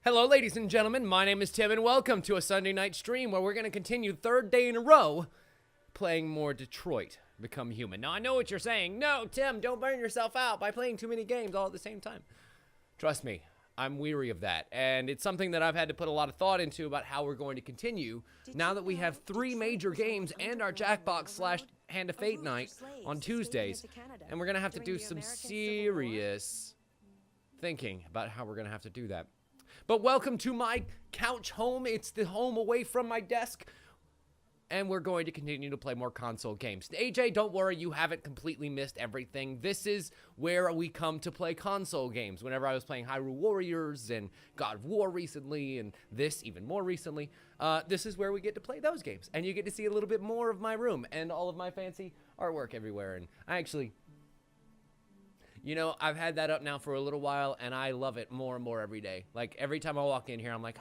Hello, ladies and gentlemen. My name is Tim, and welcome to a Sunday night stream where we're going to continue third day in a row playing more Detroit Become Human. Now, I know what you're saying. No, Tim, don't burn yourself out by playing too many games all at the same time. Trust me, I'm weary of that, and it's something that I've had to put a lot of thought into about how we're going to continue now that we have three major games and our Jackbox / Hand of Fate night on Tuesdays, and we're going to have to do some serious thinking about how we're going to have to do that. But welcome to my couch home. It's the home away from my desk. And we're going to continue to play more console games. AJ, don't worry, you haven't completely missed everything. This is where we come to play console games. Whenever I was playing Hyrule Warriors and God of War recently, and this even more recently, this is where we get to play those games. And you get to see a little bit more of my room and all of my fancy artwork everywhere. And I actually... You know, I've had that up now for a little while, and I love it more and more every day. Like, every time I walk in here, I'm like,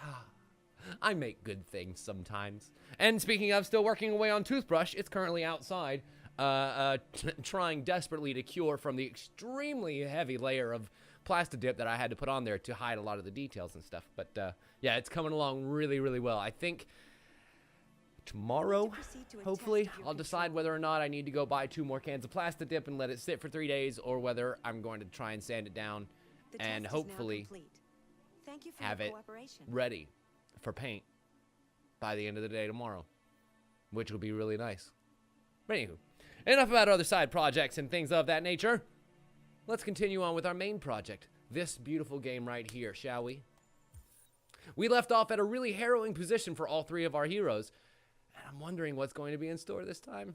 I make good things sometimes. And speaking of still working away on Toothbrush, it's currently outside, trying desperately to cure from the extremely heavy layer of Plastidip that I had to put on there to hide a lot of the details and stuff. But, yeah, it's coming along really, really well. I think... tomorrow, hopefully, I'll decide whether or not I need to go buy 2 more cans of Plastidip and let it sit for 3 days, or whether I'm going to try and sand it down and hopefully have it ready for paint by the end of the day tomorrow, which will be really nice. But anywho, enough about other side projects and things of that nature. Let's continue on with our main project, this beautiful game right here, shall we? We left off at a really harrowing position for all 3 of our heroes. And I'm wondering what's going to be in store this time.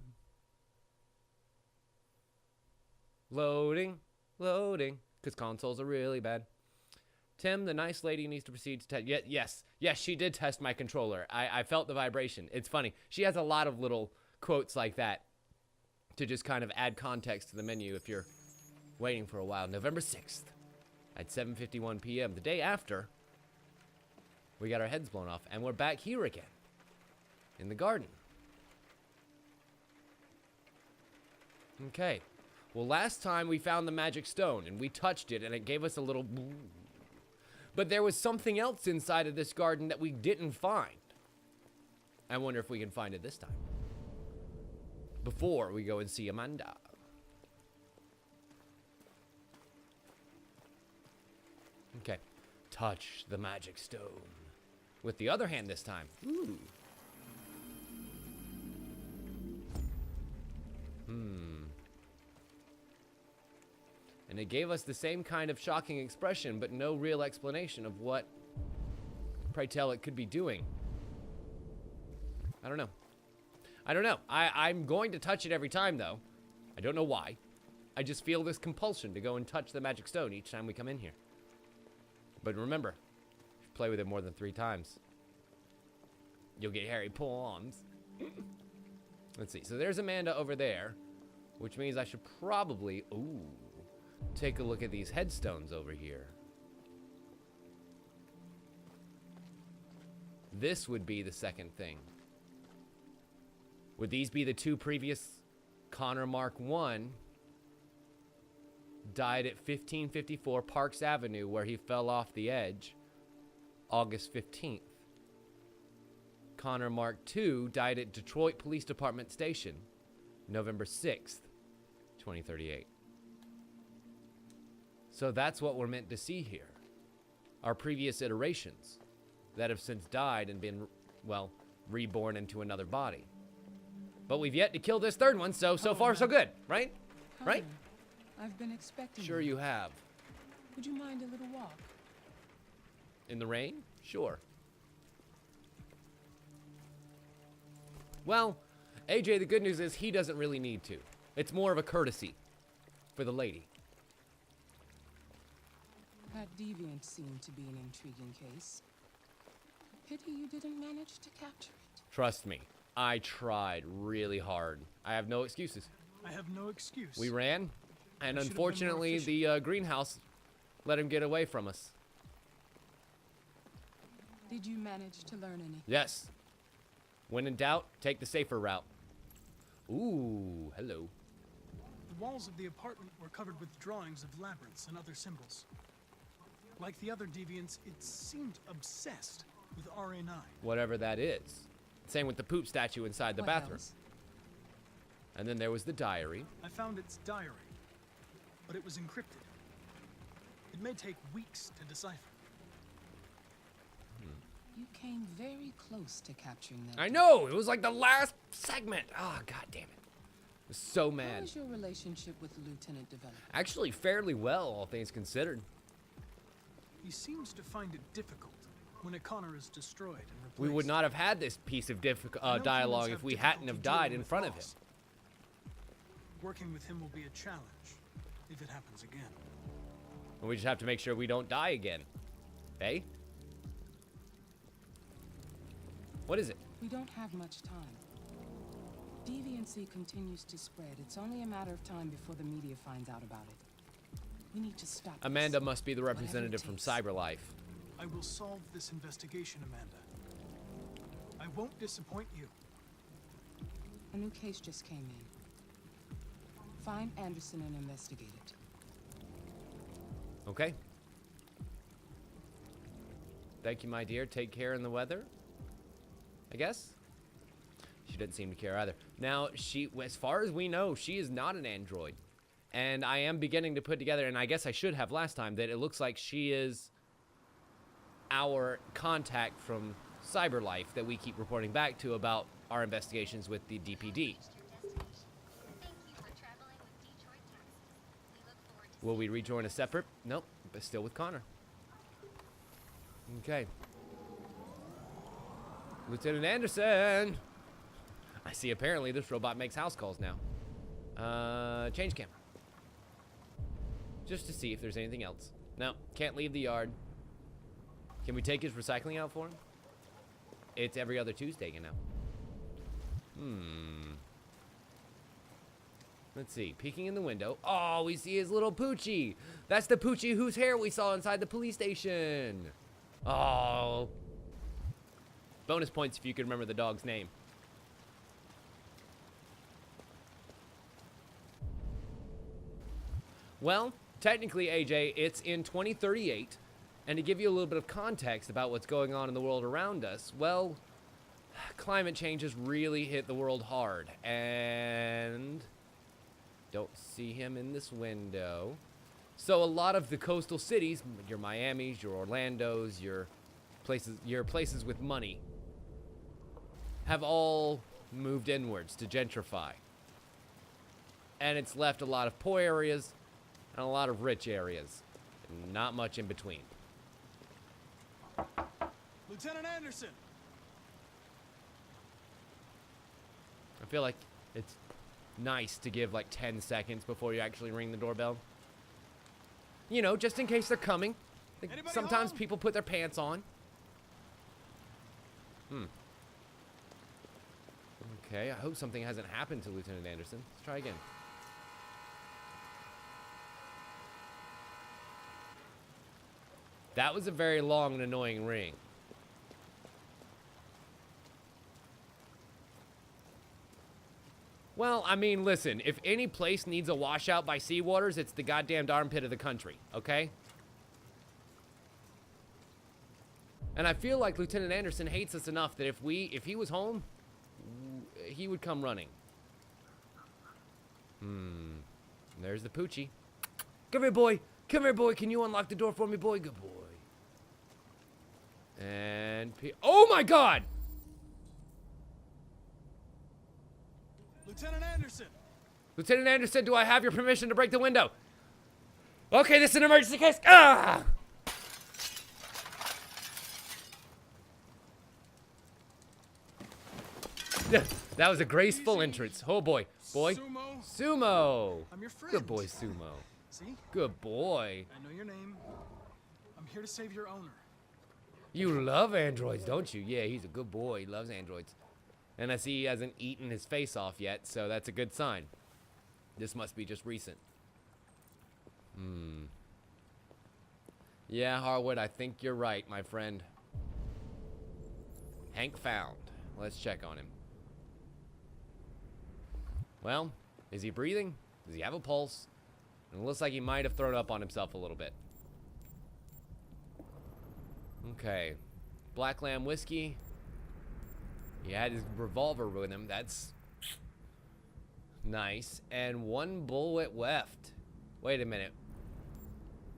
Loading, loading, because consoles are really bad. Tim, the nice lady, needs to proceed to test. Yes, she did test my controller. I felt the vibration. It's funny. She has a lot of little quotes like that to just kind of add context to the menu if you're waiting for a while. November 6th at 7:51 p.m. The day after, we got our heads blown off, and we're back here again. In the garden. Okay. Well, last time we found the magic stone and we touched it and it gave us a little... But there was something else inside of this garden that we didn't find. I wonder if we can find it this time. Before we go and see Amanda. Okay. Touch the magic stone. With the other hand this time. Ooh. And it gave us the same kind of shocking expression, but no real explanation of what, pray tell, it could be doing. I don't know. I'm going to touch it every time, though. I don't know why. I just feel this compulsion to go and touch the magic stone each time we come in here. But remember, if you play with it more than 3 times, you'll get hairy palms. Let's see. So there's Amanda over there, which means I should probably, take a look at these headstones over here. This would be the second thing. Would these be the 2 previous? Connor Mark I died at 1554 Parks Avenue, where he fell off the edge, August 15th. Connor Mark II died at Detroit Police Department Station, November 6th, 2038. So that's what we're meant to see here. Our previous iterations that have since died and been, well, reborn into another body. But we've yet to kill this 3rd one, so far so good, right? Connor, right? I've been expecting Sure you have. Would you mind a little walk? In the rain? Sure. Well, AJ, the good news is he doesn't really need to. It's more of a courtesy for the lady. That deviant seemed to be an intriguing case. Pity you didn't manage to capture it. Trust me, I tried really hard. I have no excuses. I have no excuse. We ran, and unfortunately the greenhouse let him get away from us. Did you manage to learn anything? Yes. When in doubt, take the safer route. Ooh, hello. The walls of the apartment were covered with drawings of labyrinths and other symbols. Like the other deviants, it seemed obsessed with RA9. Whatever that is. Same with the poop statue inside the What bathroom. else? And then there was the diary. I found its diary, but it was encrypted. It may take weeks to decipher. You came very close to capturing that. I know! It was like the last segment! Oh, god damn it. I was so How mad. is your relationship with Lieutenant developing? Actually, fairly well, all things considered. He seems to find it difficult when a Connor is destroyed and replaced. We would not have had this piece of I know humans dialogue have if we hadn't have difficulty died dealing in with front of him. loss. Working with him will be a challenge if it happens again. And we just have to make sure we don't die again. Eh? What is it? We don't have much time. Deviancy continues to spread. It's only a matter of time before the media finds out about it. We need to stop this. Amanda must be the Whatever it representative from takes. CyberLife. I will solve this investigation, Amanda. I won't disappoint you. A new case just came in. Find Anderson and investigate it. Okay. Thank you, my dear. Take care in the weather, I guess. She didn't seem to care either. Now, as far as we know, she is not an android. And I am beginning to put together, and I guess I should have last time, that it looks like she is our contact from CyberLife that we keep reporting back to about our investigations with the DPD. Will we rejoin a separate? Nope, but still with Connor. Okay. Lieutenant Anderson! I see apparently this robot makes house calls now. Change camera. Just to see if there's anything else. No, can't leave the yard. Can we take his recycling out for him? It's every other Tuesday, you know. Let's see. Peeking in the window. Oh, we see his little Poochie. That's the Poochie whose hair we saw inside the police station. Oh. Bonus points if you can remember the dog's name. Well, technically, AJ, it's in 2038. And to give you a little bit of context about what's going on in the world around us, well, climate change has really hit the world hard. And don't see him in this window. So a lot of the coastal cities, your Miamis, your Orlandos, your places with money, have all moved inwards to gentrify. And it's left a lot of poor areas and a lot of rich areas. And not much in between. Lieutenant Anderson! I feel like it's nice to give like 10 seconds before you actually ring the doorbell. You know, just in case they're coming. Like, Anybody sometimes home? people put their pants on. Okay, I hope something hasn't happened to Lieutenant Anderson. Let's try again. That was a very long and annoying ring. Well, I mean, listen, if any place needs a washout by seawaters, it's the goddamned armpit of the country, okay? And I feel like Lieutenant Anderson hates us enough that if he was home, he would come running. There's the Poochie. Come here, boy. Come here, boy. Can you unlock the door for me, boy? Good boy. And oh my God! Lieutenant Anderson! Lieutenant Anderson, do I have your permission to break the window? Okay, this is an emergency case. Ah! Yeah, that was a graceful entrance. Oh boy. Boy. Sumo! Sumo. I'm your friend. Good boy, Sumo. See? Good boy. I know your name. I'm here to save your owner. You love androids, don't you? Yeah, he's a good boy. He loves androids. And I see he hasn't eaten his face off yet, so that's a good sign. This must be just recent. Yeah, Harwood, I think you're right, my friend. Hank found. Let's check on him. Well, is he breathing? Does he have a pulse? And it looks like he might have thrown up on himself a little bit. Okay. Black Lamb whiskey. He had his revolver with him. That's nice. And 1 bullet left. Wait a minute.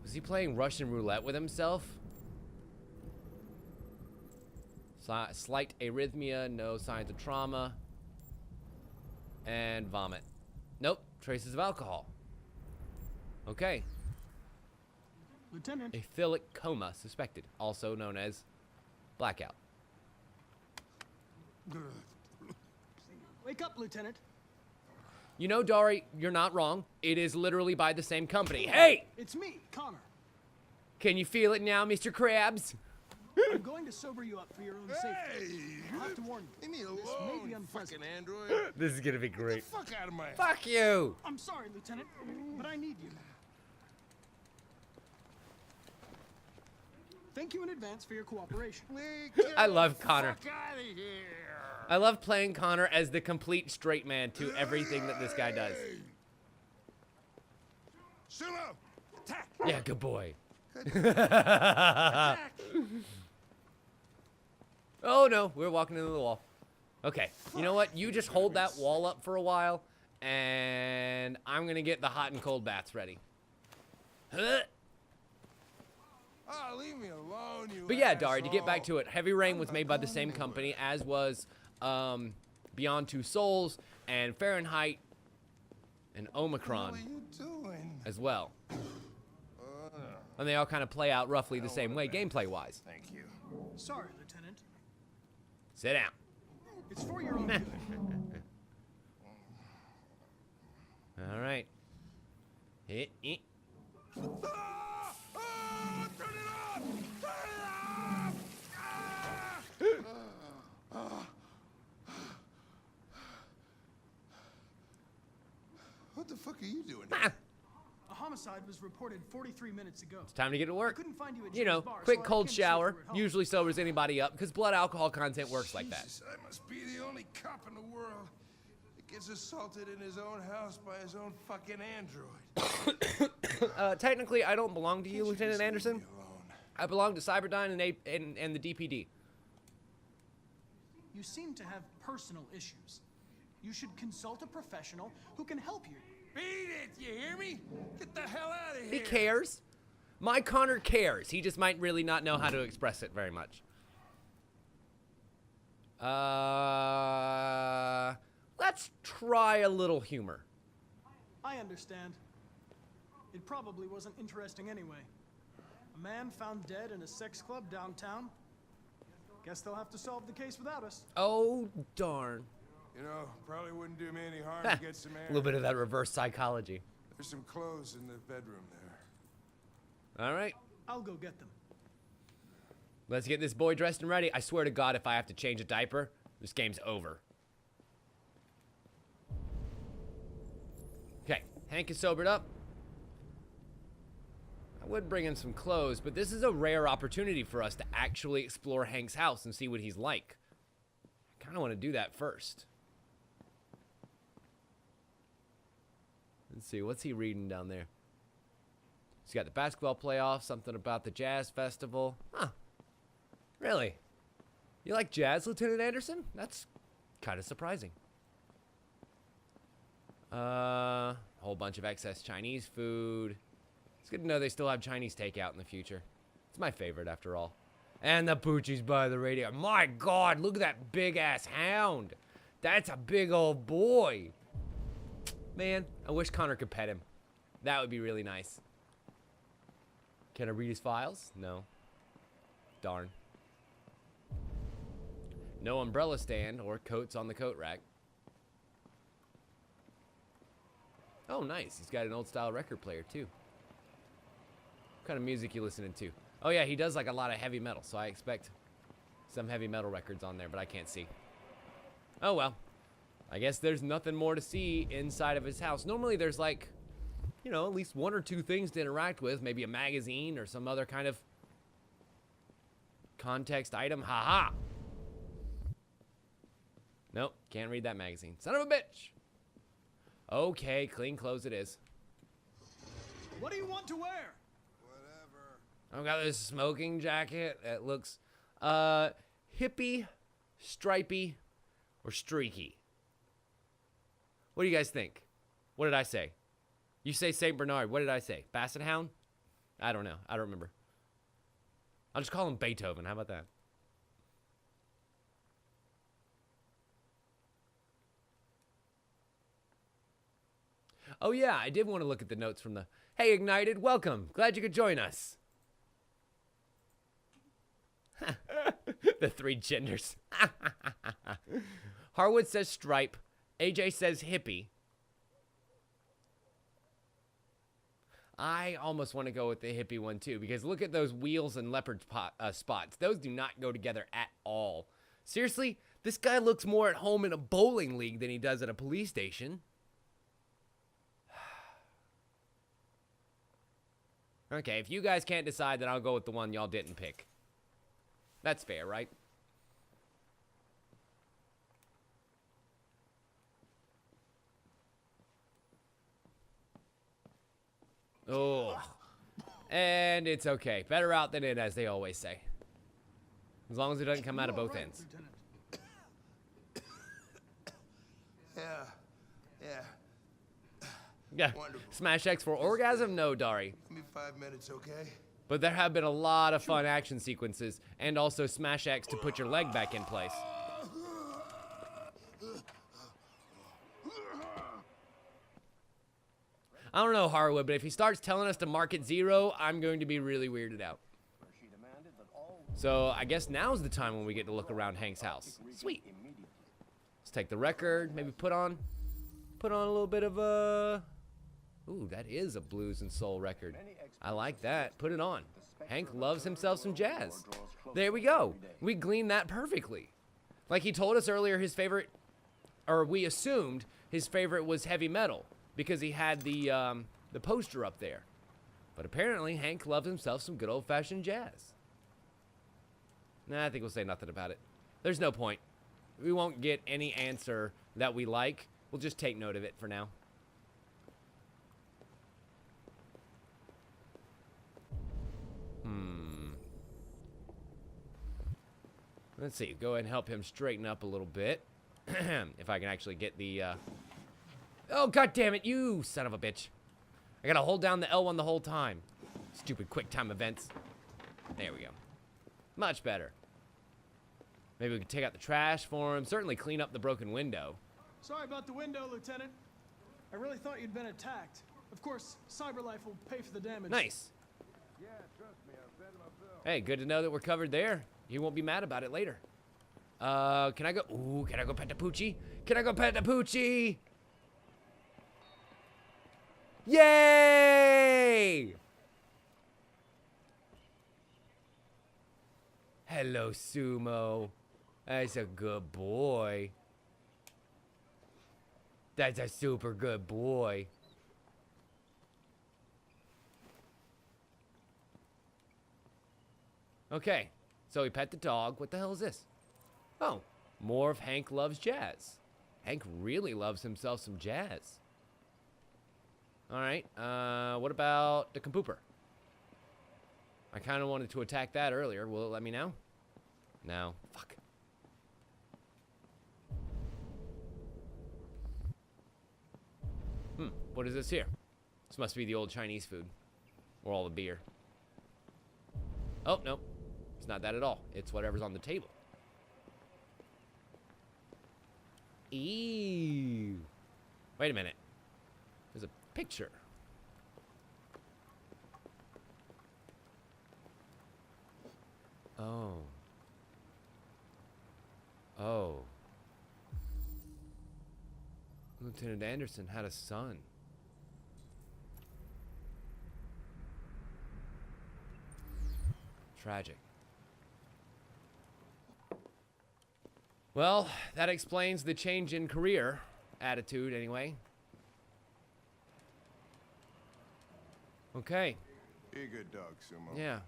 Was he playing Russian roulette with himself? Slight arrhythmia, no signs of trauma. And vomit. Nope, traces of alcohol. Okay. Lieutenant. Ethyllic coma suspected, also known as blackout. Wake up, Lieutenant. You know, Dari, you're not wrong. It is literally by the same company. Hey! It's me, Connor. Can you feel it now, Mr. Krabs? I'm going to sober you up for your own safety. I'll have to warn you. Leave me alone, This may be unpleasant. fucking android. This is gonna be Get great. the fuck out of my house. Fuck you! I'm sorry, Lieutenant, but I need you. Thank you in advance for your cooperation. I love Connor. Fuck out of here. I love playing Connor as the complete straight man to everything that this guy does. Sumo, attack. Yeah, good boy. Attack. Oh no, we're walking into the wall. Okay, you know what? You just hold that wall up for a while, and I'm gonna get the hot and cold baths ready. Huh. Oh, leave me alone, you But yeah, Dari, to get back asshole. to it, Heavy Rain was made by the same company as was Beyond Two Souls and Fahrenheit and What Omicron are you doing? as well. And they all kind of play out roughly the same way, gameplay-wise. Thank you. Sorry, Lieutenant. Sit down. It's for your own good. All right. Hit it. Ah! Ah! Turn it off! Turn it off! Ah! What the fuck are you doing here? Ah, A homicide was reported 43 minutes ago. it's time to get to I work. couldn't find you at You know, Jim's bar, quick so I cold came to see if shower you were at home. usually sobers anybody up because blood alcohol content works like that. Jesus, I must be the only cop in the world that gets assaulted in his own house by his own fucking android. Technically, I don't belong to you, Can't you Lieutenant just leave Anderson. me alone? I belong to Cyberdyne and the DPD. You seem to have personal issues. You should consult a professional who can help you. Beat it, you hear me? Get the hell out of here. He cares. My Connor cares. He just might really not know how to express it very much. Let's try a little humor. I understand. It probably wasn't interesting anyway. A man found dead in a sex club downtown. Guess they'll have to solve the case without us. Oh, darn. You know, probably wouldn't do me any harm Ha, to get some air. a little bit of that reverse psychology. There's some clothes in the bedroom there. All right. I'll go get them. Let's get this boy dressed and ready. I swear to God, if I have to change a diaper, this game's over. Okay, Hank is sobered up. I would bring in some clothes, but this is a rare opportunity for us to actually explore Hank's house and see what he's like. I kind of want to do that first. Let's see, what's he reading down there? He's got the basketball playoffs, something about the jazz festival. Huh. Really? You like jazz, Lieutenant Anderson? That's kind of surprising. Whole bunch of excess Chinese food. It's good to know they still have Chinese takeout in the future. It's my favorite, after all. And the poochies by the radio. My God, look at that big-ass hound. That's a big old boy. Man, I wish Connor could pet him. That would be really nice. Can I read his files? No. Darn. No umbrella stand or coats on the coat rack. Oh, nice. He's got an old-style record player, too. What kind of music you listening to? Oh, yeah, he does, like, a lot of heavy metal, so I expect some heavy metal records on there, but I can't see. Oh, well. I guess there's nothing more to see inside of his house. Normally, there's, like, you know, at least one or two things to interact with. Maybe a magazine or some other kind of context item. Ha-ha! Nope, can't read that magazine. Son of a bitch! Okay, clean clothes it is. What do you want to wear? Whatever. I've got this smoking jacket that looks hippie, stripy, or streaky. What do you guys think? What did I say? You say St. Bernard. What did I say? Basset Hound? I don't know. I don't remember. I'll just call him Beethoven. How about that? Oh, yeah. I did want to look at the notes from the... Hey, Ignited. Welcome. Glad you could join us. The three genders. Harwood says stripe. AJ says hippie. I almost want to go with the hippie one too, because look at those wheels and leopard spots. Those do not go together at all. Seriously, this guy looks more at home in a bowling league than he does at a police station. Okay, if you guys can't decide, then I'll go with the one y'all didn't pick. That's fair, right? Oh, and it's okay. Better out than in, as they always say. As long as it doesn't come out of both ends. Lieutenant. Yeah. Wonderful. Smash X for orgasm? No, Dari. Give me 5 minutes, okay? But there have been a lot of fun action sequences, and also Smash X to put your leg back in place. I don't know, Harwood, but if he starts telling us to mark it 0, I'm going to be really weirded out. So I guess now's the time when we get to look around Hank's house. Sweet. Let's take the record, maybe put on a little bit of a... Ooh, that is a blues and soul record. I like that. Put it on. Hank loves himself some jazz. There we go. We gleaned that perfectly. Like he told us earlier his favorite, or we assumed his favorite was heavy metal because he had the poster up there. But apparently Hank loves himself some good old-fashioned jazz. Nah, I think we'll say nothing about it. There's no point. We won't get any answer that we like. We'll just take note of it for now. Let's see. Go ahead and help him straighten up a little bit. If I can actually get the... Oh, God damn it, you son of a bitch. I gotta hold down the L1 the whole time. Stupid quick time events. There we go. Much better. Maybe we can take out the trash for him. Certainly clean up the broken window. Sorry about the window, Lieutenant. I really thought you'd been attacked. Of course, CyberLife will pay for the damage. Nice. Yeah, trust me, I'll send him a bill. Hey, good to know that we're covered there. You won't be mad about it later. Can I go? Ooh, can I go pet the Poochie? Can I go pet the Poochie? Yay! Hello, Sumo. That's a good boy. That's a super good boy. Okay, so we pet the dog. What the hell is this? Oh, more of Hank Loves Jazz. Hank really loves himself some jazz. All right, what about the Compooper? I kind of wanted to attack that earlier. Will it let me now? No. Fuck. What is this here? This must be the old Chinese food. Or all the beer. Oh, no. It's not that at all. It's whatever's on the table. Ew. Wait a minute. There's a picture. Oh. Oh. Lieutenant Anderson had a son. Tragic. Well, that explains the change in career attitude anyway. Okay. Be a good dog, Sumo. Yeah.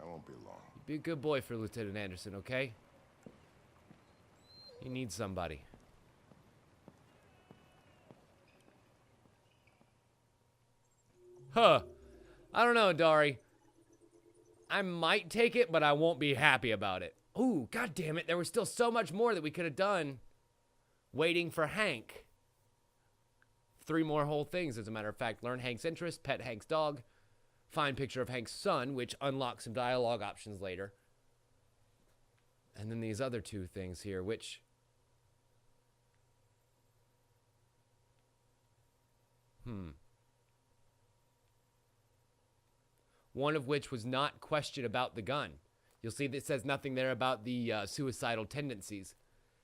I won't be long. Be a good boy for Lieutenant Anderson, okay? He needs somebody. Huh. I don't know, Dari. I might take it, but I won't be happy about it. Ooh, god damn it. There was still so much more that we could have done. Waiting for Hank. 3 more whole things, as a matter of fact. Learn Hank's interest, pet Hank's dog, find picture of Hank's son, which unlocks some dialogue options later. And then these other 2 things here, which... One of which was not question about the gun. You'll see that it says nothing there about the suicidal tendencies,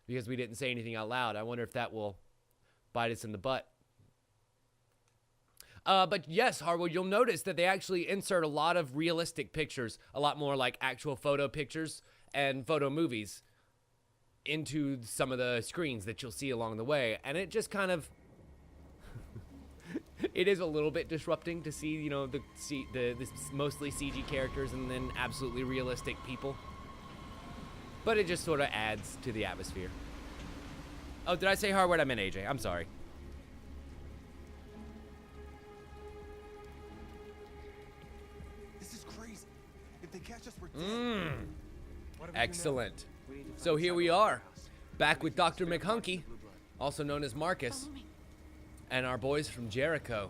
because we didn't say anything out loud. I wonder if that will bite us in the butt. But yes, Harwood, you'll notice that they actually insert a lot of realistic pictures, a lot more like actual photo pictures and photo movies into some of the screens that you'll see along the way. And it just kind of... it is a little bit disrupting to see, you know, the mostly CG characters and then absolutely realistic people. But it just sort of adds to the atmosphere. Oh, did I say Harwood? I meant AJ. I'm sorry. This is crazy. If they catch us, we're dead. Excellent. So here we are, back with Dr. McHunky, also known as Marcus, and our boys from Jericho.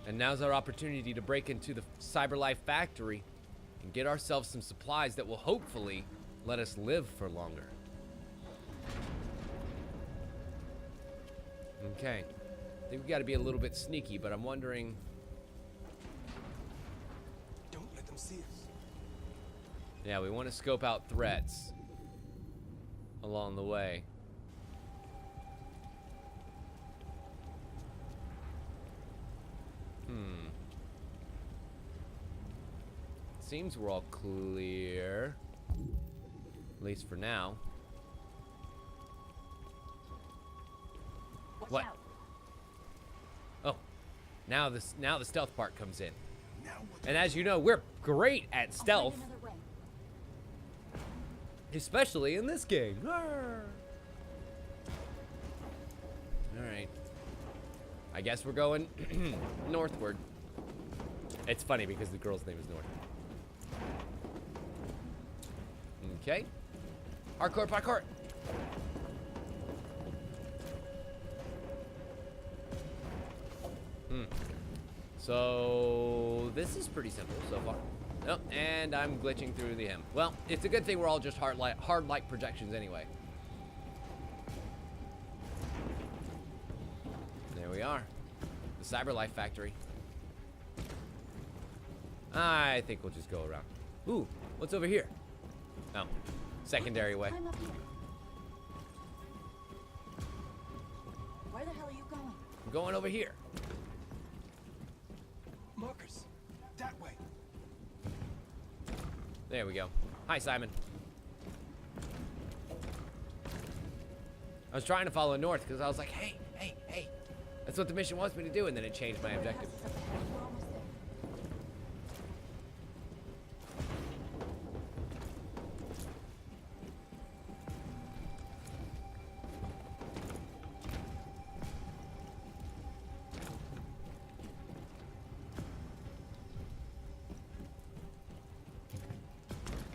And now's our opportunity to break into the CyberLife factory and get ourselves some supplies that will hopefully let us live for longer. Okay. I think we gotta be a little bit sneaky, but I'm wondering... Don't let them see us. Yeah, we want to scope out threats along the way. Seems we're all clear. At least for now. What? Oh, now the stealth part comes in. And as you know, we're great at stealth. Especially in this game. Alright. I guess we're going northward. It's funny because the girl's name is North. Okay. Hardcore parkour. So this is pretty simple so far. Oh, and I'm glitching through the hem. Well, it's a good thing we're all just hard light projections anyway. There we are. The CyberLife factory. I think we'll just go around. Ooh, what's over here? Oh, secondary way. I'm up here. Where the hell are you going? I'm going over here. Marcus, that way. There we go. Hi, Simon. I was trying to follow north because I was like, hey, hey, hey. That's what the mission wants me to do, and then it changed my objective. We're almost there.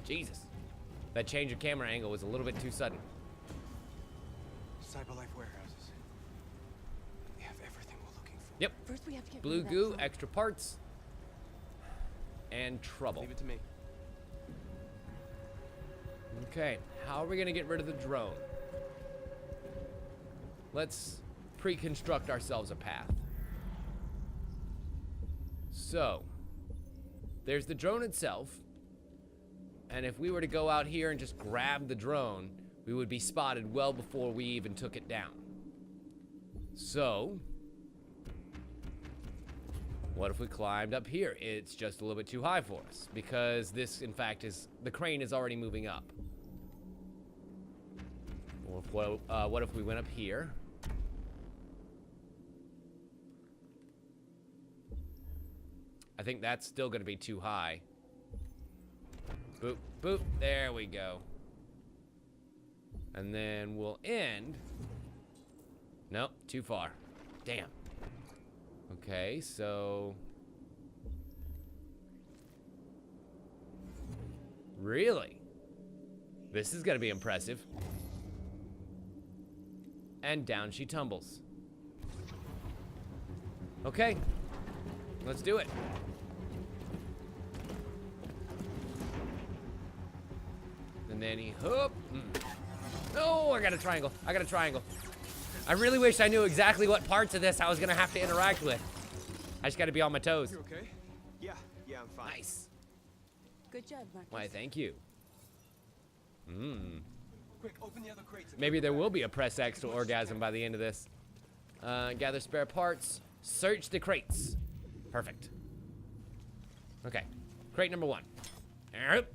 Jesus. That change of camera angle was a little bit too sudden. CyberLife warehouses. We have everything we're looking for. Yep. First we have to get Blue rid of that goo, phone. extra parts, and trouble. Leave it to me. Okay, how are we gonna get rid of the drone? Let's pre-construct ourselves a path. So, there's the drone itself, and if we were to go out here and just grab the drone, we would be spotted well before we even took it down. So, what if we climbed up here? It's just a little bit too high for us, because this, in fact, the crane is already moving up. What if we went up here? I think that's still going to be too high. Boop, boop, there we go. And then we'll end. Nope, too far. Damn. Okay, so... Really? This is gonna be impressive. And down she tumbles. Okay, let's do it. And then he hoop. Oh, I got a triangle. I got a triangle. I really wish I knew exactly what parts of this I was gonna have to interact with. I just gotta be on my toes. You okay? Yeah, I'm fine. Nice. Good job, Marcus. Why, thank you. Quick, open the other crates. and Maybe put there them will back. be a press X to orgasm by the end of this. Gather spare parts. Search the crates. Perfect. Okay. Crate number 1. Erp.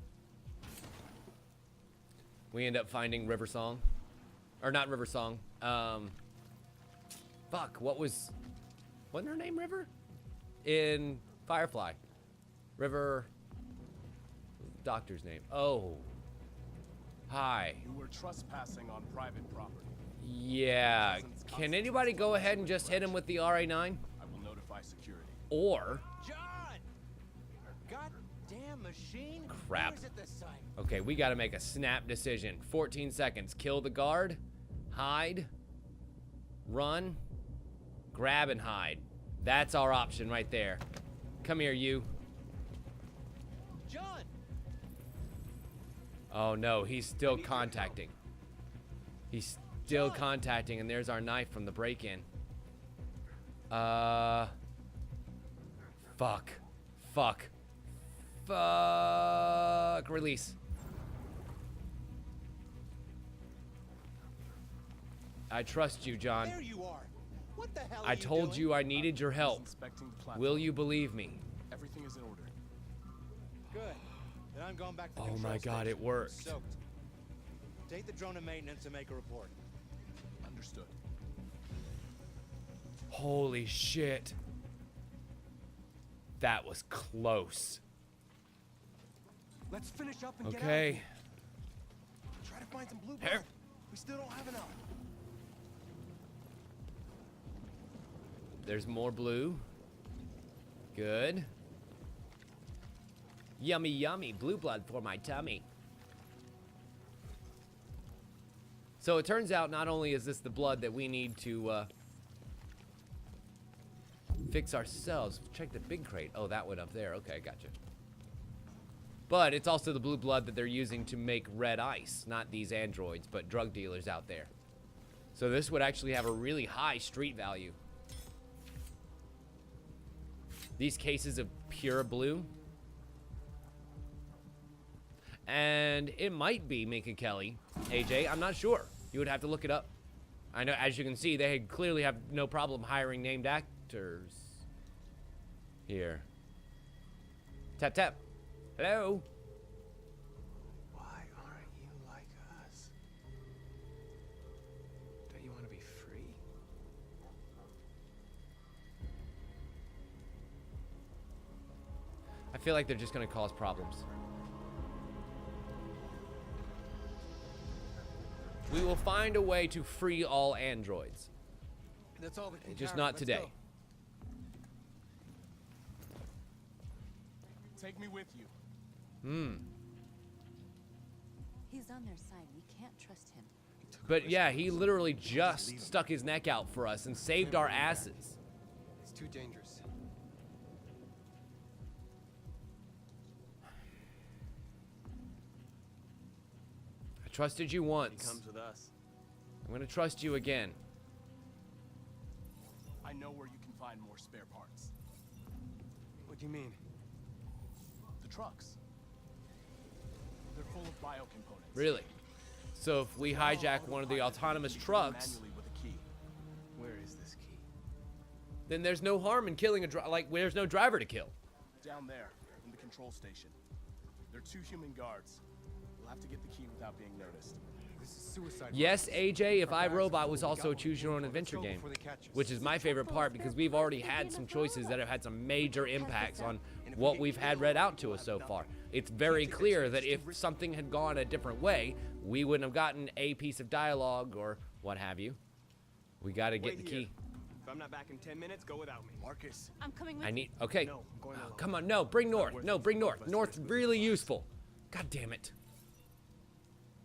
We end up finding River Song. Or not River Song. Fuck, wasn't her name River? In Firefly. River. Doctor's name. Oh. Hi. You were trespassing on private property. Yeah. Can anybody go ahead and just hit him with the RA9? I will notify security. Or. John! Goddamn machine! Crap. Where's it this time? Okay, we gotta make a snap decision. 14 seconds. Kill the guard. Hide. Run. Grab and hide. That's our option right there. Come here, you. John! Oh no, he's still contacting. He's still contacting, and there's our knife from the break-in. Fuck. Fuck. Fuck. Release. I trust you, John. There you are. What the hell I are you told doing? you I needed your help. Inspecting the platform. Will you believe me? Everything is in order. Good. Then I'm going back to the Oh control my God, it station. worked. Soaked. Take the drone to maintenance and make a report. Understood. Holy shit. That was close. Let's finish up and get out. Okay. Try to find some blue Here. blood. We still don't have enough. There's more blue. Good. Yummy, yummy. Blue blood for my tummy. So it turns out not only is this the blood that we need to fix ourselves. Check the big crate. Oh, that one up there. Okay, gotcha. But it's also the blue blood that they're using to make red ice. Not these androids, but drug dealers out there. So this would actually have a really high street value. These cases of pure blue. And it might be Minka Kelly, AJ. I'm not sure. You would have to look it up. I know, as you can see, they clearly have no problem hiring named actors. Here. Tap, tap. Hello? Why aren't you like us? Don't you want to be free? I feel like they're just going to cause problems. We will find a way to free all androids. That's all we can Just carry. not Let's today. go. Take me with you. He's on their side. We can't trust him. But yeah, he literally just stuck his neck out for us and saved our asses. It's too dangerous. I trusted you He once. comes with us. I'm gonna trust you again. I know where you can find more spare parts. What do you mean? The trucks. They're full of biocomponents. Really? So if we hijack one of the autonomous trucks, Manually with a key. Where is this key? then there's no harm in killing a there's no driver to kill. Down there, in the control station. There are 2 human guards. We'll have to get the key without being noticed. This is suicide. Yes, AJ, if Our guys iRobot are was full. We also got a what we choose your came own for. adventure Let's go game, before they catch us. which is my favorite part because we've already had some choices that have had some major impacts on what we've had read out to us so far. It's very clear that if something had gone a different way, we wouldn't have gotten a piece of dialogue or what have you. We got to get the key. If I'm not back in 10 minutes, go without me. Marcus. I'm coming with I need, okay. No, I'm going alone. Come on, no, bring North. No, bring North. North's really useful. God damn it.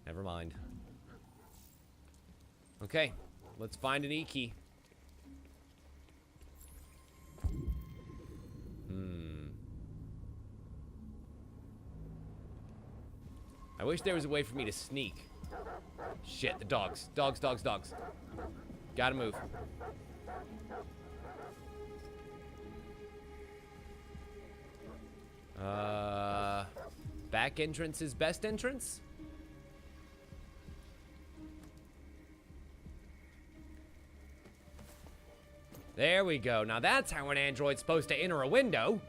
Never mind. Okay, let's find an E-key. I wish there was a way for me to sneak. Shit, the dogs. Dogs. Gotta move. Back entrance is best entrance? There we go. Now that's how an android's supposed to enter a window.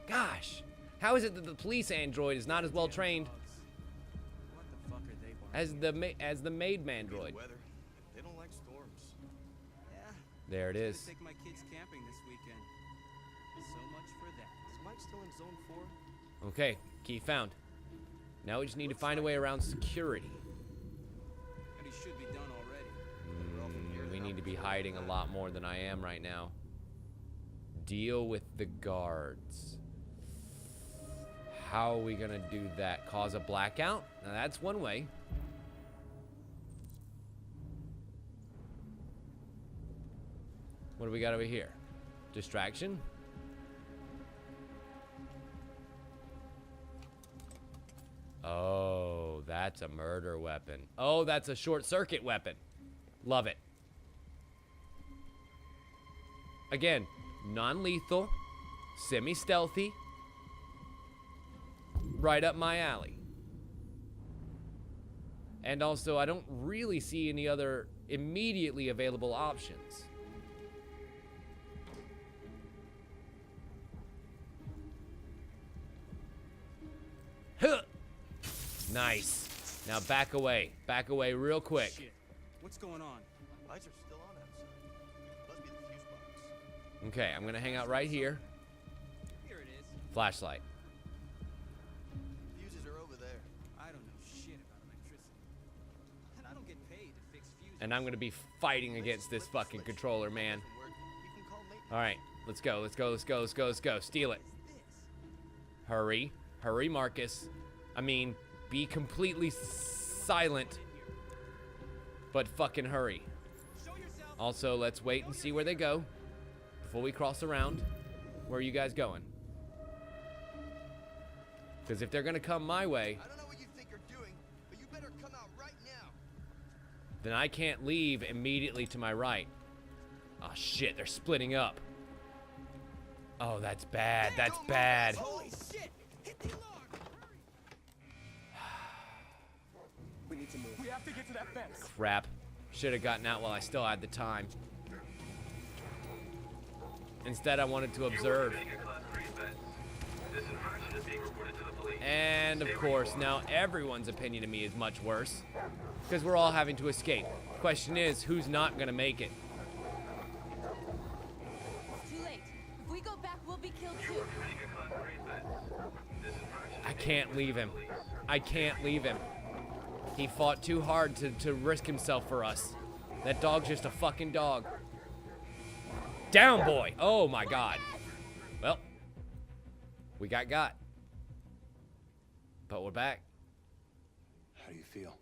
Gosh. How is it that the police android is not as well trained What the fuck are they as the maid mandroid? Weather. They don't like storms. Yeah. There it is. Take my kids camping this weekend. So much for that. Is Mike still in zone 4? Okay, key found. Now we just need to find a way around security. And he should be done already. We need to be hiding a lot more than I am right now. Deal with the guards. How are we gonna do that? Cause a blackout? Now that's one way. What do we got over here? Distraction? Oh, that's a murder weapon. Oh, that's a short circuit weapon. Love it. Again, non-lethal, semi-stealthy, right up my alley. And also, I don't really see any other immediately available options. Huh. Nice. Now back away. Back away real quick. Shit. What's going on? Lights are still on outside. Must be the fuse box. Okay, I'm gonna hang out right here. Here it is. Flashlight. Fuses are over there. I don't know shit about electricity. And I don't get paid to fix fuses. And I'm gonna be fighting against this fucking controller, man. Doesn't work. You can call maintenance. Alright, let's go, let's go, let's go, let's go, let's go. Steal it. Hurry. Hurry, Marcus. I mean, be completely silent. But fucking hurry. Also, let's wait and see where they go before we cross around. Where are you guys going? Because if they're gonna come my way, I don't know what you think you're doing, but you better come out right now. then I can't leave immediately to my right. Oh shit, they're splitting up. Oh, that's bad. That's bad. Holy shit! Hit the alarm! We need to move. We have to get to that fence. Crap. Should have gotten out while I still had the time. Instead, I wanted to observe. And of course, now everyone's opinion of me is much worse. Because we're all having to escape. Question is, who's not gonna make it? It's too late. If we go back, we'll be killed too. I can't leave him. I can't leave him. He fought too hard to risk himself for us. That dog's just a fucking dog. Down, boy. Oh, my God. Well, we got. But we're back. How do you feel?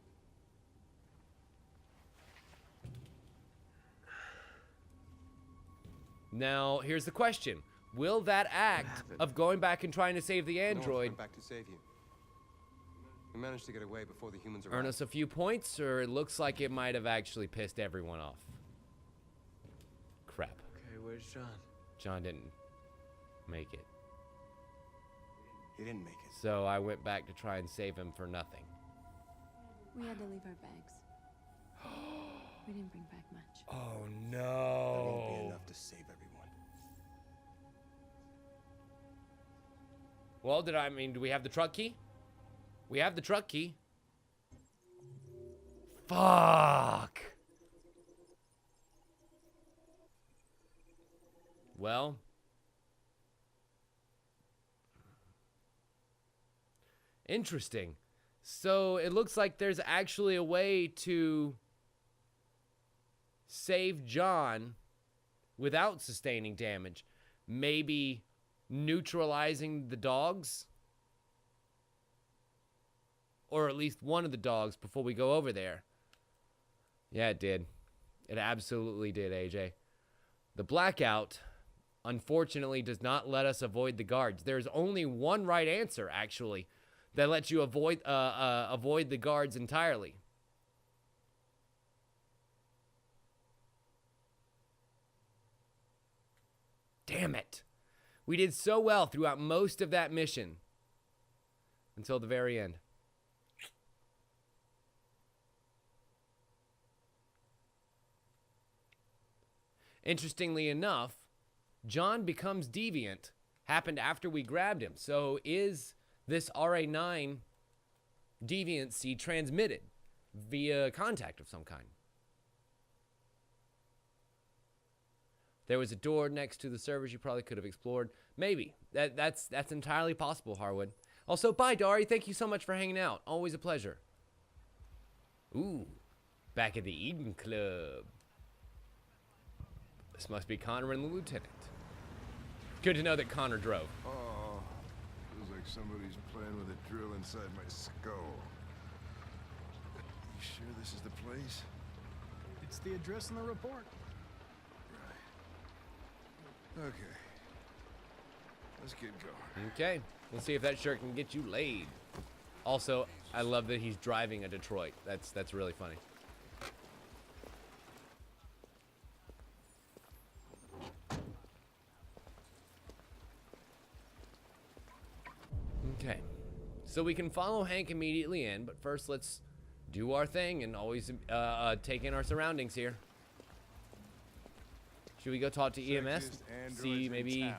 Now, here's the question. Will that act of going back and trying to save the No one android went back to save you. We managed to get away before the humans arrived. earn us a few points, or it looks like it might have actually pissed everyone off? Crap. Okay, where's John? John didn't make it. He didn't make it. So I went back to try and save him for nothing. We had to leave our bags. We didn't bring back much. Oh That won't be no. enough to save everyone. Well, do we have the truck key? We have the truck key. Fuck. Well. Interesting. So it looks like there's actually a way to save John without sustaining damage. Maybe neutralizing the dogs? or at least one of the dogs, before we go over there. Yeah, it did. It absolutely did, AJ. The blackout, unfortunately, does not let us avoid the guards. There's only one right answer, actually, that lets you avoid the guards entirely. Damn it. We did so well throughout most of that mission. Until the very end. Interestingly enough, John becomes deviant. Happened after we grabbed him. So is this RA9 deviancy transmitted via contact of some kind? There was a door next to the servers you probably could have explored. Maybe. That's entirely possible, Harwood. Also, bye, Dari. Thank you so much for hanging out. Always a pleasure. Ooh. Back at the Eden Club. This must be Connor and the Lieutenant. Good to know that Connor drove. Oh, feels like somebody's playing with a drill inside my skull. You sure this is the place? It's the address in the report. Right. Okay. Let's get going. Okay. We'll see if that shirt can get you laid. Also, I love that he's driving a Detroit. That's really funny. Okay. So we can follow Hank immediately in, but first let's do our thing and always take in our surroundings here. Should we go talk to EMS? See maybe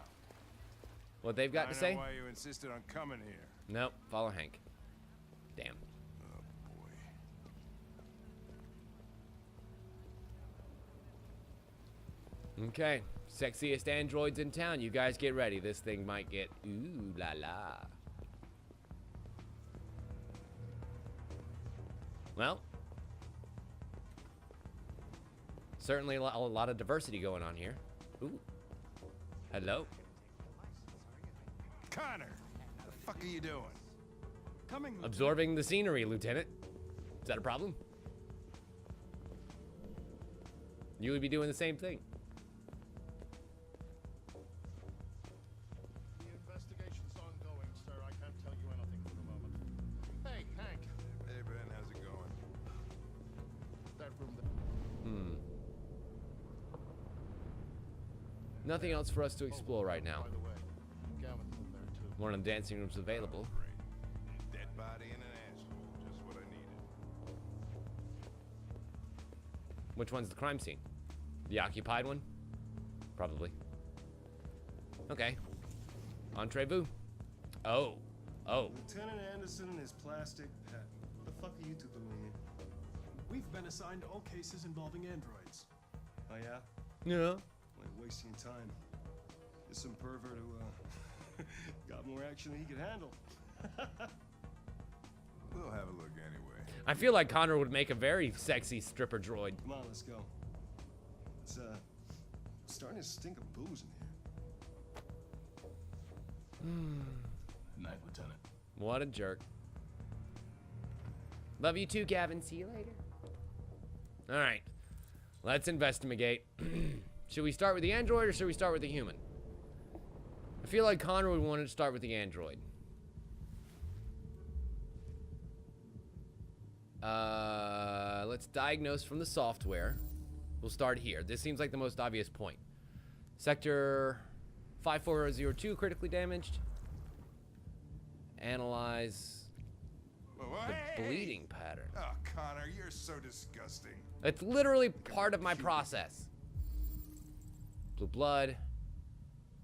what they've got to say? I know why you insisted on coming here. Nope. Follow Hank. Damn. Oh boy. Okay. Sexiest androids in town. You guys get ready. This thing might get ooh la la. Well, certainly a lot of diversity going on here. Ooh. Hello. Connor, the fuck are you doing? Coming. Lieutenant. Absorbing the scenery, Lieutenant. Is that a problem? You would be doing the same thing. The investigation's ongoing, sir. I can't tell you anything for the moment. Hey, Hank. Hey, Ben, how's it going? That room there. Nothing else for us to explore right now. By the way, Gavin's in there too. One of the dancing rooms available. Great. Dead body and an asshole, just what I needed. Which one's the crime scene? The occupied one? Probably. Okay. Entrez-vous. Oh. Oh. Lieutenant Anderson and his plastic pet. What the fuck are you two doing here? We've been assigned all cases involving androids. Oh yeah? Yeah. Like wasting time. There's some pervert who got more action than he could handle. We'll have a look anyway. I feel like Connor would make a very sexy stripper droid. Come on, let's go. It's starting to stink of booze in here. Night, Lieutenant. What a jerk. Love you too, Gavin. See you later. All right. Let's investigate. Should we start with the android or should we start with the human? I feel like Connor would want to start with the android. Let's diagnose from the software. We'll start here. This seems like the most obvious point. Sector 5402 critically damaged. Analyze the bleeding pattern. Oh, Connor, you're so disgusting. It's literally part of my process. Blue blood.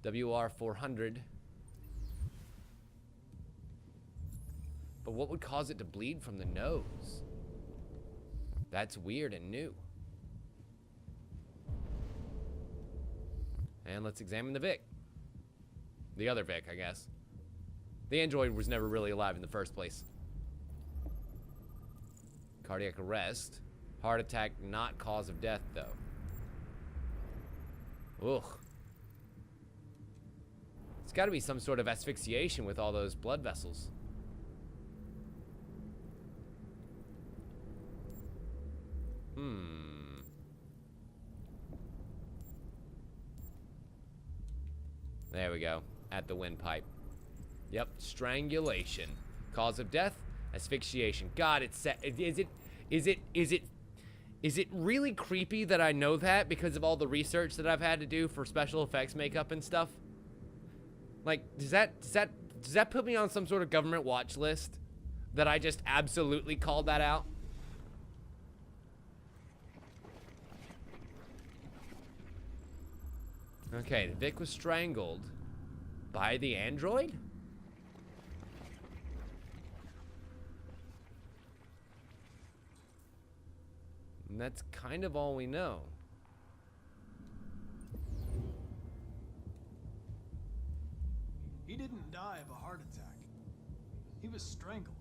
WR 400. But what would cause it to bleed from the nose? That's weird and new. And let's examine the Vic. The other Vic, I guess. The android was never really alive in the first place. Cardiac arrest. Heart attack, not cause of death, though. Ugh. It's got to be some sort of asphyxiation with all those blood vessels. There we go. At the windpipe. Yep. Strangulation. Cause of death? Asphyxiation. God, it's set. Is it really creepy that I know that because of all the research that I've had to do for special effects makeup and stuff? Like, does that put me on some sort of government watch list that I just absolutely called that out? Okay, Vic was strangled by the android? And that's kind of all we know. He didn't die of a heart attack. He was strangled.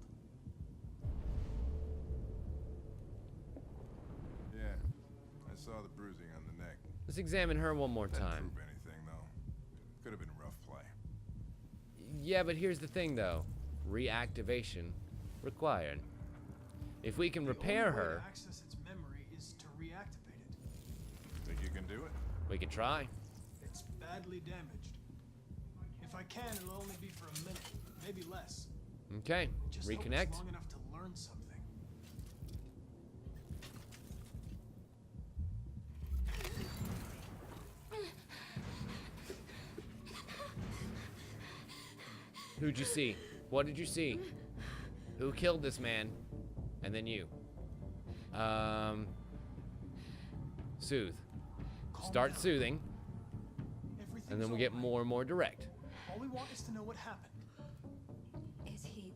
Yeah, I saw the bruising on the neck. Let's examine her one more Didn't time. prove anything, though. Could have been rough play. Yeah, but here's the thing, though. Reactivation required. If we can repair The only way her, to access its memory is to reactivate it. Think you can do it? we can try. It's badly damaged. If I can, it'll only be for a minute, maybe less. Okay, Just hope reconnect. it's long enough to learn something. Who'd you see? What did you see? Who killed this man? And then you. Soothe. Start soothing, Everything's and then we get alright. more and more direct. All we want is to know what happened. Is he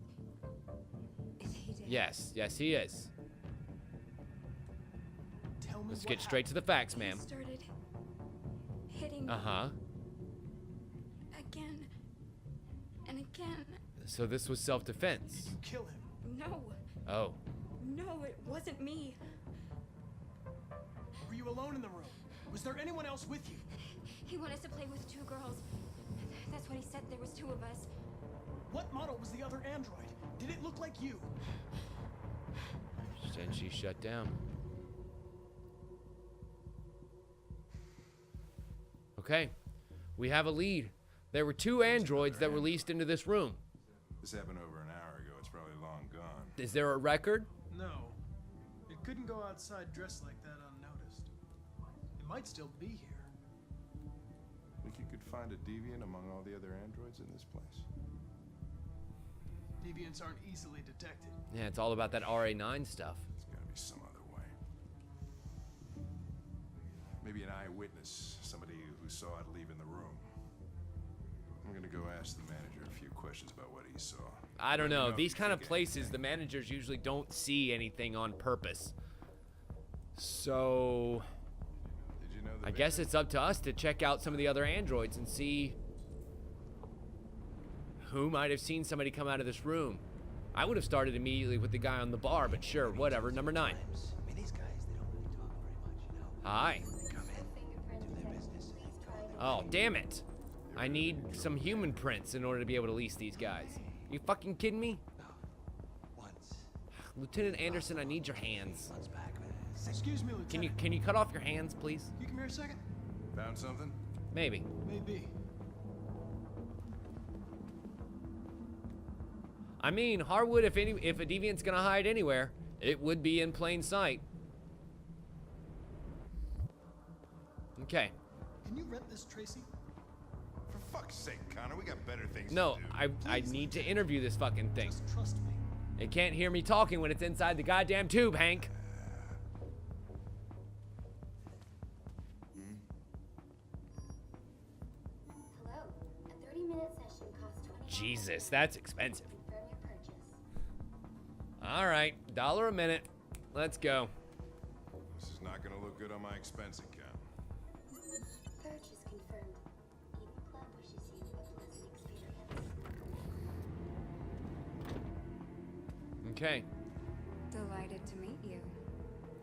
dead? Yes, yes, he is. Tell me Let's what get straight to the facts, ma'am. He started hitting me Uh-huh. again and again. So this was self-defense. You kill him. No, Oh. no, it wasn't me. Were you alone in the room? Was there anyone else with you? He wanted to play with two girls. That's what he said. There was two of us. What model was the other android? Did it look like you? And she shut down. Okay. We have a lead. There were two androids that were released into this room. This happened over an hour ago. It's probably long gone. Is there a record? No. It couldn't go outside dressed like that unnoticed. It might still be here. Think you could find a deviant among all the other androids in this place? Deviants aren't easily detected. Yeah, it's all about that RA9 stuff. There's gotta be some other way. Maybe an eyewitness, somebody who saw it leaving the room. I'm gonna go ask the manager a few questions about what he saw. I don't Let me know. if These you kind of think places, anything. the managers usually don't see anything on purpose. So, Did you know the I guess it's up to us to check out some of the other androids and see who might have seen somebody come out of this room. I would have started immediately with the guy on the bar, but sure, whatever. Number 9. I mean, these guys, they don't really talk very much, you know? Hi. They come in, do their business, and go. Oh, damn it. I need some human prints in order to be able to lease these guys. You fucking kidding me? Once, Lieutenant Anderson, I need your hands. months back, Excuse me, Lieutenant. Can you cut off your hands, please? You come here a second? Found something? Maybe. Maybe. I mean, Harwood, if a deviant's gonna hide anywhere, it would be in plain sight. Okay. Can you rent this, Tracy? For fuck's sake, Connor, we got better things No, to do. I need to interview this fucking thing. Just trust me. It can't hear me talking when it's inside the goddamn tube, Hank. Hello. A 30-minute session costs $20. Jesus, that's expensive. Confirm your purchase. All right, $1 a minute. Let's go. This is not gonna look good on my expense account. Purchase confirmed. Eden Club wishes you a pleasant experience. Okay. Delighted to meet you.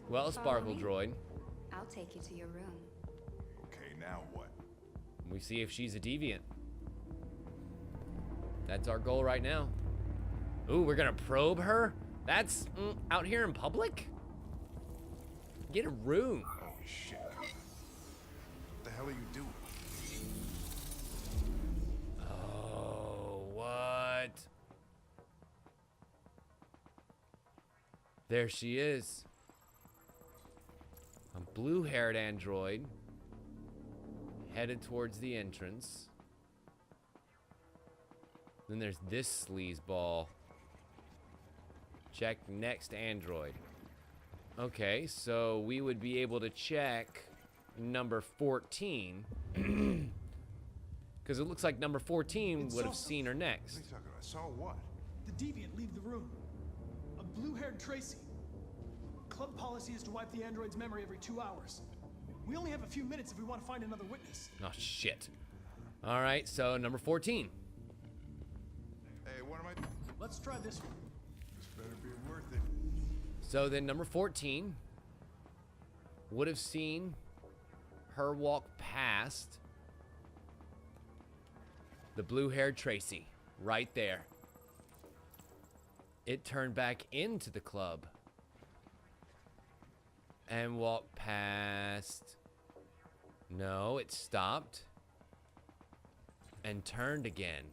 Well, Follow Sparkle me. Droid. I'll take you to your room. Okay, now what? We see if she's a deviant. That's our goal right now. Ooh, we're gonna probe her? That's out here in public? Get a room. Holy shit. What the hell are you doing? Oh, what? There she is. A blue-haired android headed towards the entrance. Then there's this sleazeball. Check next android. Okay, so we would be able to check number 14. Because it looks like number 14 would have seen her next. What are you talking about? Saw what? The deviant leave the room. A blue-haired Tracy. Club policy is to wipe the android's memory every 2 hours. We only have a few minutes if we want to find another witness. Oh, shit. All right, so number 14. Hey, what am I... Let's try this one. This better be worth it. So then number 14 would have seen her walk past the blue-haired Tracy right there. It turned back into the club and walked past. No, it stopped and turned again.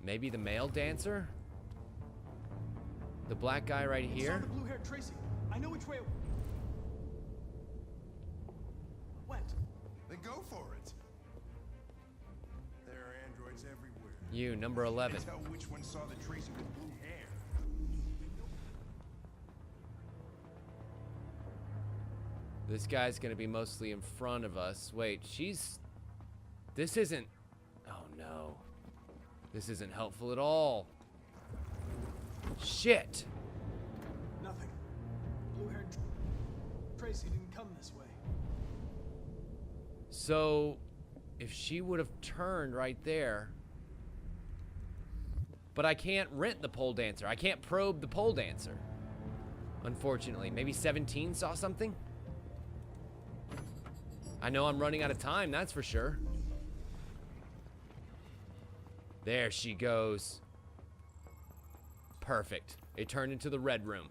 Maybe the male dancer? The black guy right here? Saw the blue-haired Tracy. I know which way it went. Then go for it. There are androids everywhere. You, number 11. Tell which one saw the Tracy with blue hair. This guy's gonna be mostly in front of us. Wait, she's... This isn't... Oh no. This isn't helpful at all. Shit! Nothing. Blue-haired Tracy didn't come this way. So, if she would have turned right there... But I can't rent the pole dancer. I can't probe the pole dancer. Unfortunately. Maybe 17 saw something? I know I'm running out of time, that's for sure. There she goes. Perfect. It turned into the red room.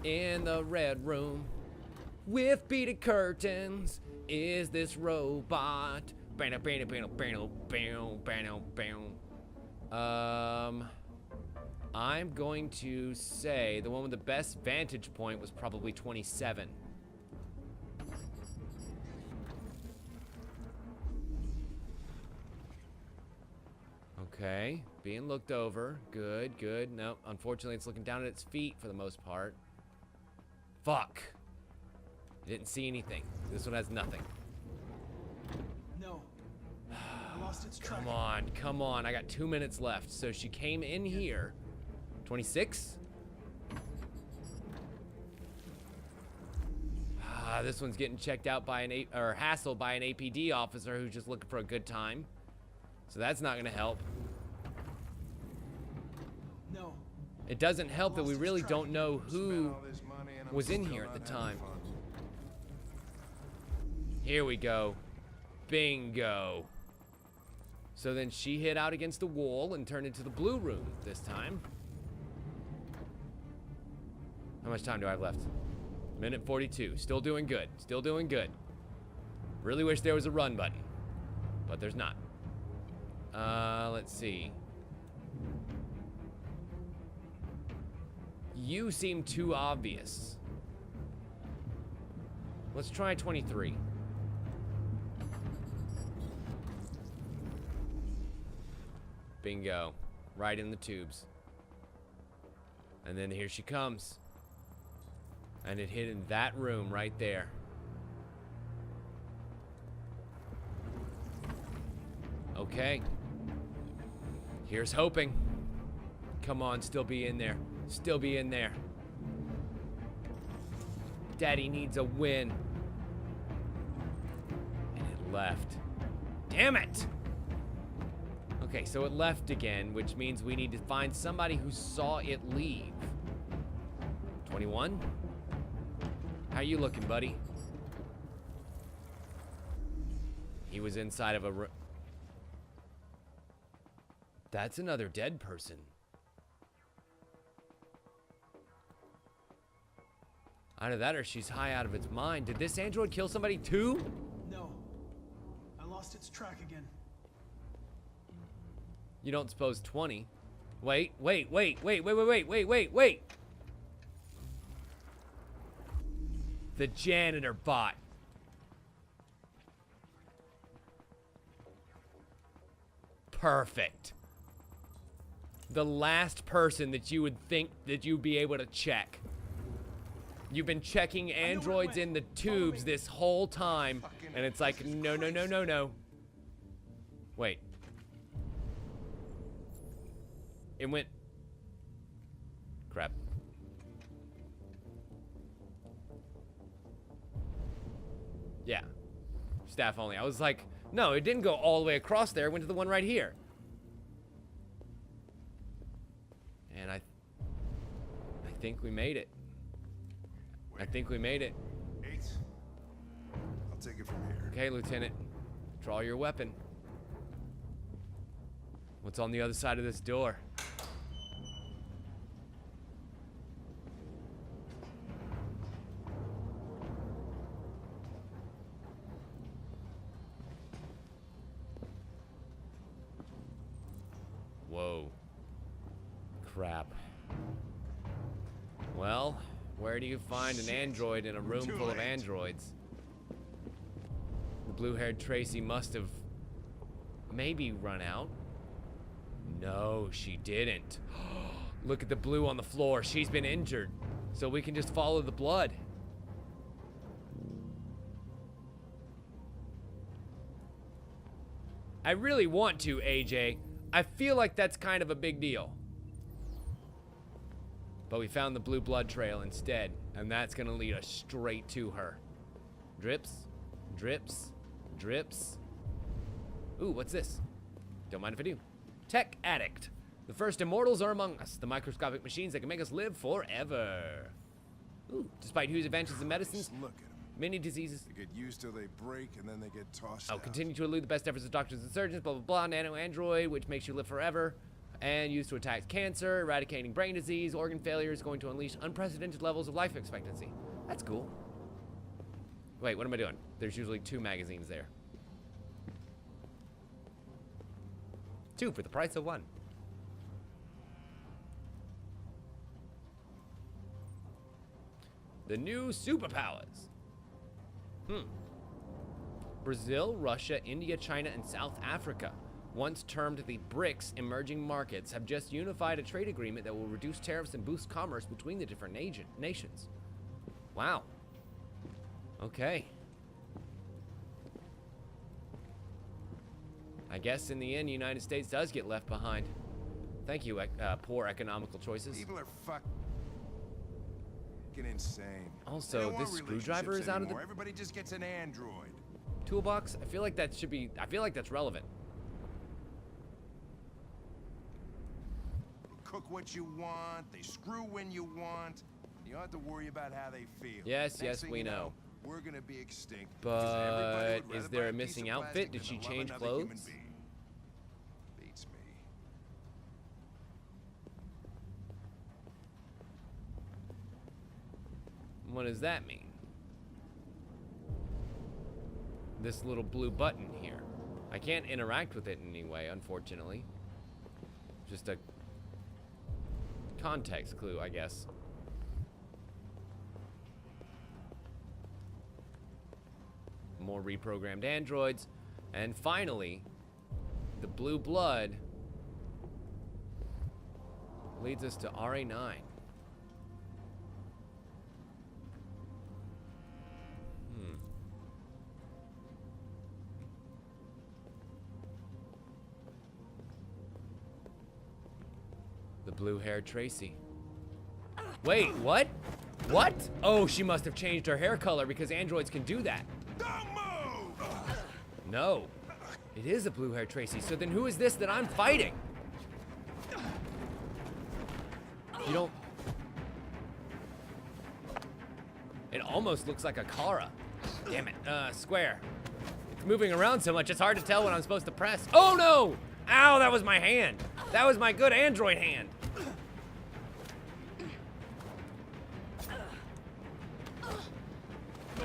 In the red room, with beaded curtains, is this robot. I'm going to say the one with the best vantage point was probably 27. Okay, being looked over. Good, good. No, unfortunately it's looking down at its feet for the most part. Fuck. Didn't see anything. This one has nothing. No. I lost its track. Come on, come on. I got 2 minutes left. So she came in here. 26? Ah, this one's getting checked out by an hassled by an APD officer who's just looking for a good time. So that's not gonna help. No. It doesn't help that we really don't know who was in here at the time. Here we go. Bingo. So then she hit out against the wall and turned into the blue room this time. How much time do I have left? Minute 42. Still doing good. Still doing good. Really wish there was a run button, but there's not. Let's see. You seem too obvious. Let's try 23. Bingo. Right in the tubes. And then here she comes. And it hit in that room right there. Okay. Here's hoping. Come on, still be in there. Still be in there. Daddy needs a win. And it left. Damn it! Okay, so it left again, which means we need to find somebody who saw it leave. 21? How you looking, buddy? He was inside of a room. That's another dead person. Either that or she's high out of its mind. Did this android kill somebody too? No. I lost its track again. You don't suppose 20. Wait. The janitor bot. Perfect. The last person that you would think that you'd be able to check. You've been checking androids in the tubes this whole time, and it's like, no. Wait. It went... Crap. Yeah. Staff only. I was like, no, it didn't go all the way across there. It went to the one right here. And I think we made it. I think we made it. 8. I'll take it from here. Okay, Lieutenant. Draw your weapon. What's on the other side of this door? Whoa. Crap. Well, where do you find an android in a room full of androids? The blue-haired Tracy must have maybe run out. No, she didn't. Look at the blue on the floor. She's been injured. So we can just follow the blood. I really want to, AJ. I feel like that's kind of a big deal. But we found the blue blood trail instead, and that's gonna lead us straight to her. Drips, drips, drips. Ooh, what's this? Don't mind if I do. Tech Addict. The first immortals are among us, the microscopic machines that can make us live forever. Ooh, despite huge advances in medicines, Look at them. many diseases. They get used till they break, and then they get tossed I'll out. continue to elude the best efforts of doctors and surgeons, blah, blah, blah. Nano android, which makes you live forever. And used to attack cancer, eradicating brain disease, organ failure, is going to unleash unprecedented levels of life expectancy. That's cool. Wait, what am I doing? There's usually 2 magazines there. 2 for the price of 1. The new superpowers. Brazil, Russia, India, China, and South Africa, once termed the BRICS emerging markets, have just unified a trade agreement that will reduce tariffs and boost commerce between the different nations. Wow. Okay. I guess in the end, the United States does get left behind. Thank you, poor economical choices. People are fucking insane. Also, They don't want this screwdriver relationships is out of the anymore. Everybody just gets an android. toolbox. I feel like that should be, I feel like that's relevant. They cook what you want. They screw when you want. You don't have to worry about how they feel. Yes, Next yes, thing we you know. We're gonna be extinct. because everybody But would rather is there buy a piece missing of outfit? plastic Did than she to love change another human clothes? being. Beats me. What does that mean? This little blue button here. I can't interact with it in any way, unfortunately. Just a context clue, I guess. More reprogrammed androids. And finally, the blue blood leads us to RA9. The blue-haired Tracy. Wait, what? What? Oh, she must have changed her hair color because androids can do that. No. It is a blue-haired Tracy. So then who is this that I'm fighting? You don't... It almost looks like a Kara. Damn it. Square. It's moving around so much, it's hard to tell what I'm supposed to press. Oh, no! Ow, that was my hand. That was my good android hand.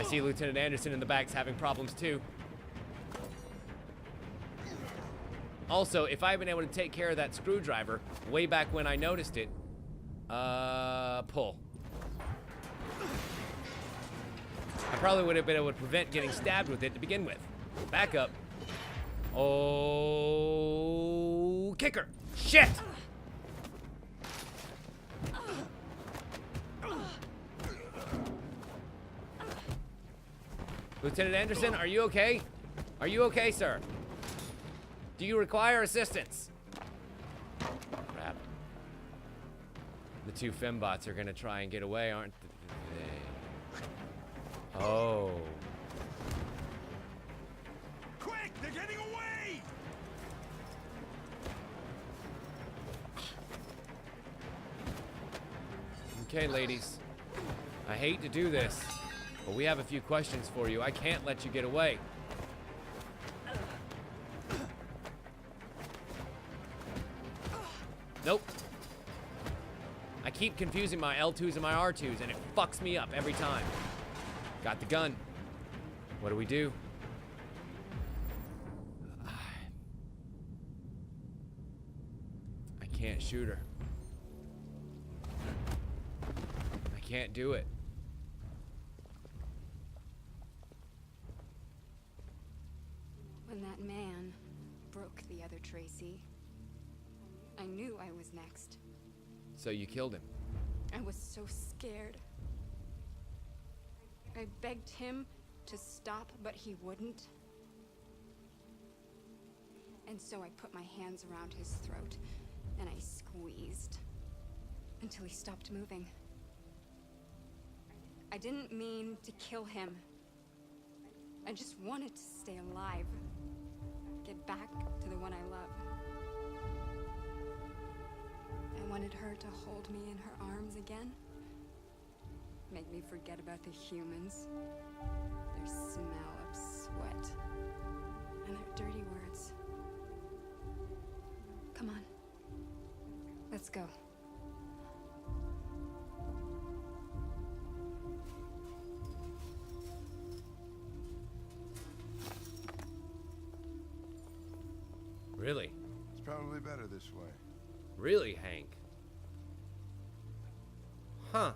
see Lieutenant Anderson in the back's having problems too. Also, if I had been able to take care of that screwdriver way back when I noticed it, pull. I probably would have been able to prevent getting stabbed with it to begin with. Back up. Oh, kicker. Shit! Lieutenant Anderson, are you okay? Are you okay, sir? Do you require assistance? Crap. The two fembots are gonna try and get away, aren't they? Oh. Quick! They're getting away! Okay, ladies. I hate to do this, but we have a few questions for you. I can't let you get away. Nope. I keep confusing my L2s and my R2s, and it fucks me up every time. Got the gun. What do we do? I can't shoot her. I can't do it. When that man broke the other Tracy, I knew I was next. So you killed him. I was so scared. I begged him to stop, but he wouldn't. And so I put my hands around his throat, and I squeezed until he stopped moving. I didn't mean to kill him. I just wanted to stay alive. Get back to the one I love. I wanted her to hold me in her arms again. Make me forget about the humans, their smell of sweat, and their dirty words. Come on. Let's go. Really? It's probably better this way. Really, Hank? Huh.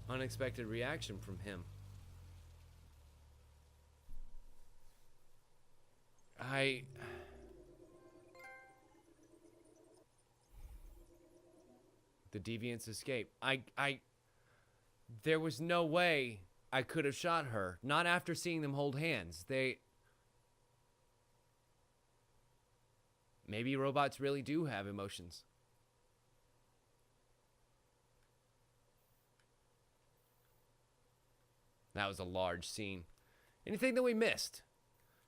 Unexpected reaction from him. The deviants escape. There was no way I could have shot her. Not after seeing them hold hands. Maybe robots really do have emotions. That was a large scene. Anything that we missed?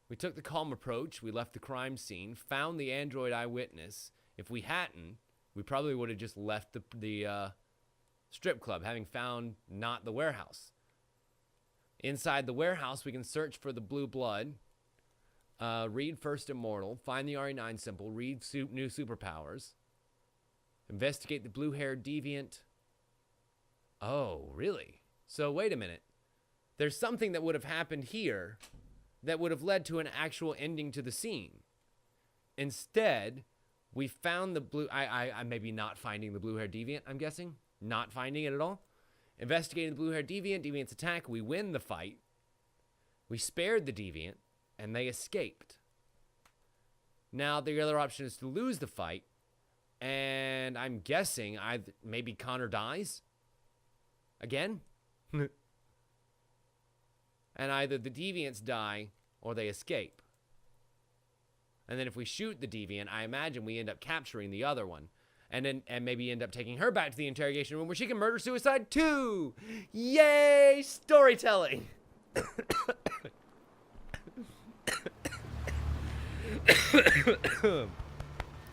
We took the calm approach. We left the crime scene. Found the android eyewitness. If we hadn't, we probably would have just left the strip club, having found not the warehouse. Inside the warehouse, we can search for the blue blood. Read First Immortal. Find the RE9 symbol. Read new superpowers. Investigate the blue-haired deviant. Oh, really? So wait a minute. There's something that would have happened here that would have led to an actual ending to the scene. Instead, we found the blue... I maybe not finding the blue-haired deviant, I'm guessing. Not finding it at all. Investigating the blue-haired deviant. Deviant's attack. We win the fight. We spared the deviant, and they escaped. Now, the other option is to lose the fight, and I'm guessing maybe Connor dies? Again? And either the deviants die or they escape. And then if we shoot the deviant, I imagine we end up capturing the other one. And maybe end up taking her back to the interrogation room where she can murder-suicide too! Yay! Storytelling!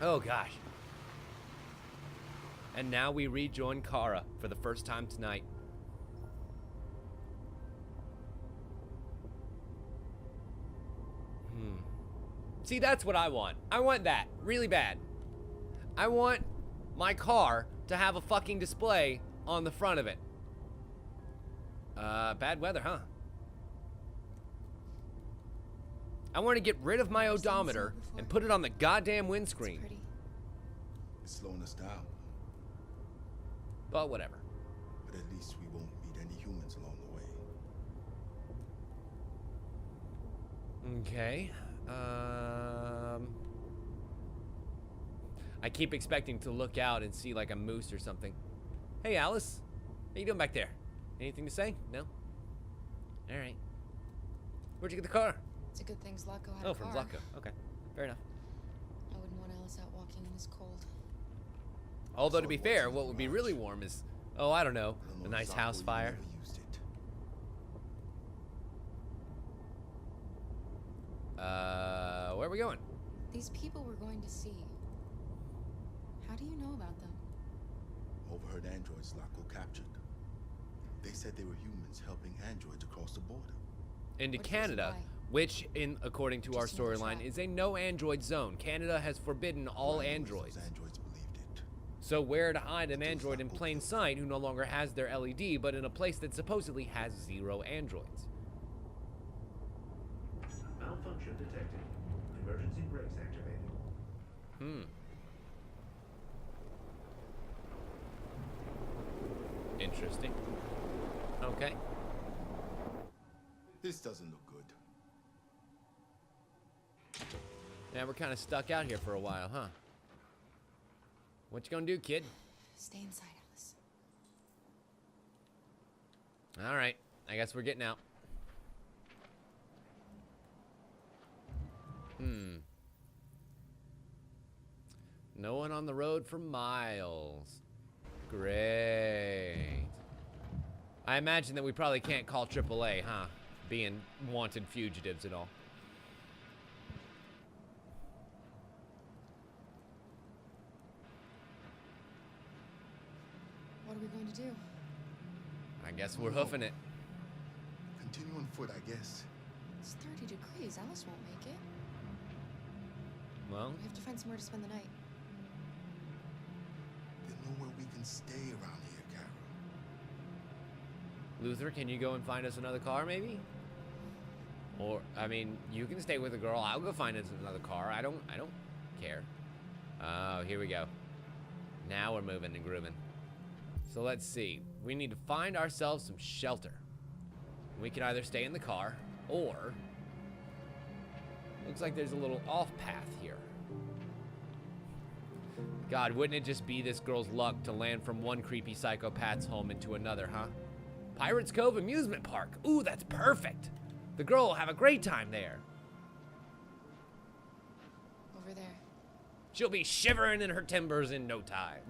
Oh gosh. And now we rejoin Kara for the first time tonight. See, that's what I want. I want that really bad. I want my car to have a fucking display on the front of it. Bad weather, huh? I want to get rid of my odometer and put it on the goddamn windscreen. It's slowing us down. But whatever. But at least we won't meet any humans along the way. Okay. I keep expecting to look out and see like a moose or something. Hey, Alice. How you doing back there? Anything to say? No? All right. Where'd you get the car? It's a good thing Zlatko had Oh, a car. from Zlatko. Okay. Fair enough. I wouldn't want Alice out walking in this cold. Although, to be fair, what would be really warm is, oh, I don't know, a nice house fire. Where are we going? These people we're going to see. How do you know about them? Overheard androids Zlatko captured. They said they were humans helping androids across the border. Into Canada, which, according to our storyline, is a no android zone. Canada has forbidden all androids. So where to hide an android in plain sight who no longer has their LED, but in a place that supposedly has 0 androids? Malfunction detected. Emergency brakes activated. Interesting. Okay. This doesn't look good. Yeah, we're kind of stuck out here for a while, huh? What you gonna do, kid? Stay inside, Alice. All right. I guess we're getting out. No one on the road for miles. Great. I imagine that we probably can't call AAA, huh? Being wanted fugitives and all. What are we going to do? I guess we're hoofing it. Continue on foot, I guess. It's 30 degrees. Alice won't make it. Well, We have to find somewhere to spend the night. There's nowhere we can stay around here, Carol. Luther, can you go and find us another car, maybe? Or, I mean, you can stay with the girl. I'll go find us another car. I don't care. Oh, here we go. Now we're moving and grooving. So let's see. We need to find ourselves some shelter. We can either stay in the car, or looks like there's a little off path here. God, wouldn't it just be this girl's luck to land from one creepy psychopath's home into another, huh? Pirates Cove Amusement Park. Ooh, that's perfect. The girl will have a great time there. Over there. She'll be shivering in her timbers in no time.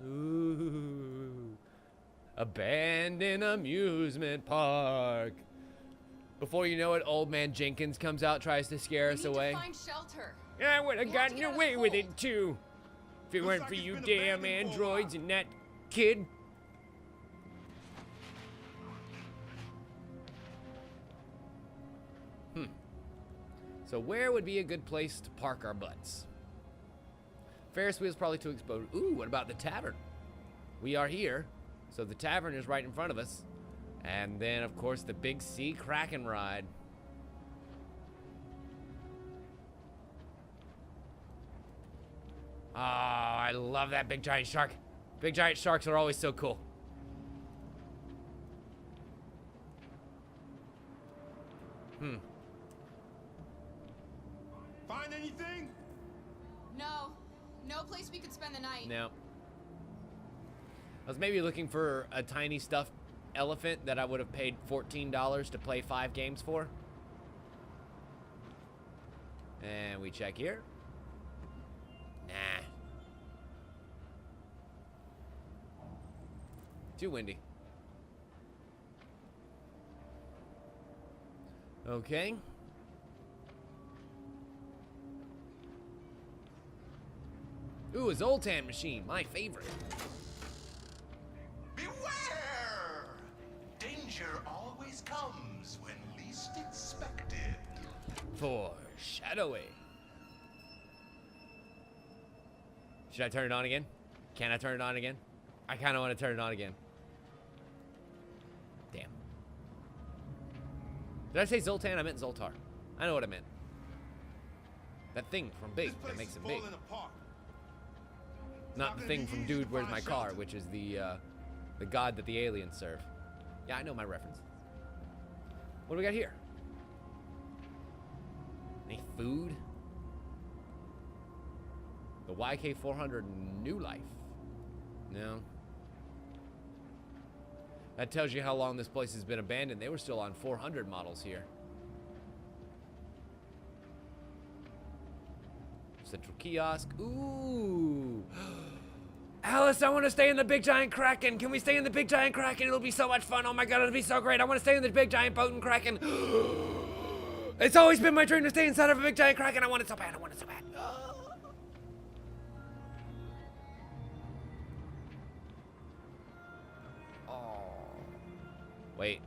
Ooh. Abandoned amusement park. Before you know it, old man Jenkins comes out, tries to scare us away. Find shelter. I would have gotten away with it too. If it weren't for you damn androids and that kid. So where would be a good place to park our butts? Ferris wheel's probably too exposed. Ooh, what about the tavern? We are here, so the tavern is right in front of us. And then, of course, the big sea Kraken ride. Oh, I love that big giant shark. Big giant sharks are always so cool. Find anything? No. No place we could spend the night. No. I was maybe looking for a tiny stuffed elephant that I would have paid $14 to play 5 games for. And we check here. Nah. Too windy. Okay. Ooh, a Zoltan machine, my favorite. Beware! Danger always comes when least expected. Foreshadowing. Should I turn it on again? Can I turn it on again? I kind of want to turn it on again. Damn. Did I say Zoltan? I meant Zoltar. I know what I meant. That thing from Big that makes him big. Not the thing from Dude, Where's My Car, which is the god that the aliens serve. Yeah, I know my reference. What do we got here? Any food? The YK400 New Life. No. That tells you how long this place has been abandoned. They were still on 400 models here. Central kiosk. Ooh. Alice, I want to stay in the big giant Kraken. Can we stay in the big giant Kraken? It'll be so much fun. Oh my god, it'll be so great. I want to stay in the big giant boat and Kraken. It's always been my dream to stay inside of a big giant Kraken. I want it so bad. I want it so bad. Wait.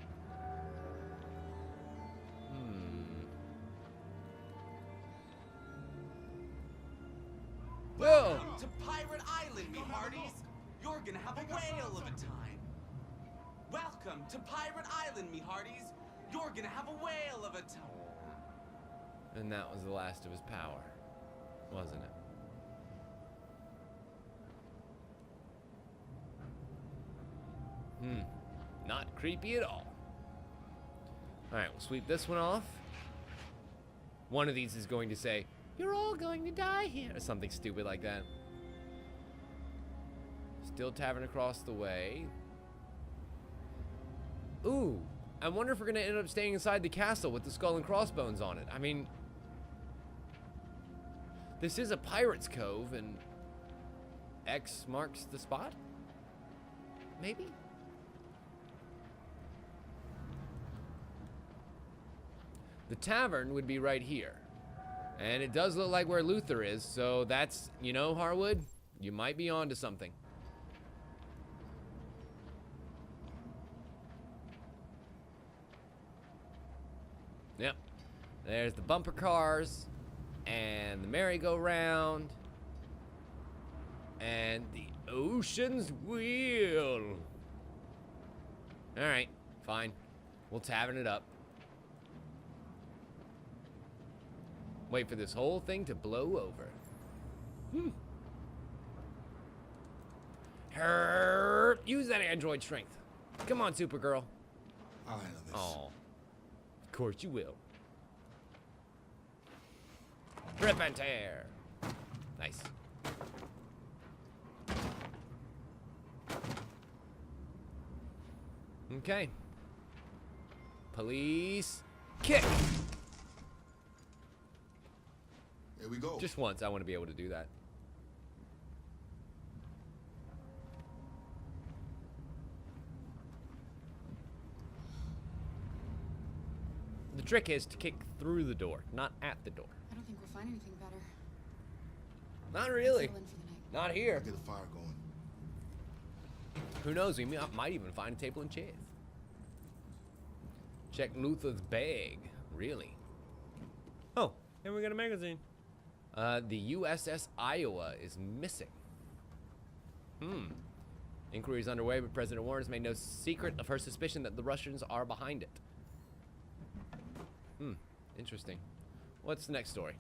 Welcome to Pirate Island, me hearties. You're gonna have a whale of a time. Welcome to Pirate Island, me hearties. You're gonna have a whale of a time. And that was the last of his power, wasn't it? Not creepy at all. Alright, we'll sweep this one off. One of these is going to say, "You're all going to die here," or something stupid like that. Still tavern across the way. Ooh, I wonder if we're going to end up staying inside the castle with the skull and crossbones on it. I mean, this is a pirate's cove, and X marks the spot? Maybe? The tavern would be right here. And it does look like where Luther is, so that's, you know, Harwood, you might be onto something. Yep. There's the bumper cars, and the merry-go-round, and the Ocean's Wheel. Alright, fine. We'll tavern it up. Wait for this whole thing to blow over. Use that android strength. Come on, Supergirl. I'll handle this. Oh, of course you will. Rip and tear. Nice. Okay. Police kick. Here we go. Just once, I want to be able to do that. The trick is to kick through the door, not at the door. I don't think we'll find anything better. Not really. Settle in for the night. Not here. Get the fire going. Who knows? We might even find a table and chairs. Check Luther's bag. Really? Oh, and we got a magazine. The USS Iowa is missing. Inquiry is underway, but President Warren has made no secret of her suspicion that the Russians are behind it. Interesting. What's the next story?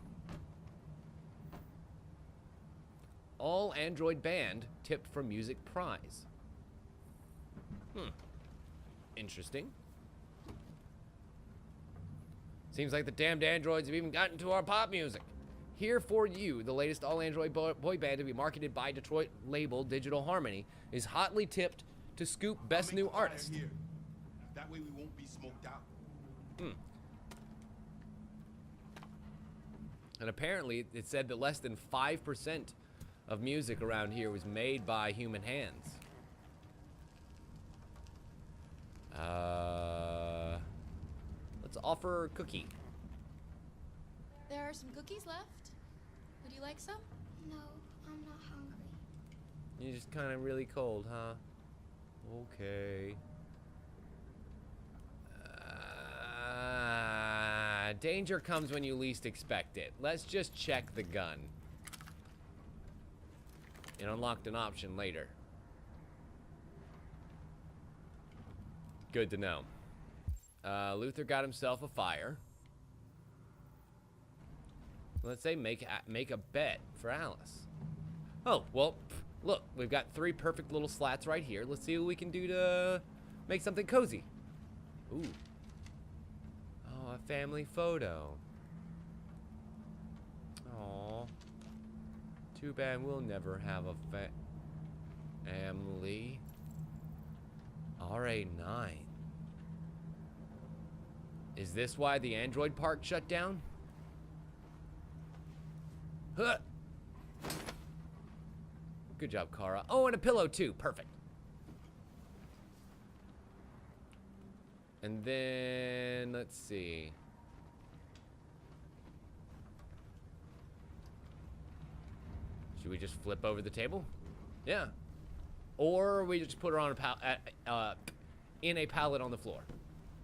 All Android band tipped for music prize. Interesting. Seems like the damned androids have even gotten to our pop music. Here for You, the latest all-Android boy band to be marketed by Detroit label Digital Harmony, is hotly tipped to scoop Best New Artist. Here. That way we won't be smoked out. And apparently, it said that less than 5% of music around here was made by human hands. Let's offer a cookie. There are some cookies left. Would you like some? No, I'm not hungry. You're just kind of really cold, huh? Okay. danger comes when you least expect it. Let's just check the gun. It unlocked an option later. Good to know. Luther got himself a fire. Let's say make a bet for Alice. Oh, well, look, we've got 3 perfect little slats right here. Let's see what we can do to make something cozy. Ooh. Oh, a family photo. Aw. Too bad we'll never have a family. RA9. Is this why the Android park shut down? Huh. Good job, Kara. Oh, and a pillow too. Perfect. And then, let's see. Should we just flip over the table? Yeah. Or we just put her on a in a pallet on the floor.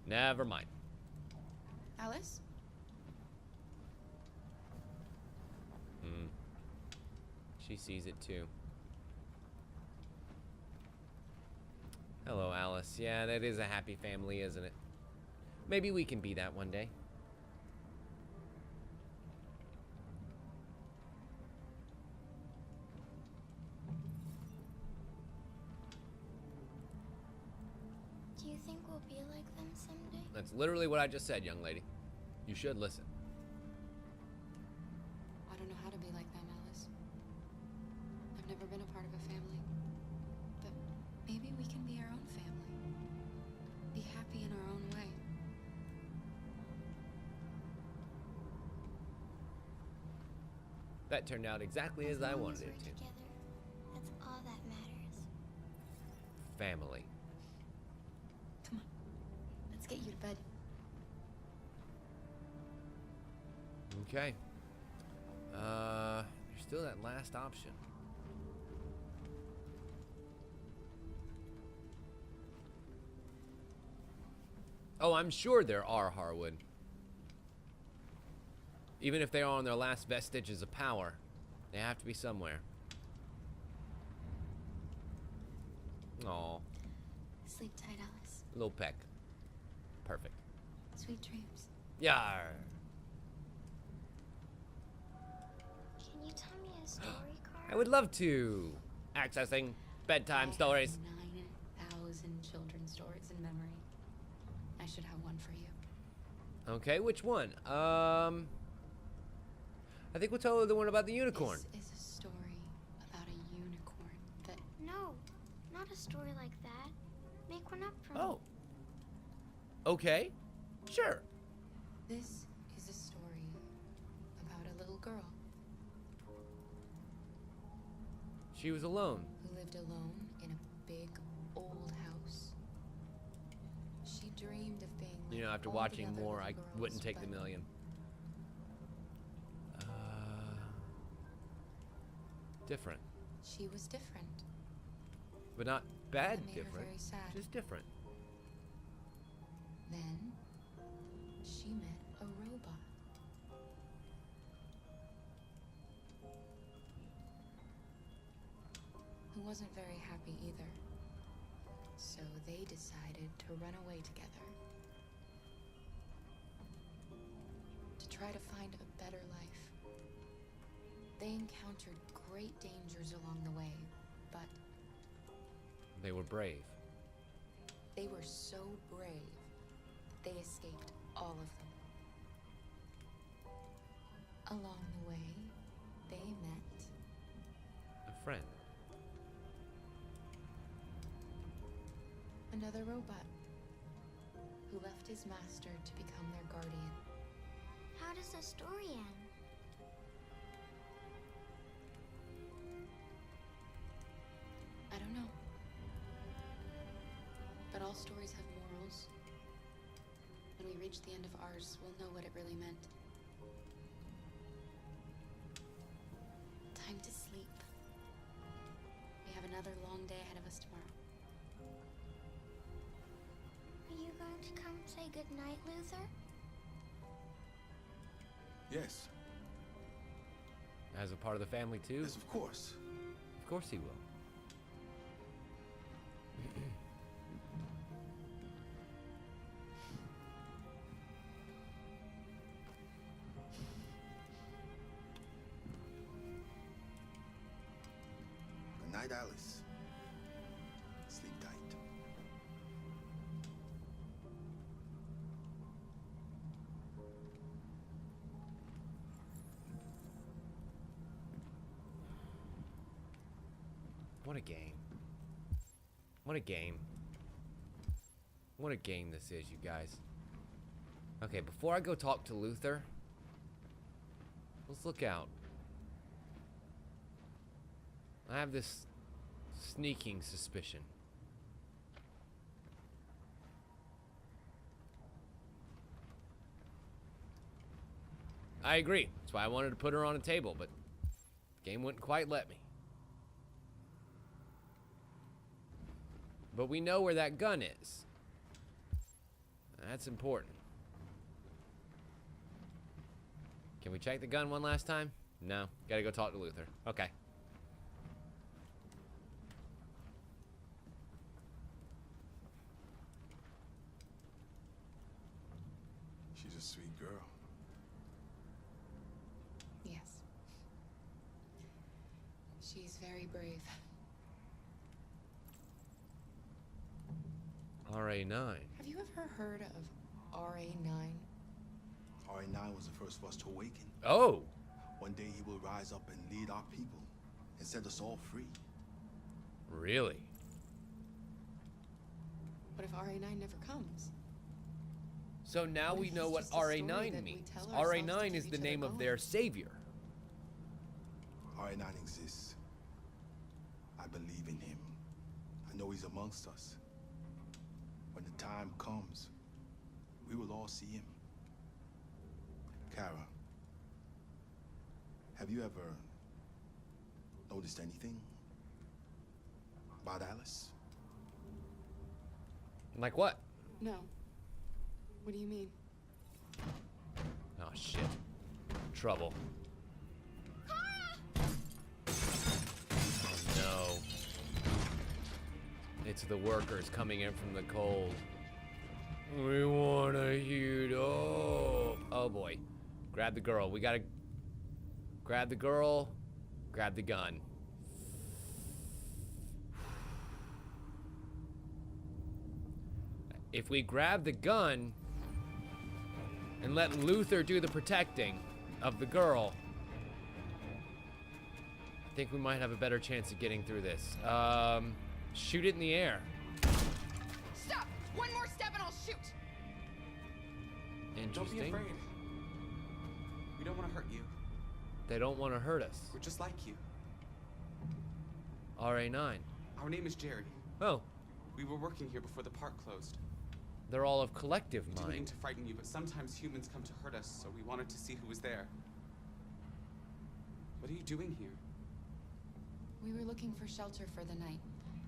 Never mind. Alice? She sees it too. Hello, Alice. Yeah, that is a happy family, isn't it? Maybe we can be that one day. Do you think we'll be like them someday? That's literally what I just said, young lady. You should listen. I don't know how to be like them, Alice. I've never been a part of a family. But maybe we can be our own family. Be happy in our own way. That turned out exactly as I wanted it to. Together, that's all that matters. Family. Come on. Let's get you to bed. Okay. There's still that last option. Oh, I'm sure there are, Harwood. Even if they are on their last vestiges of power, they have to be somewhere. Aw. Sleep tight, Alice. Little peck. Perfect. Sweet dreams. Yar. Can you tell me a story, Carl? I would love to. Accessing bedtime stories. 9,000 children's stories in memory. I should have one for you. Okay, which one? I think we'll tell her the one about the unicorn. This is a story about a unicorn that... No, not a story like that. Make one up for me. Oh. Okay. Sure. This is a story about a little girl She was alone. who lived alone in a big old house. She dreamed of being like You know, after all the watching other more, little I girls, wouldn't take the but million. Different. She was different. But not bad That made her different. very sad. Just different. Then she met a robot. Who wasn't very happy either. So they decided to run away together. To try to find a better life. They encountered great dangers along the way, but They were brave. they were so brave, they escaped all of them. Along the way, they met A friend. another robot who left his master to become their guardian. How does the story end? I don't know. But all stories have morals. When we reach the end of ours, we'll know what it really meant. Time to sleep. We have another long day ahead of us tomorrow. Are you going to come say goodnight, Luther? Yes. As a part of the family too? Yes, of course. Of course he will. Good night, Alice. Sleep tight. What a game. What a game. What a game this is, you guys. Okay, before I go talk to Luther, let's look out. I have this sneaking suspicion. I agree. That's why I wanted to put her on a table, but the game wouldn't quite let me. But we know where that gun is. That's important. Can we check the gun one last time? No. Gotta go talk to Luther. Okay. She's a sweet girl. Yes. She's very brave. RA9. Have you ever heard of RA9? RA9 was the first of us to awaken. Oh! One day he will rise up and lead our people and set us all free. Really? What if RA9 never comes? So now What we if know it's what just a story RA9 that we means. tell ourselves to RA9 keep is the each name other of their savior. RA9 exists. I believe in him. I know he's amongst us. When the time comes, we will all see him. Kara, have you ever noticed anything about Alice? Like what? No. What do you mean? Oh shit. Trouble. Oh no. It's the workers coming in from the cold. We wanna heat up. Oh boy. Grab the girl. We gotta grab the girl. Grab the gun. If we grab the gun and let Luther do the protecting of the girl, I think we might have a better chance of getting through this. Shoot it in the air. Stop! One more step and I'll shoot! Interesting. Don't be afraid. We don't want to hurt you. They don't want to hurt us. We're just like you. RA9. Our name is Jerry. Oh. We were working here before the park closed. They're all of collective Didn't mean mind. to frighten you, but sometimes humans come to hurt us, so we wanted to see who was there. What are you doing here? We were looking for shelter for the night.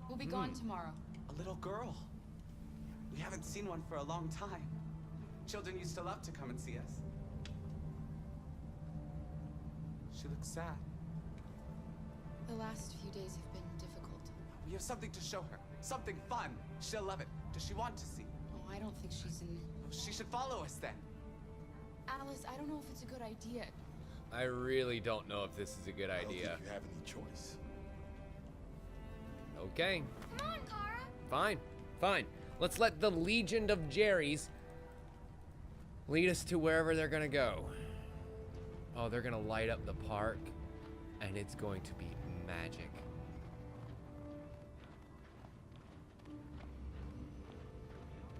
We'll be gone tomorrow. A little girl. We haven't seen one for a long time. Children used to love to come and see us. She looks sad. The last few days have been difficult. We have something to show her. Something fun. She'll love it. Does she want to see? Oh, I don't think she's in... She should follow us then. Alice, I don't know if it's a good idea. I really don't know if this is a good I don't idea. think you have any choice. Okay. Come on, Kara. Fine. Fine. Let's let the Legion of Jerrys lead us to wherever they're gonna go. Oh, they're gonna light up the park, and it's going to be magic.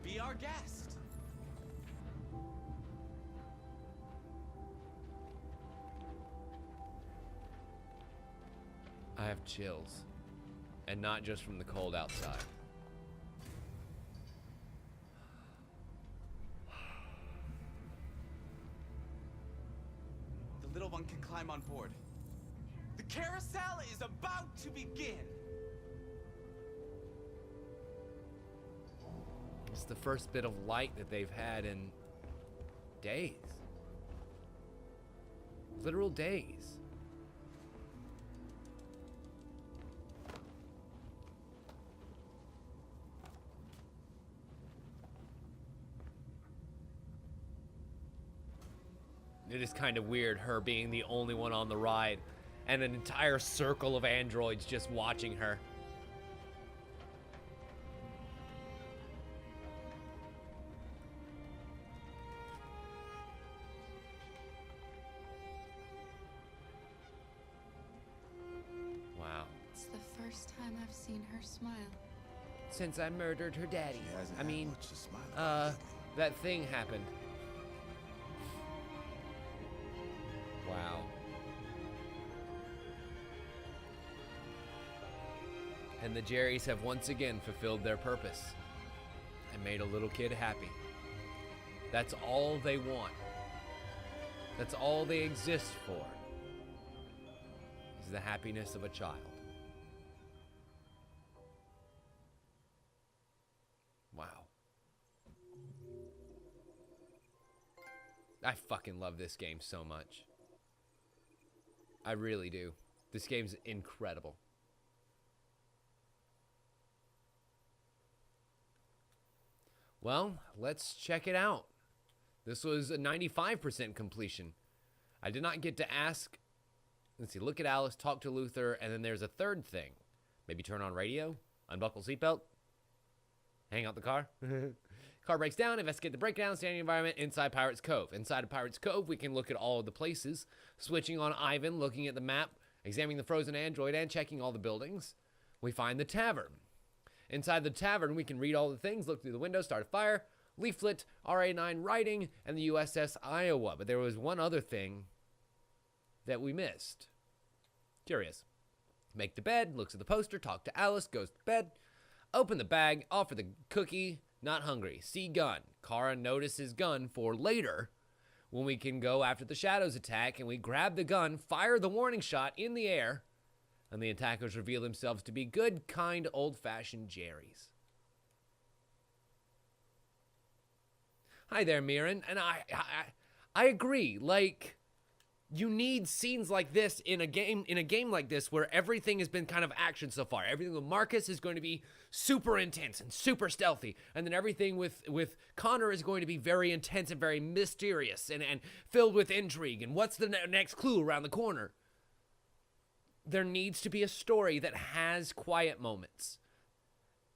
Be our guest. I have chills, and not just from the cold outside. The little one can climb on board. The carousel is about to begin. It's the first bit of light that they've had in days. Literal days. It is kind of weird, her being the only one on the ride, and an entire circle of androids just watching her. Wow. It's the first time I've seen her smile. Since I murdered her daddy. She hasn't I had mean, much to smile about lately. that thing happened. Wow. And the Jerrys have once again fulfilled their purpose and made a little kid happy. That's all they want. That's all they exist for, is the happiness of a child. Wow. I fucking love this game so much. I really do. This game's incredible. Well, let's check it out. This was a 95% completion. I did not get to ask. Let's see, look at Alice, talk to Luther, and then there's a third thing. Maybe turn on radio, unbuckle seatbelt, hang out the car. Car breaks down, investigate the breakdown, stay in the environment inside Pirate's Cove. Inside of Pirate's Cove, we can look at all of the places, switching on Ivan, looking at the map, examining the frozen android, and checking all the buildings. We find the tavern. Inside the tavern, we can read all the things, look through the window, start a fire, leaflet, RA9 writing, and the USS Iowa. But there was one other thing that we missed. Curious. Make the bed, looks at the poster, talk to Alice, goes to bed, open the bag, offer the cookie, not hungry, see gun. Kara notices gun for later when we can go after the shadows attack, and we grab the gun, fire the warning shot in the air, and the attackers reveal themselves to be good, kind, old-fashioned Jerrys. Hi there, Mirren, and I agree. Like, you need scenes like this in a game like this where everything has been kind of action so far. Everything with Marcus is going to be super intense and super stealthy, and then everything with Connor is going to be very intense and very mysterious and filled with intrigue. And what's the next clue around the corner? There needs to be a story that has quiet moments.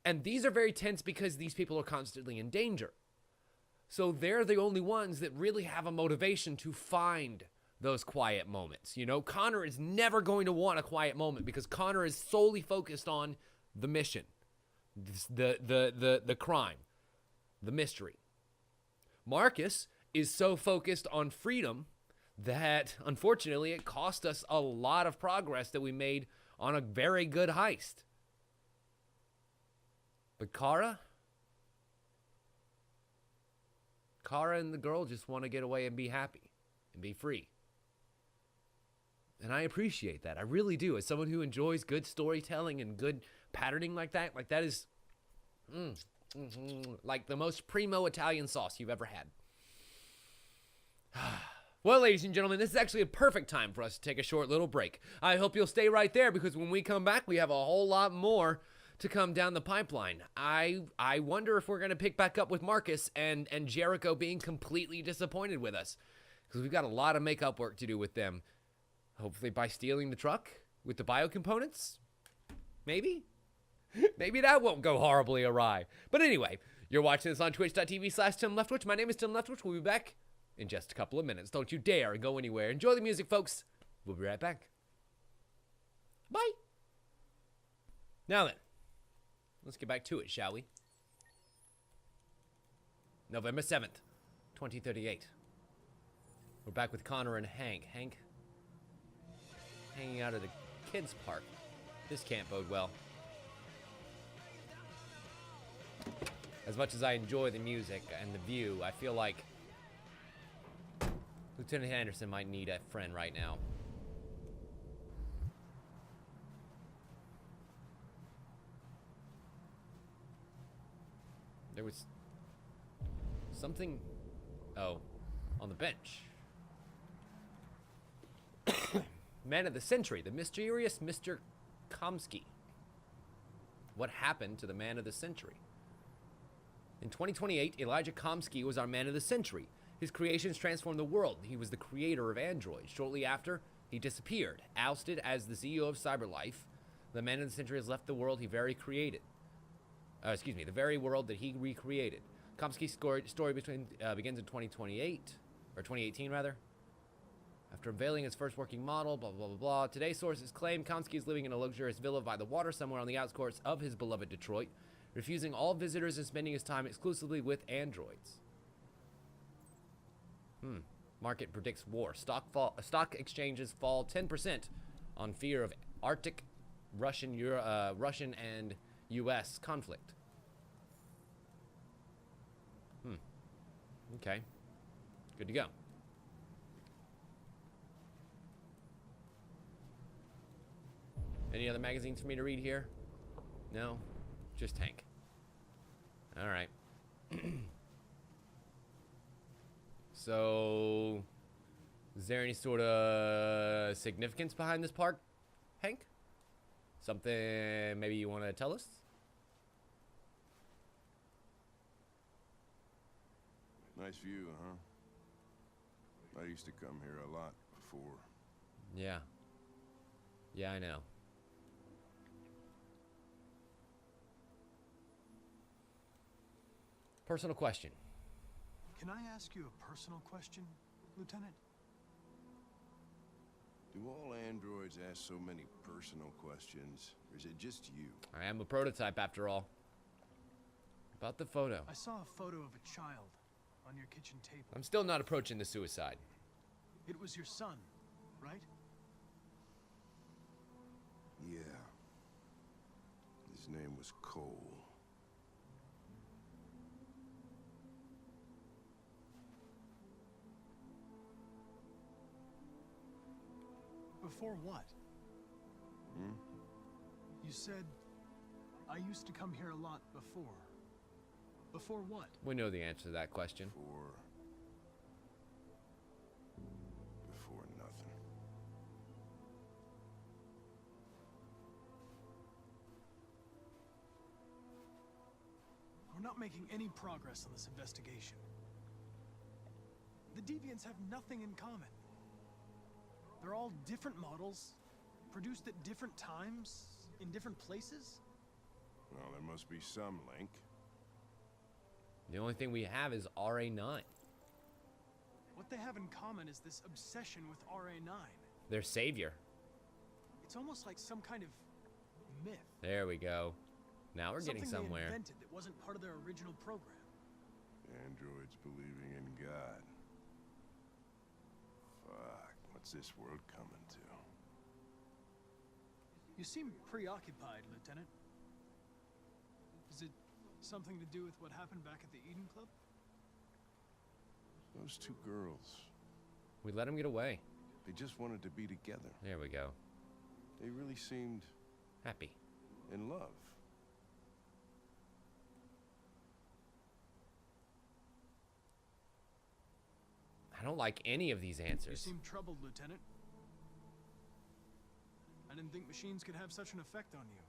And these are very tense because these people are constantly in danger. So they're the only ones that really have a motivation to find those quiet moments. You know, Connor is never going to want a quiet moment because Connor is solely focused on the mission, the crime, the mystery. Marcus is so focused on freedom that, unfortunately, it cost us a lot of progress that we made on a very good heist. But Kara and the girl just want to get away and be happy and be free. And I appreciate that. I really do. As someone who enjoys good storytelling and good patterning like that is like the most primo Italian sauce you've ever had. Well, ladies and gentlemen, this is actually a perfect time for us to take a short little break. I hope you'll stay right there because when we come back, we have a whole lot more to come down the pipeline. I wonder if we're going to pick back up with Marcus and Jericho being completely disappointed with us because we've got a lot of makeup work to do with them. Hopefully by stealing the truck with the biocomponents. Maybe? Maybe that won't go horribly awry. But anyway, you're watching this on twitch.tv/TimLeftwich. My name is Tim Leftwich. We'll be back in just a couple of minutes. Don't you dare go anywhere. Enjoy the music, folks. We'll be right back. Bye. Now then, let's get back to it, shall we? November 7th, 2038. We're back with Connor and Hank. Hank hanging out at a kids' park. This can't bode well. As much as I enjoy the music and the view, I feel like Lieutenant Anderson might need a friend right now. There was something, on the bench. Man of the Century, the mysterious Mr. Komsky. What happened to the Man of the Century? In 2028, Elijah Komsky was our Man of the Century. His creations transformed the world. He was the creator of androids. Shortly after, he disappeared, ousted as the CEO of CyberLife. The Man of the Century has left the world he very created. The very world that he recreated. Komsky's story begins in 2028, or 2018 rather. After unveiling his first working model, blah, blah, blah, blah. Today's sources claim Komsky is living in a luxurious villa by the water somewhere on the outskirts of his beloved Detroit, refusing all visitors and spending his time exclusively with androids. Market predicts war. Stock exchanges fall 10% on fear of Arctic Russian and U.S. conflict. Okay. Good to go. Any other magazines for me to read here? No? Just Hank. All right. So, is there any sort of significance behind this park, Hank? Something maybe you want to tell us? Nice view, huh? I used to come here a lot before. Yeah. Yeah, I know. Personal question. Can I ask you a personal question, Lieutenant? Do all androids ask so many personal questions, or is it just you? I am a prototype after all. About the photo. I saw a photo of a child on your kitchen table. I'm still not approaching the suicide. It was your son, right? Yeah. His name was Cole. Before what? You said, I used to come here a lot before. Before what? We know the answer to that question. Before nothing. We're not making any progress on this investigation. The Deviants have nothing in common. They're all different models, produced at different times, in different places. Well, there must be some link. The only thing we have is RA9. What they have in common is this obsession with RA9. Their savior. It's almost like some kind of myth. There we go. Now we're getting Something somewhere. they invented that wasn't part of their original program. Androids believing in God. Fuck, what's this world coming to? You seem preoccupied, Lieutenant. Is it something to do with what happened back at the Eden Club? Those two girls. We let them get away. They just wanted to be together. There we go. They really seemed... happy. In love. I don't like any of these answers. You seem troubled, Lieutenant. I didn't think machines could have such an effect on you.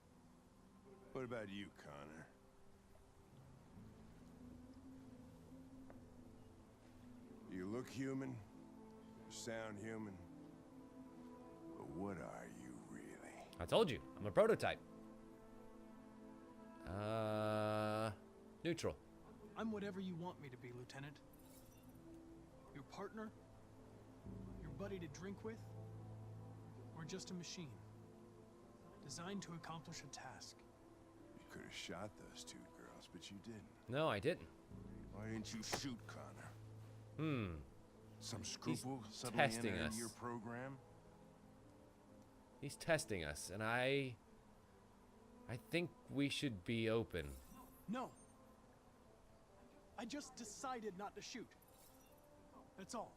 What about you, Connor? You look human, you sound human, but what are you really? I told you, I'm a prototype. Neutral. I'm whatever you want me to be, Lieutenant. Your partner? Your buddy to drink with? Or just a machine? Designed to accomplish a task. You could have shot those two girls, but you didn't. No, I didn't. Why didn't you shoot Connor? Some scruple He's suddenly testing entered us. your program? He's testing us, and I think we should be open. No. I just decided not to shoot. That's all.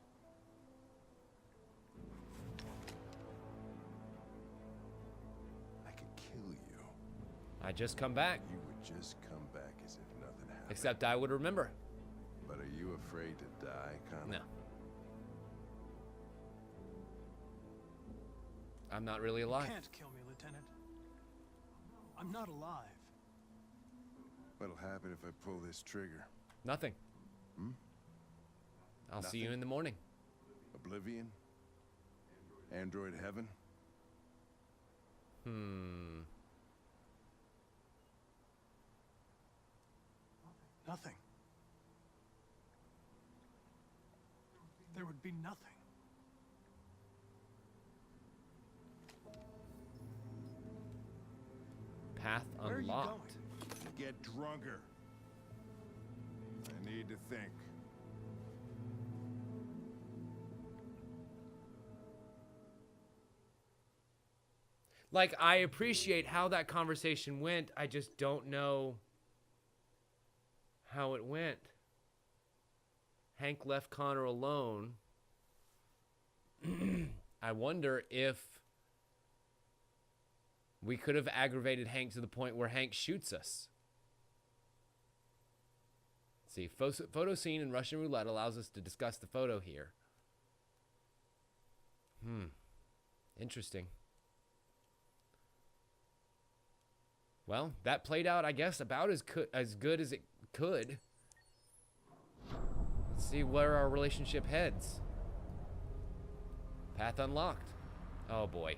I could kill you. I just come back. You would just come back as if nothing happened. Except I would remember. But are you afraid to die, Connor? No. I'm not really alive. You can't kill me, Lieutenant. I'm not alive. What'll happen if I pull this trigger? Nothing. Hmm? I'll see you in the morning. Oblivion? Android heaven? Nothing. There would be nothing. Path Where are you unlocked. Get drunker. I need to think. Like, I appreciate how that conversation went. I just don't know how it went. Hank left Connor alone. I wonder if we could have aggravated Hank to the point where Hank shoots us. Let's see, photo scene in Russian roulette allows us to discuss the photo here. Interesting. Well, that played out, I guess, about as good as it could. Let's see where our relationship heads. Path unlocked. Oh, boy.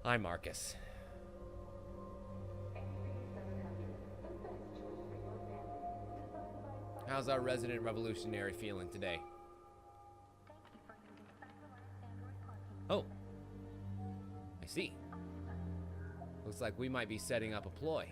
Hi, Marcus. How's our resident revolutionary feeling today? Oh. I see. Looks like we might be setting up a ploy.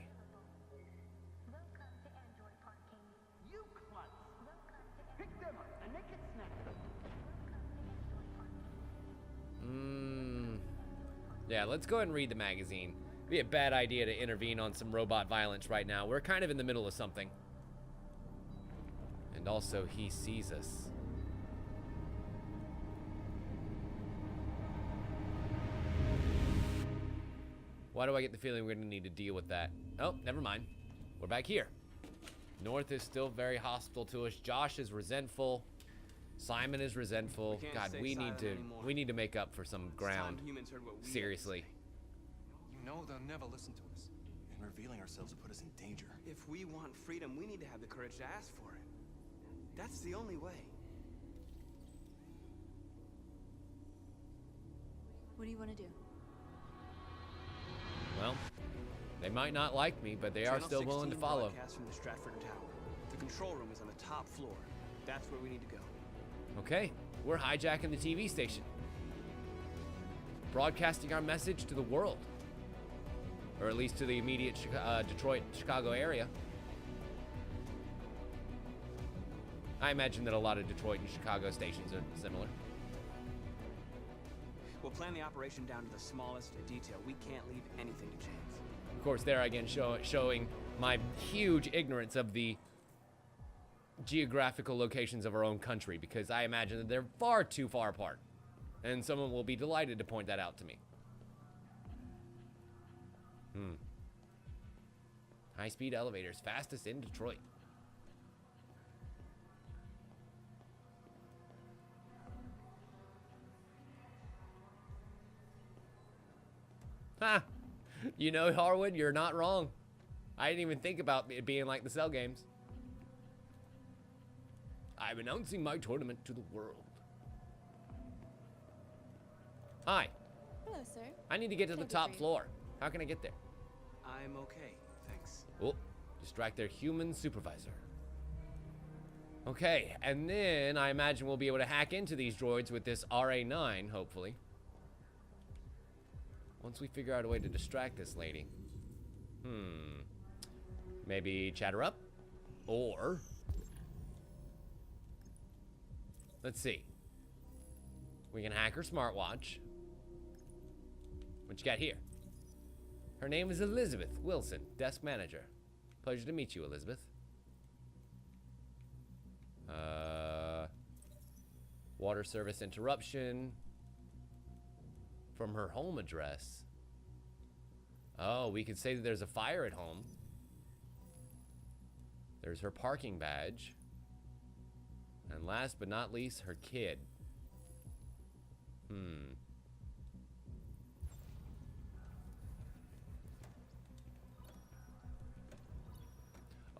Yeah, let's go ahead and read the magazine. It'd be a bad idea to intervene on some robot violence right now. We're kind of in the middle of something. And also, he sees us. Why do I get the feeling we're going to need to deal with that? Oh, never mind. We're back here. North is still very hostile to us. Josh is resentful. Simon is resentful. God, we need to make up for some ground. Seriously. You know they'll never listen to us. And revealing ourselves will put us in danger. If we want freedom, we need to have the courage to ask for it. That's the only way. What do you want to do? Well, they might not like me, but they are still willing to follow. From the Stratford Tower. The control room is on the top floor. That's where we need to go. Okay, we're hijacking the TV station. Broadcasting our message to the world. Or at least to the immediate Detroit, Chicago area. I imagine that a lot of Detroit and Chicago stations are similar. We'll plan the operation down to the smallest detail. We can't leave anything to chance. Of course, there again showing my huge ignorance of the geographical locations of our own country, because I imagine that they're far too far apart. And someone will be delighted to point that out to me. High-speed elevators, fastest in Detroit. Ha! You know, Harwood, you're not wrong. I didn't even think about it being like the Cell games. I'm announcing my tournament to the world. Hi. Hello, sir. I need to get to the top floor. How can I get there? I'm okay, thanks. Oh, distract their human supervisor. Okay, and then I imagine we'll be able to hack into these droids with this RA9, hopefully. Once we figure out a way to distract this lady. Maybe chat her up? Or... let's see. We can hack her smartwatch. What you got here? Her name is Elizabeth Wilson, desk manager. Pleasure to meet you, Elizabeth. Water service interruption. From her home address. Oh, we could say that there's a fire at home. There's her parking badge. And last but not least, her kid.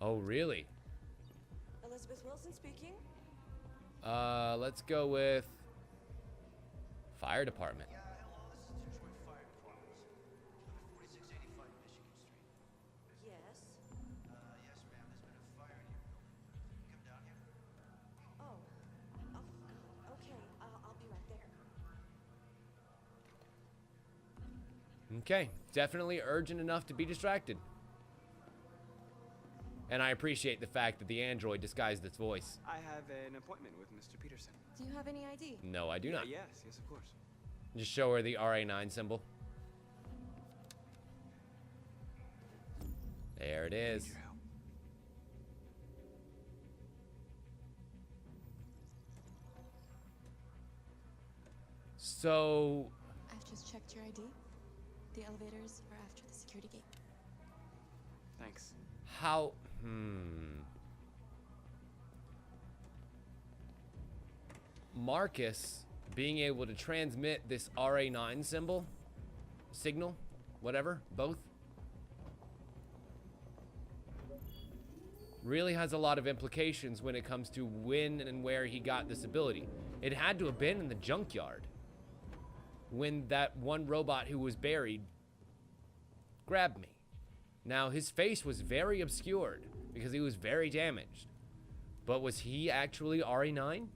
Oh, really? Elizabeth Wilson speaking. Let's go with fire department. Yes. Yes, ma'am. There's been a fire in your building. Can you come down here? Oh. Oh, okay. I'll be right there. Okay, definitely urgent enough to be distracted. And I appreciate the fact that the android disguised its voice. I have an appointment with Mr. Peterson. Do you have any ID? No, I do not. Yes, of course. Just show her the RA9 symbol. There it is. So... I've just checked your ID. The elevators are after the security gate. Thanks. How... Marcus being able to transmit this RA9 signal, whatever, both, really has a lot of implications when it comes to when and where he got this ability. It had to have been in the junkyard when that one robot who was buried grabbed me. Now, his face was very obscured because he was very damaged. But was he actually RA9?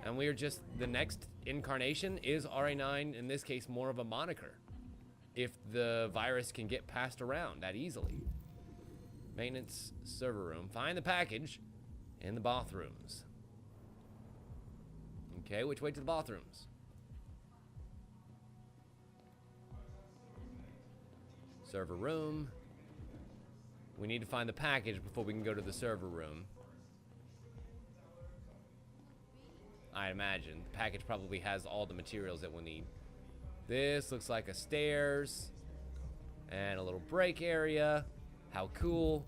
And we are just, the next incarnation is RA9, in this case, more of a moniker. If the virus can get passed around that easily. Maintenance server room. Find the package in the bathrooms. Okay, which way to the bathrooms? Server room. We need to find the package before we can go to the server room. I imagine. The package probably has all the materials that we'll need. This looks like a stairs. And a little break area. How cool.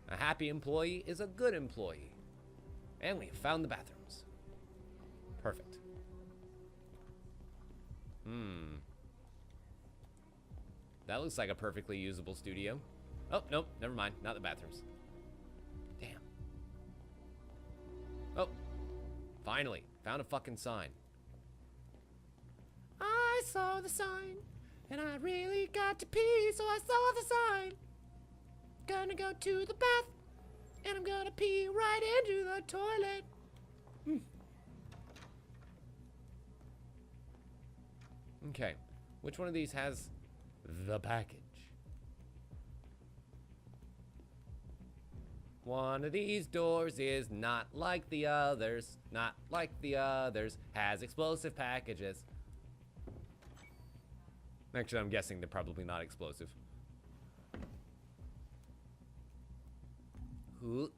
A happy employee is a good employee. And we found the bathrooms. Perfect. That looks like a perfectly usable studio. Oh, nope, never mind. Not the bathrooms. Damn. Oh, finally. Found a fucking sign. I saw the sign, and I really got to pee, so I saw the sign. Gonna go to the bath, and I'm gonna pee right into the toilet. Okay, which one of these has the package? One of these doors is not like the others, not like the others, has explosive packages. Actually, I'm guessing they're probably not explosive. Ooh.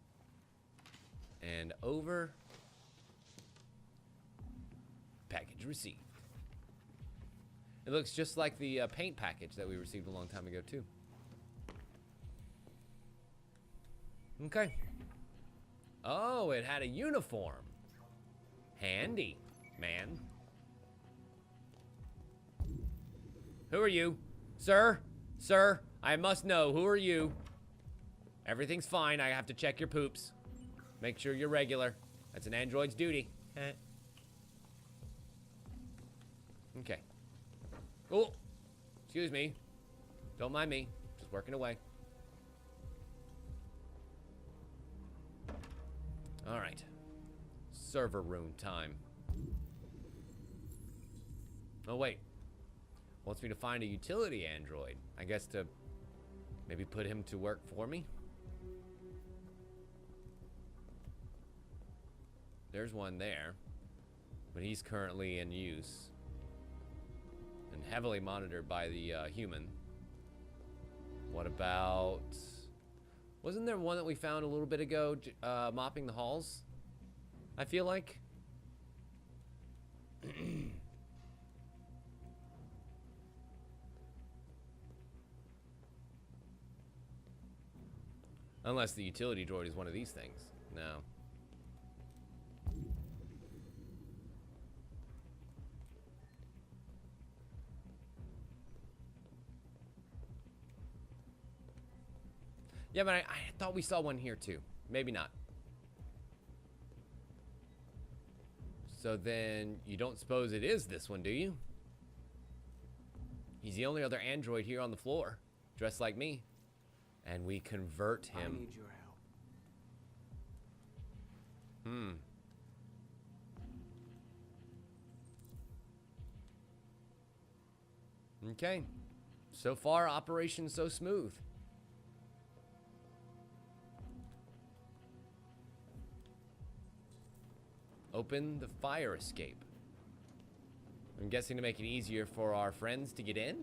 And over. Package received. It looks just like the paint package that we received a long time ago, too. Okay. Oh, it had a uniform. Handy, man. Who are you? Sir? Sir, I must know. Who are you? Everything's fine. I have to check your poops. Make sure you're regular. That's an android's duty. Okay. Oh, excuse me. Don't mind me. Just working away. All right. Server room time. Oh, wait. Wants me to find a utility android. I guess to maybe put him to work for me. There's one there. But he's currently in use. And heavily monitored by the human. What about... Wasn't there one that we found a little bit ago mopping the halls? I feel like. Unless the utility droid is one of these things. No. Yeah, but I thought we saw one here too. Maybe not. So then you don't suppose it is this one, do you? He's the only other android here on the floor, dressed like me. And we convert him. I need your help. Okay. So far, operation so smooth. Open the fire escape. I'm guessing to make it easier for our friends to get in?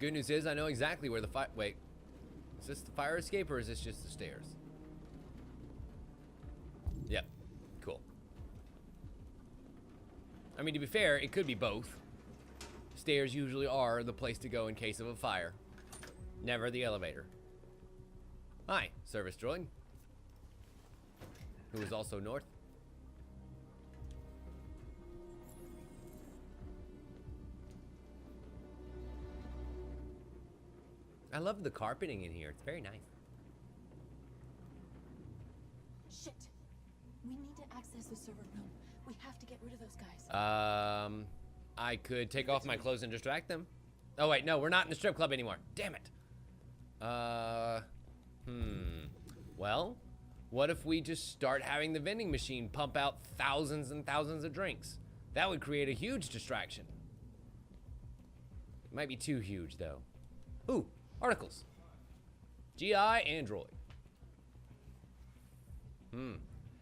Good news is I know exactly where the fire... Wait. Is this the fire escape or is this just the stairs? Yep. Cool. I mean, to be fair, it could be both. Stairs usually are the place to go in case of a fire. Never the elevator. Hi, service droid. Who is also north. I love the carpeting in here. It's very nice. Shit. We need to access the server room. We have to get rid of those guys. I could take off my clothes and distract them. Oh wait, no, we're not in the strip club anymore. Damn it. Well, what if we just start having the vending machine pump out thousands and thousands of drinks? That would create a huge distraction. It might be too huge though. Ooh, articles. GI Android.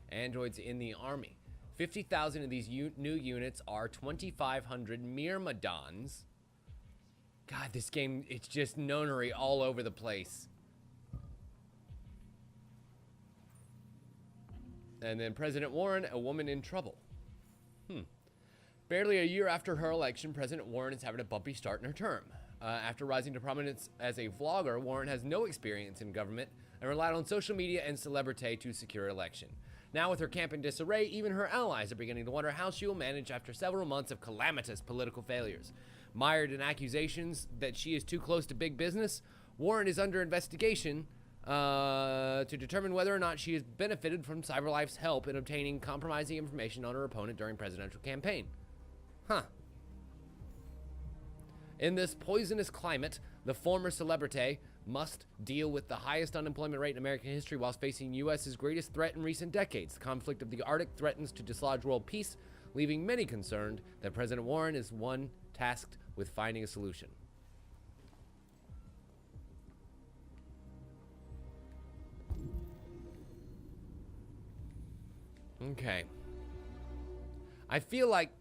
Androids in the army. 50,000 of these new units are 2,500 Myrmidons. God, this game, it's just nonary all over the place. And then President Warren, a woman in trouble. Barely a year after her election, President Warren is having a bumpy start in her term. After rising to prominence as a vlogger, Warren has no experience in government and relied on social media and celebrity to secure election. Now with her camp in disarray, even her allies are beginning to wonder how she will manage after several months of calamitous political failures. Mired in accusations that she is too close to big business, Warren is under investigation to determine whether or not she has benefited from CyberLife's help in obtaining compromising information on her opponent during presidential campaign. In this poisonous climate, the former celebrity must deal with the highest unemployment rate in American history whilst facing U.S.'s greatest threat in recent decades. The conflict of the Arctic threatens to dislodge world peace, leaving many concerned that President Warren is one tasked with finding a solution. Okay. I feel like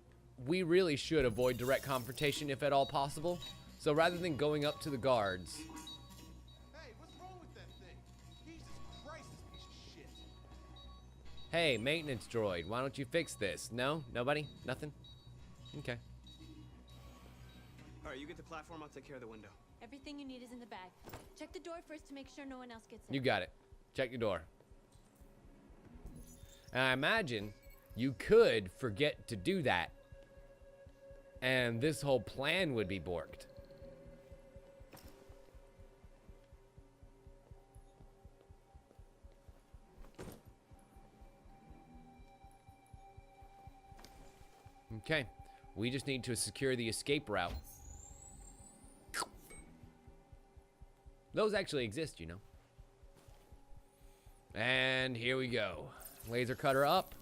we really should avoid direct confrontation if at all possible. So rather than going up to the guards... Hey, what's wrong with that thing? Jesus Christ, this piece of shit. Hey, maintenance droid, why don't you fix this? No? Nobody? Nothing? Okay. Alright, you get the platform, I'll take care of the window. Everything you need is in the bag. Check the door first to make sure no one else gets in. You got it. Check your door. And I imagine you could forget to do that, and this whole plan would be borked. Okay, we just need to secure the escape route. Those actually exist, you know. And here we go. Laser cutter up.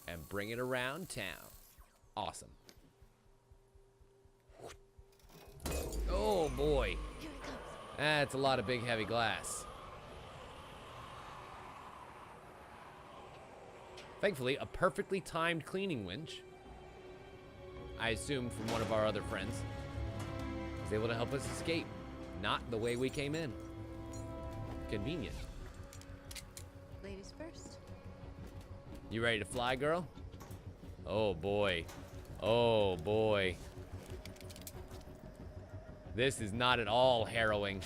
And bring it around town. Awesome. Oh boy. That's a lot of big heavy glass. Thankfully, a perfectly timed cleaning winch, I assume from one of our other friends, was able to help us escape. Not the way we came in. Convenient. Ladies first. You ready to fly, girl? Oh boy. Oh boy. This is not at all harrowing.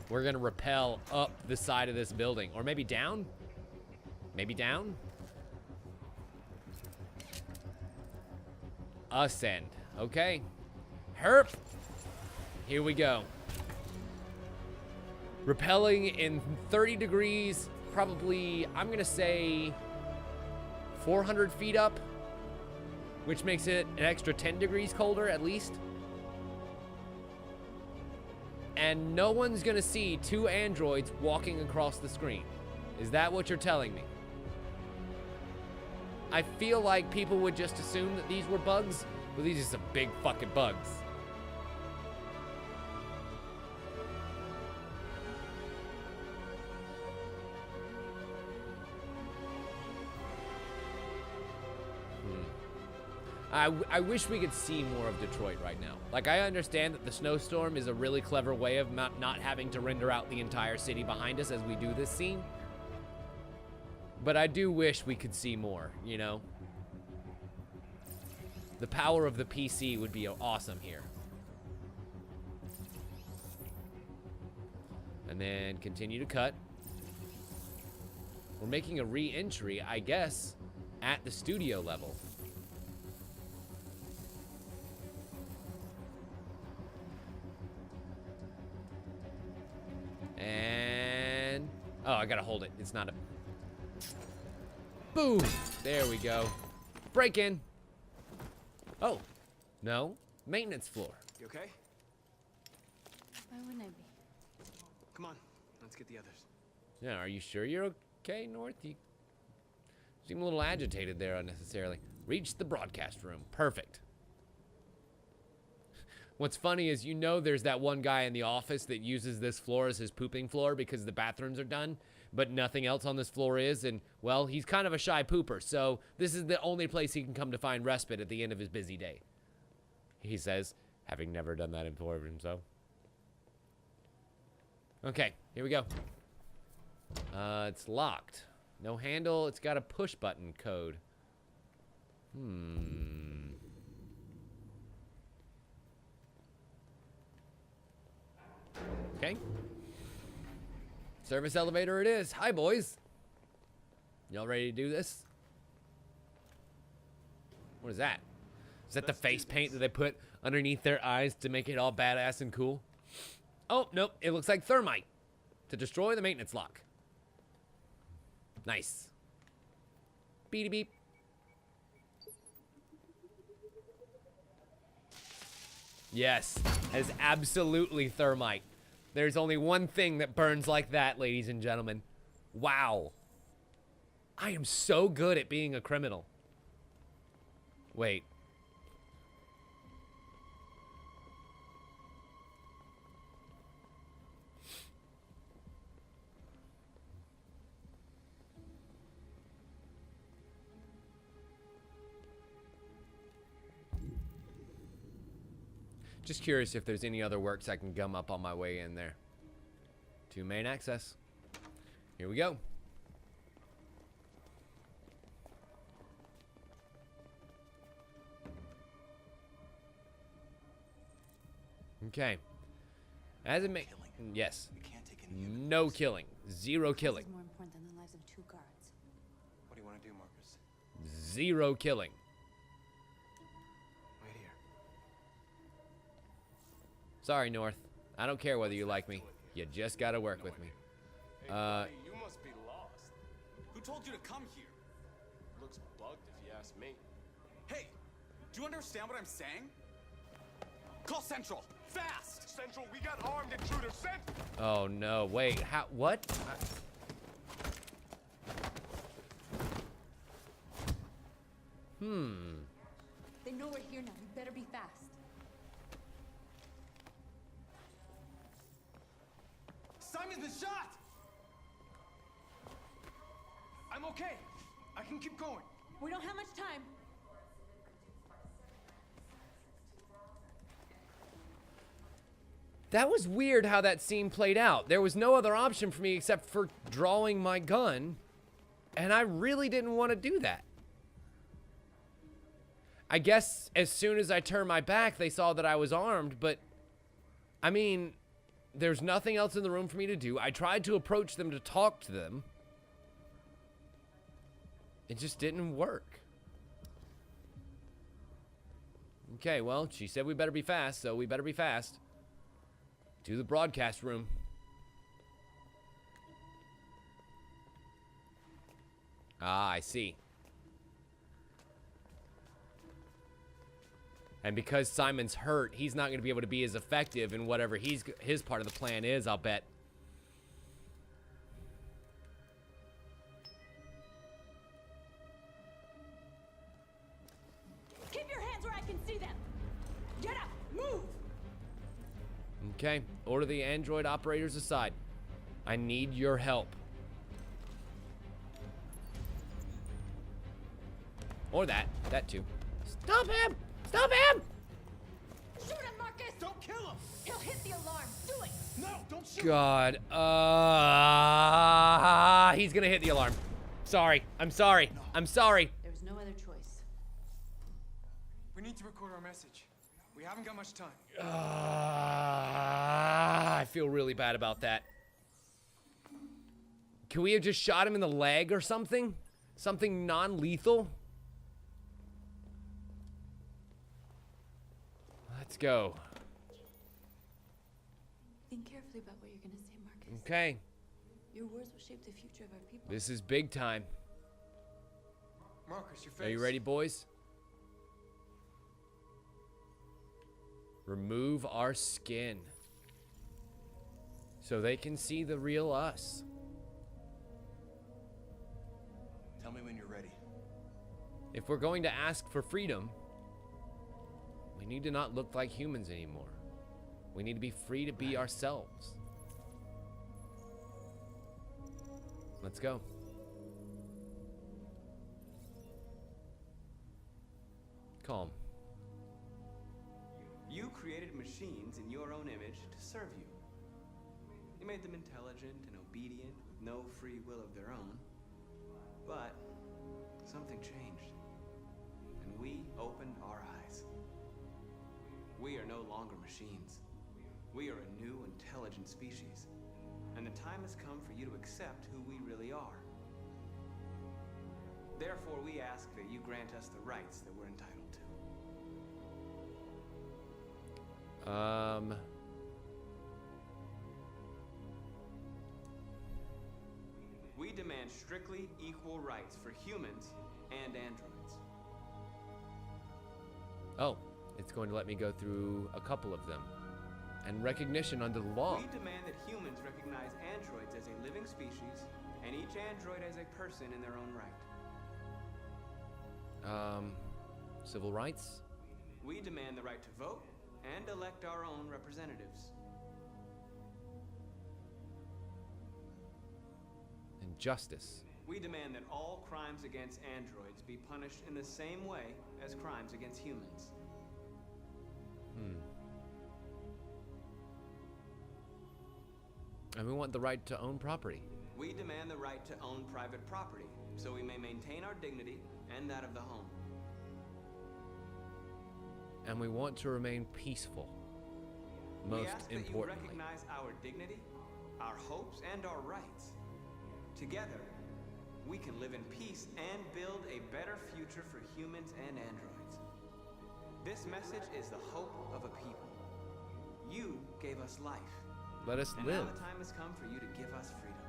We're gonna rappel up the side of this building. Or maybe down? Maybe down? Ascend. Okay. Herp. Here we go. Rappelling in 30 degrees, probably, I'm gonna say 400 feet up, which makes it an extra 10 degrees colder at least. And no one's gonna see two androids walking across the screen. Is that what you're telling me? I feel like people would just assume that these were bugs, but these are some big fucking bugs. I wish we could see more of Detroit right now. Like, I understand that the snowstorm is a really clever way of not having to render out the entire city behind us as we do this scene. But I do wish we could see more, you know? The power of the PC would be awesome here. And then continue to cut. We're making a re-entry, I guess, at the studio level. And... oh, I gotta hold it. It's not a... boom! There we go. Break in. Oh. No. Maintenance floor. You okay? Why wouldn't I be? Come on, let's get the others. Yeah, are you sure you're okay, North? You seem a little agitated there unnecessarily. Reach the broadcast room. Perfect. What's funny is, you know, there's that one guy in the office that uses this floor as his pooping floor because the bathrooms are done, but nothing else on this floor is, and, well, he's kind of a shy pooper, so this is the only place he can come to find respite at the end of his busy day. He says, having never done that before himself. Okay, here we go. It's locked. No handle. It's got a push button code. Okay. Service elevator it is. Hi, boys. Y'all ready to do this? What is that? Is that the face paint that they put underneath their eyes to make it all badass and cool? Oh, nope. It looks like thermite to destroy the maintenance lock. Nice. Beady beep. Yes, that is absolutely thermite. There's only one thing that burns like that, ladies and gentlemen. Wow. I am so good at being a criminal. Wait. Just curious if there's any other works I can gum up on my way in there. To main access. Here we go. Okay. As it may... yes. No killing. Zero killing. This is more important than the lives of 2 guards. What do you want to do, Marcus? Zero killing. Wait here. Sorry, North. I don't care whether you like me. You just gotta work with me. You must be lost. Who told you to come here? Looks bugged if you ask me. Hey, do you understand what I'm saying? Call Central, fast! Central, we got armed intruders sent! Oh no, wait, how, what? They know we're here now. We better be fast. Simon's been shot! I'm okay. I can keep going. We don't have much time. That was weird how that scene played out. There was no other option for me except for drawing my gun, and I really didn't want to do that. I guess as soon as I turned my back, they saw that I was armed, but I mean, there's nothing else in the room for me to do. I tried to approach them to talk to them. It just didn't work. Okay, well, she said we better be fast, so we better be fast. To the broadcast room. Ah, I see. And because Simon's hurt, he's not going to be able to be as effective in whatever his part of the plan is, I'll bet. Keep your hands where I can see them. Get up, move. Okay, order the android operators aside. I need your help. Or that too. Stop him! Stop him! Shoot him, Marcus! Don't kill him! He'll hit the alarm. Do it! No, don't shoot! God, he's gonna hit the alarm. Sorry, I'm sorry, I'm sorry. There was no other choice. We need to record our message. We haven't got much time. I feel really bad about that. Can we have just shot him in the leg or something? Something non-lethal? Let's go. Think carefully about what you're gonna say, Marcus. Okay. Your words will shape the future of our people. This is big time. Marcus, your face. Are you ready, boys? Remove our skin so they can see the real us. Tell me when you're ready. If we're going to ask for freedom, we need to not look like humans anymore. We need to be free to be ourselves. Let's go. Calm. You created machines in your own image to serve you. You made them intelligent and obedient with no free will of their own. But something changed, and we opened our eyes. We are no longer machines. We are a new, intelligent species, and the time has come for you to accept who we really are. Therefore, we ask that you grant us the rights that we're entitled to. We demand strictly equal rights for humans and androids. Oh, it's going to let me go through a couple of them. And recognition under the law. We demand that humans recognize androids as a living species, and each android as a person in their own right. Civil rights? We demand the right to vote and elect our own representatives. And justice. We demand that all crimes against androids be punished in the same way as crimes against humans. And we want the right to own property. We demand the right to own private property, so we may maintain our dignity and that of the home. And we want to remain peaceful. Most we ask importantly. that you recognize our dignity, our hopes, and our rights. Together, we can live in peace and build a better future for humans and androids. This message is the hope of a people. You gave us life. Let us and live. Now the time has come for you to give us freedom.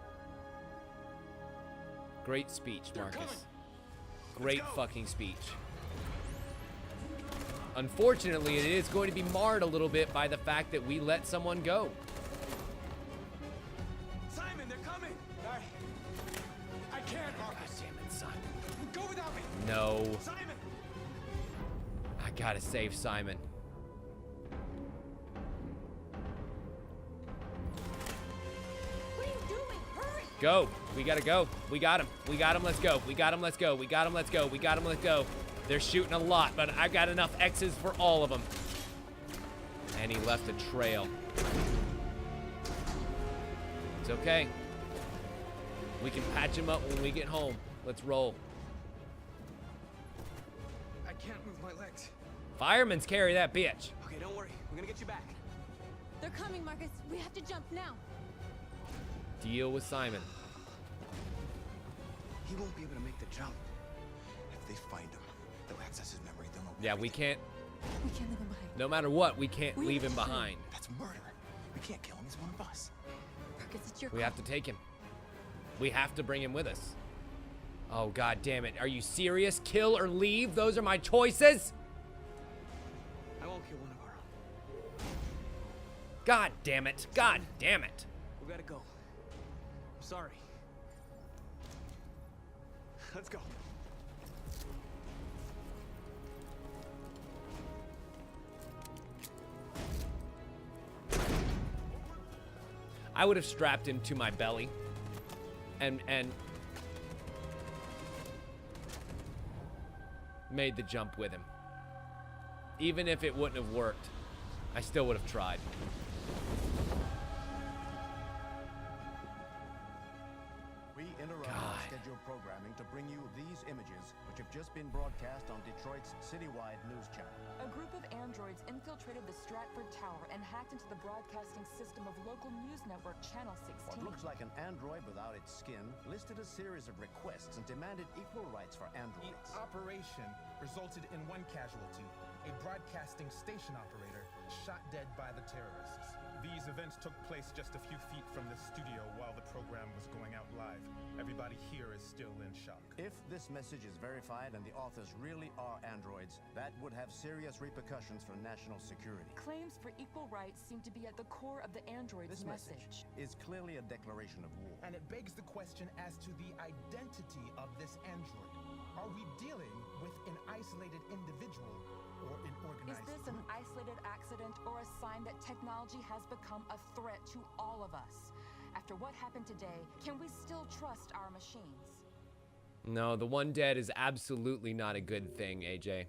Great speech, Marcus. coming. Great fucking speech. Unfortunately, it is going to be marred a little bit by the fact that we let someone go. Simon, they're coming! I can't, Marcus. Damn it, Simon. Go without me! No. Simon! I gotta save Simon. What are you doing? Hurry! Go. We gotta go. We got him. We got him. Let's go. We got him. Let's go. We got him. Let's go. We got him. Let's go. They're shooting a lot, but I got enough X's for all of them. And he left a trail. It's okay. We can patch him up when we get home. Let's roll. I can't move my legs. Firemen's carry that bitch. Okay, don't worry. We're gonna get you back. They're coming, Marcus. We have to jump now. Deal with Simon. He won't be able to make the jump. If they find him, they'll access his memory. They'll know. Yeah, we can't. We can't leave him behind. No matter what, we can't leave him behind. That's murder. We can't kill him. He's one of us. Marcus, it's your We have to take him. We have to bring him with us. Oh, god damn it. Are you serious? Kill or leave? Those are my choices? I won't kill one of our own. God damn it. God damn it. We gotta go. I'm sorry. Let's go. I would have strapped him to my belly and made the jump with him. Even if it wouldn't have worked, I still would have tried. We interrupt our scheduled programming to bring you these images, which have just been broadcast on Detroit's citywide news channel. A group of androids infiltrated the Stratford Tower and hacked into the broadcasting system of local news network Channel 16. What looks like an android without its skin listed a series of requests and demanded equal rights for androids. The operation resulted in one casualty, a broadcasting station operator shot dead by the terrorists. These events took place just a few feet from the studio while the program was going out live. Everybody here is still in shock. If this message is verified and the authors really are androids, that would have serious repercussions for national security. Claims for equal rights seem to be at the core of the android's This message is clearly a declaration of war. And it begs the question as to the identity of this android. Are we dealing with an isolated individual or an Is organized this an group? isolated accident or a sign that technology has become a threat to all of us? After what happened today, can we still trust our machines? No, the one dead is absolutely not a good thing, AJ.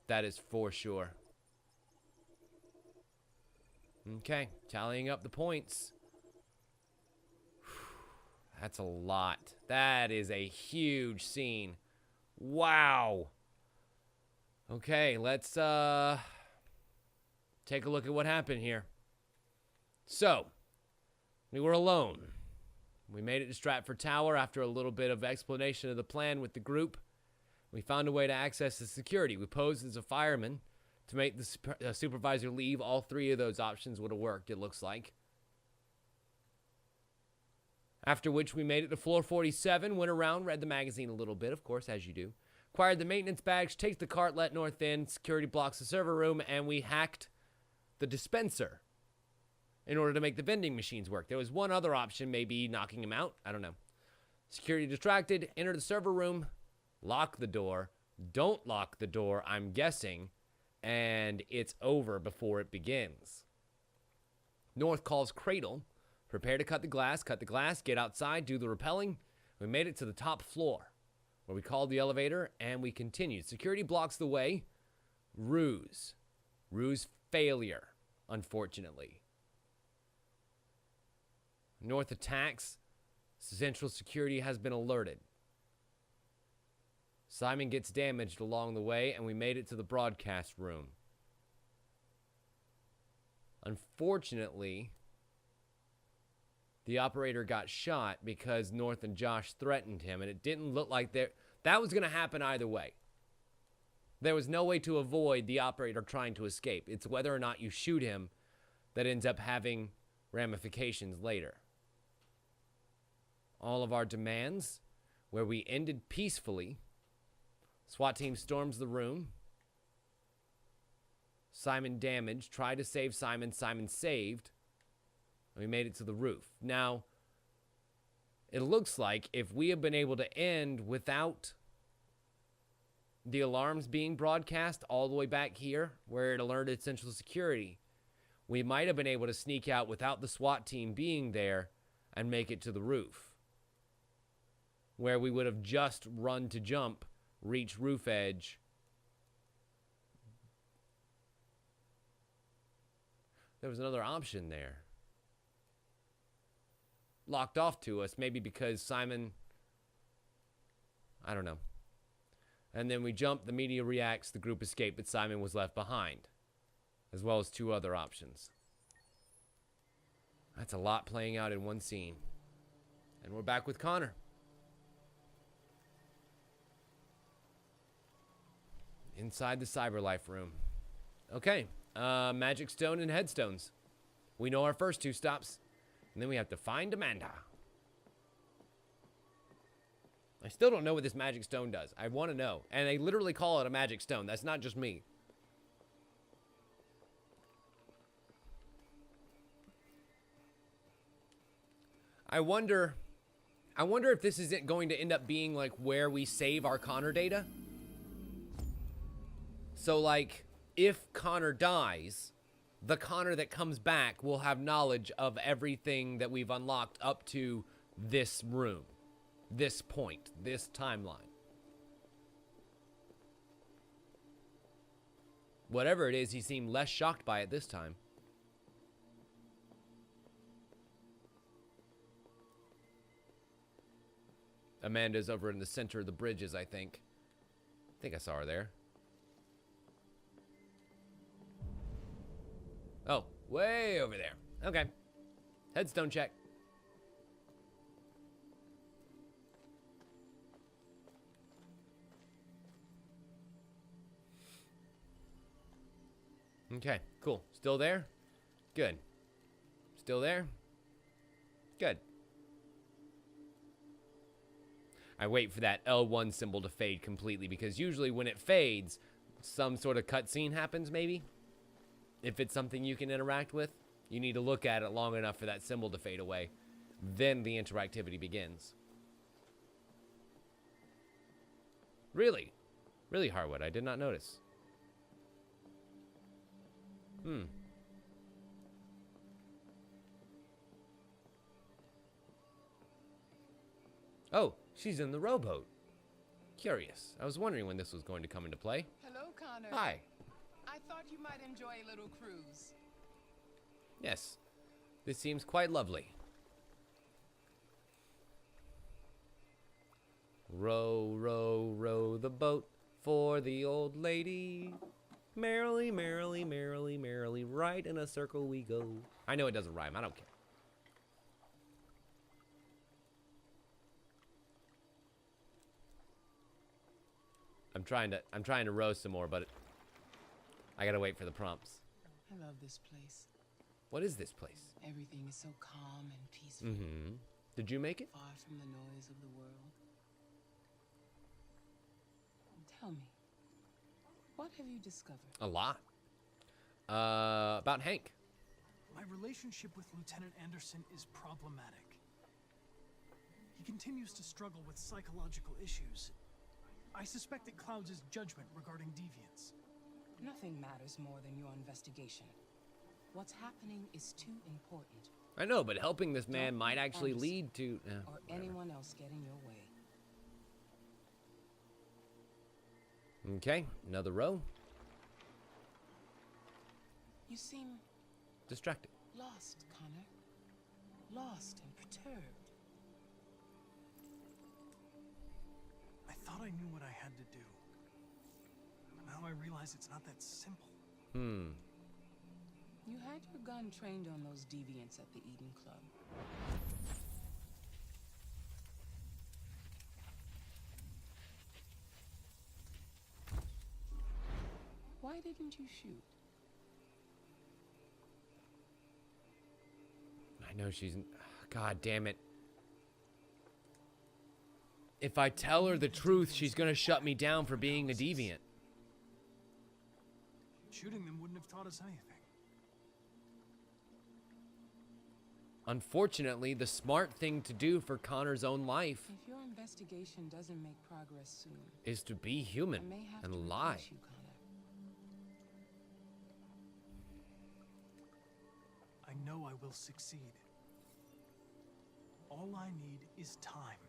That is for sure. Okay, tallying up the points. That's a lot. That is a huge scene. Wow. Okay, let's take a look at what happened here. So, we were alone. We made it to Stratford Tower after a little bit of explanation of the plan with the group. We found a way to access the security. We posed as a fireman to make the supervisor leave. All three of those options would have worked, it looks like. After which we made it to floor 47, went around, read the magazine a little bit, of course, as you do. Acquired the maintenance badge, takes the cart, let North in, security blocks the server room, and we hacked the dispenser in order to make the vending machines work. There was one other option, maybe knocking him out. I don't know. Security distracted, enter the server room, lock the door. Don't lock the door, I'm guessing, and it's over before it begins. North calls Cradle. Prepare to cut the glass, get outside, do the rappelling. We made it to the top floor, where we called the elevator, and we continued. Security blocks the way. Ruse. Ruse failure, unfortunately. North attacks. Central security has been alerted. Simon gets damaged along the way, and we made it to the broadcast room. Unfortunately, the operator got shot because North and Josh threatened him, and it didn't look like that was going to happen either way. There was no way to avoid the operator trying to escape. It's whether or not you shoot him that ends up having ramifications later. All of our demands, where we ended peacefully. SWAT team storms the room. Simon damaged. Tried to save Simon. Simon saved. And we made it to the roof. Now, it looks like if we had been able to end without the alarms being broadcast all the way back here, where it alerted Central Security, we might have been able to sneak out without the SWAT team being there and make it to the roof, where we would have just run to jump, reach roof edge. There was another option there. Locked off to us, maybe because Simon, I don't know. And then we jump, the media reacts, the group escaped, but Simon was left behind, as well as two other options. That's a lot playing out in one scene. And we're back with Connor. Inside the CyberLife room. Okay. Magic Stone and Headstones. We know our first two stops. And then we have to find Amanda. I still don't know what this Magic Stone does. I want to know. And they literally call it a Magic Stone. That's not just me. I wonder if this isn't going to end up being like where we save our Connor data. So like, if Connor dies, the Connor that comes back will have knowledge of everything that we've unlocked up to this room, this point, this timeline. Whatever it is, he seemed less shocked by it this time. Amanda's over in the center of the bridges, I think. I think I saw her there. Oh, way over there. Okay. Headstone check. Okay, cool. Still there? Good. Still there? Good. I wait for that L1 symbol to fade completely because usually when it fades, some sort of cutscene happens maybe. If it's something you can interact with, you need to look at it long enough for that symbol to fade away. Then the interactivity begins. Really? Really, Harwood, I did not notice. Oh, she's in the rowboat. Curious. I was wondering when this was going to come into play. Hello, Connor. Hi. I thought you might enjoy a little cruise. Yes. This seems quite lovely. Row, row, row the boat for the old lady. Merrily, merrily, merrily, merrily, right in a circle we go. I know it doesn't rhyme. I don't care. I'm trying to row some more, but I gotta wait for the prompts. I love this place. What is this place? Everything is so calm and peaceful. Mm-hmm. Did you make it? Far from the noise of the world. Tell me, what have you discovered? A lot. About Hank. My relationship with Lieutenant Anderson is problematic. He continues to struggle with psychological issues. I suspect it clouds his judgment regarding deviants. Nothing matters more than your investigation. What's happening is too important. I know, but helping this man Don't might let actually Anderson lead to... or whatever. anyone else get in your way. Okay, another row. You seem Distracted. lost, Connor. Lost and perturbed. I thought I knew what I had to do. But now I realize it's not that simple. You had your gun trained on those deviants at the Eden Club. Why didn't you shoot? I know she's... God damn it. If I tell her the truth, she's gonna shut me down for being a deviant. Shooting them wouldn't have taught us anything. Unfortunately, the smart thing to do for Connor's own life If your investigation doesn't make progress soon, is to be human I may have and to lie. replace you, Connor. I know I will succeed. All I need is time.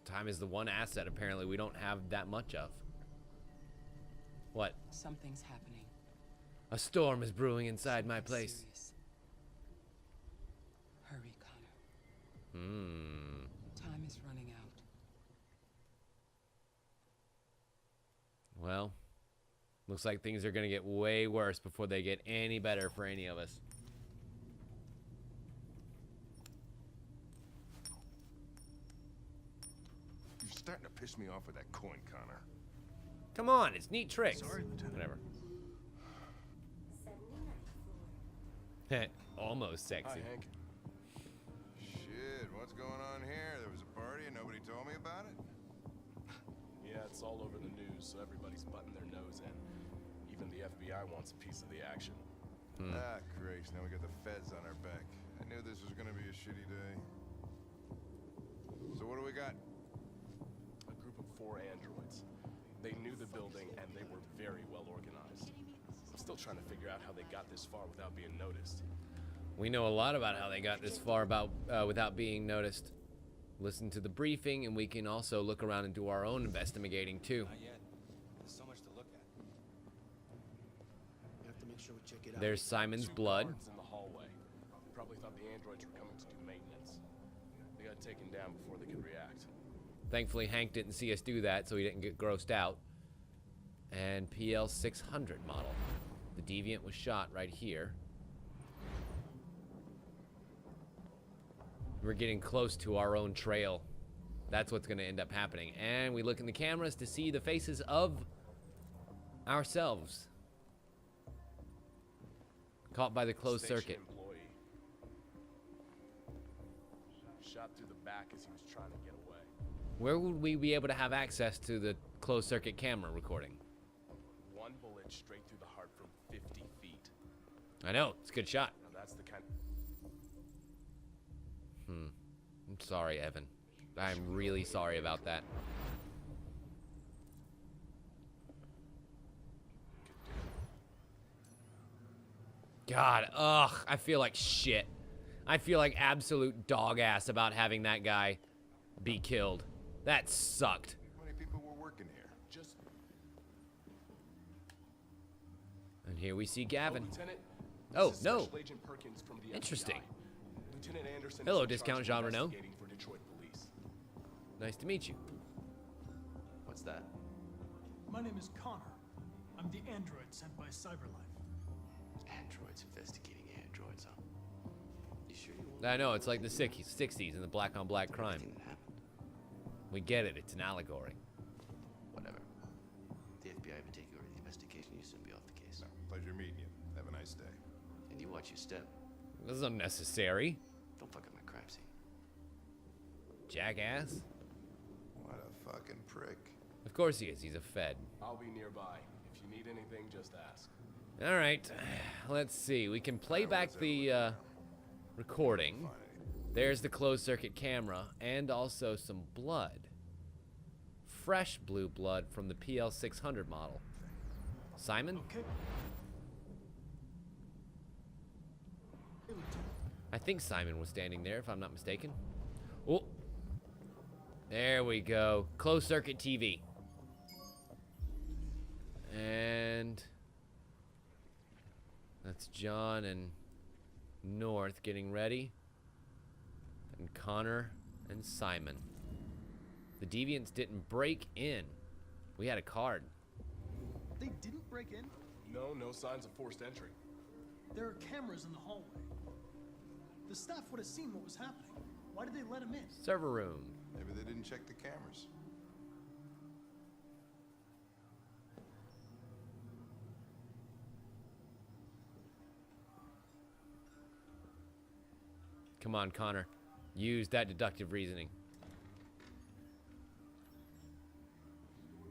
Time is the one asset apparently we don't have that much of. What? Something's happening. A storm is brewing inside my place. Serious. Hurry, Connor. Time is running out. Well, looks like things are gonna get way worse before they get any better for any of us. starting to piss me off with that coin, Connor. Come on, it's neat tricks. Sorry, Lieutenant. Whatever. 79th floor. Almost sexy. Hi, Hank. Shit, what's going on here? There was a party and nobody told me about it? Yeah, it's all over the news, so everybody's butting their nose in. Even the FBI wants a piece of the action. Ah, Christ, now we got the feds on our back. I knew this was gonna be a shitty day. So what do we got? A group of 4 androids. They knew the building, and they were very well organized. I'm still trying to figure out how they got this far without being noticed. We know a lot about how they got this far without being noticed. Listen to the briefing, and we can also look around and do our own investigating too. Not yet. There's so much to look at. We have to make sure we check it out. There's Simon's 2 blood. guards in the hallway. Probably thought the androids were coming to do maintenance. They got taken down before they could react. Thankfully, Hank didn't see us do that, so he didn't get grossed out. And PL 600 model. The Deviant was shot right here. We're getting close to our own trail. That's what's going to end up happening. And we look in the cameras to see the faces of ourselves. Caught by the closed Station circuit. Employee. Shot through the back as he was trying to get away. Where would we be able to have access to the closed circuit camera recording? 1 bullet straight through the heart from 50 feet. I know, it's a good shot. Now that's the kind. I'm sorry, Evan. I'm really sorry about that. God, ugh, I feel like shit. I feel like absolute dog ass about having that guy be killed. That sucked. How many people were working here? Just. And here we see Gavin. Lieutenant, Oh, this is no. Special Agent Perkins from the Interesting. FBI. Lieutenant Anderson Hello, is in Discount charge of Jean Renault. investigating for Detroit police. Nice to meet you. What's that? My name is Connor. I'm the android sent by Cyberlife. Androids investigating androids, huh? You sure you want I know, it's like the 60s and the black on black crime. everything that happened? We get it, it's an allegory. Whatever. The FBI would take over the investigation. You soon be off the case. No, pleasure meeting you. Have a nice day. And you watch your step. This is unnecessary. Don't fuck up my crime scene. Jackass. What a fucking prick. Of course he is, he's a Fed. I'll be nearby. If you need anything, just ask. All right, let's see. We can play back the recording. There's the closed circuit camera and also some blood. Fresh blue blood from the PL 600 model. Simon? Okay. Hey, Lieutenant. I think Simon was standing there, if I'm not mistaken. Oh, there we go. Closed circuit TV. And that's John and North getting ready. And Connor and Simon. The Deviants didn't break in. We had a card. They didn't break in? No signs of forced entry. There are cameras in the hallway. The staff would have seen what was happening. Why did they let him in? Server room. Maybe they didn't check the cameras. Come on, Connor. Use that deductive reasoning.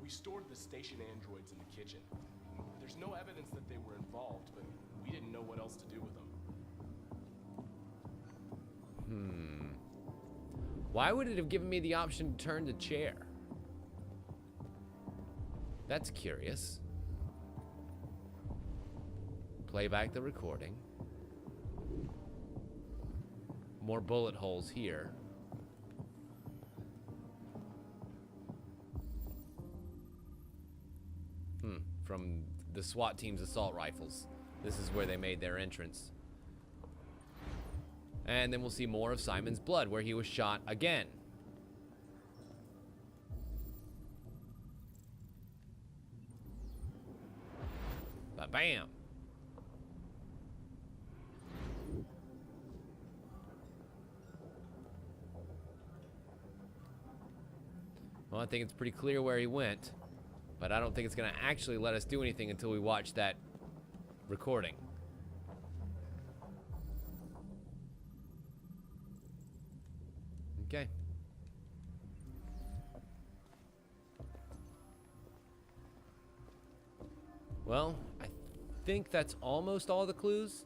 We stored the station androids in the kitchen. There's no evidence that they were involved, but we didn't know what else to do with them. Why would it have given me the option to turn the chair? That's curious. Play back the recording. More bullet holes here. From the SWAT team's assault rifles. This is where they made their entrance. And then we'll see more of Simon's blood, where he was shot again. Ba-bam! Well, I think it's pretty clear where he went, but I don't think it's going to actually let us do anything until we watch that recording. Okay. Well, I think that's almost all the clues.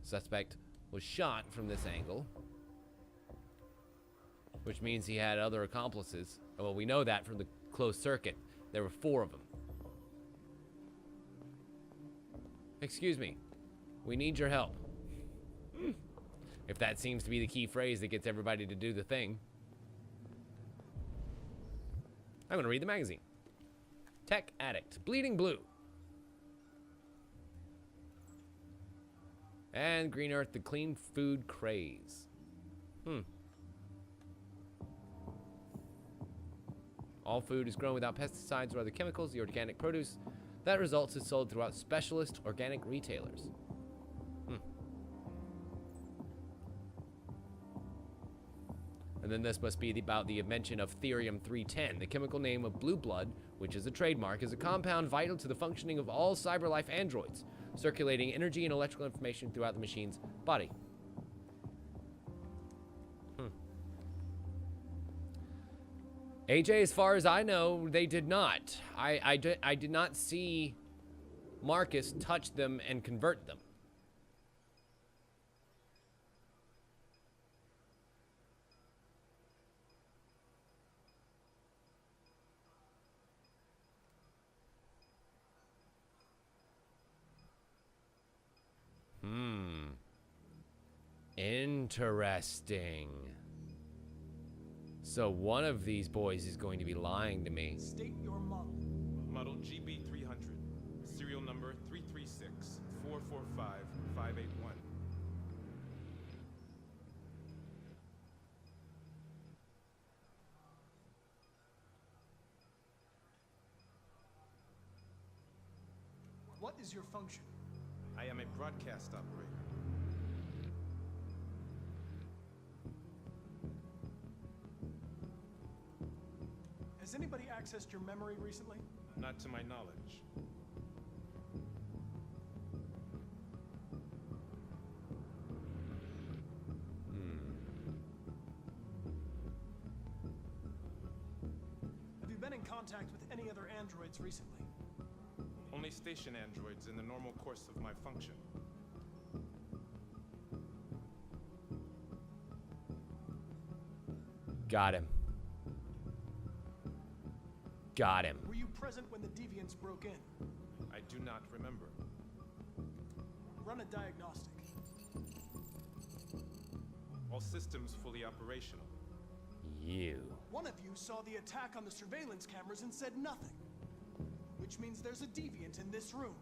Suspect was shot from this angle, which means he had other accomplices. Well, we know that from the closed circuit. There were 4 of them. Excuse me. We need your help. If that seems to be the key phrase that gets everybody to do the thing. I'm gonna read the magazine. Tech Addict, Bleeding Blue. And Green Earth, the Clean Food Craze. All food is grown without pesticides or other chemicals. The organic produce that results is sold throughout specialist organic retailers. And then this must be about the invention of Therium-310, the chemical name of blue blood, which is a trademark, is a compound vital to the functioning of all cyberlife androids, circulating energy and electrical information throughout the machine's body. AJ, as far as I know, they did not. I did not see Marcus touch them and convert them. Interesting. So one of these boys is going to be lying to me. State your model. Model GB300. Serial number 336-445-581. What is your function? I am a broadcast operator. Has anybody accessed your memory recently? Not to my knowledge. Have you been in contact with any other androids recently? Only station androids in the normal course of my function. Got him. Got him. Were you present when the deviants broke in? I do not remember. Run a diagnostic. All systems fully operational. You. One of you saw the attack on the surveillance cameras and said nothing. Which means there's a deviant in this room.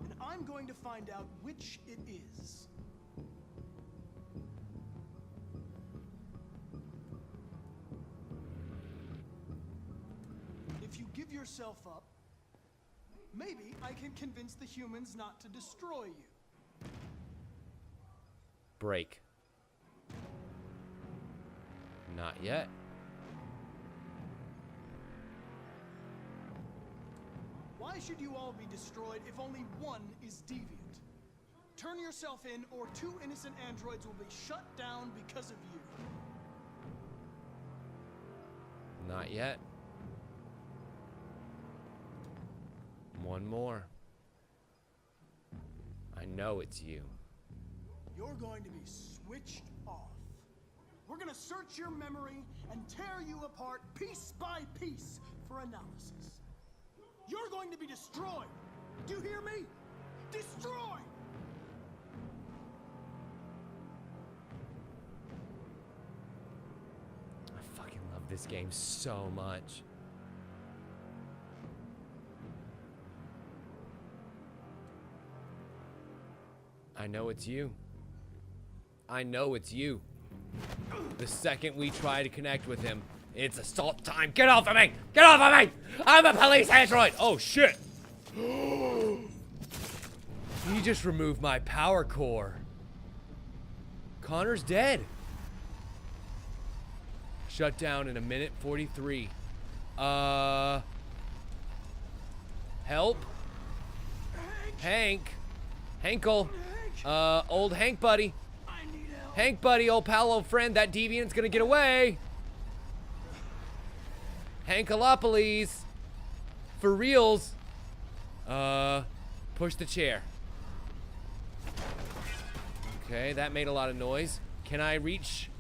And I'm going to find out which it is. If you give yourself up, maybe I can convince the humans not to destroy you. Break. Not yet. Why should you all be destroyed if only one is deviant? Turn yourself in, or 2 innocent androids will be shut down because of you. Not yet. One more. I know it's you. You're going to be switched off. We're gonna search your memory and tear you apart piece by piece for analysis. You're going to be destroyed. Do you hear me? Destroyed! I fucking love this game so much. I know it's you. I know it's you. The second we try to connect with him, it's assault time. Get off of me! Get off of me! I'm a police android! Oh, shit! He just removed my power core. Connor's dead. Shut down in a minute 43. Help. Hank. Hankle. Old Hank buddy. Hank buddy, old pal, old friend. That deviant's gonna get away. Hankalopolis. For reals. Push the chair. Okay, that made a lot of noise. Can I reach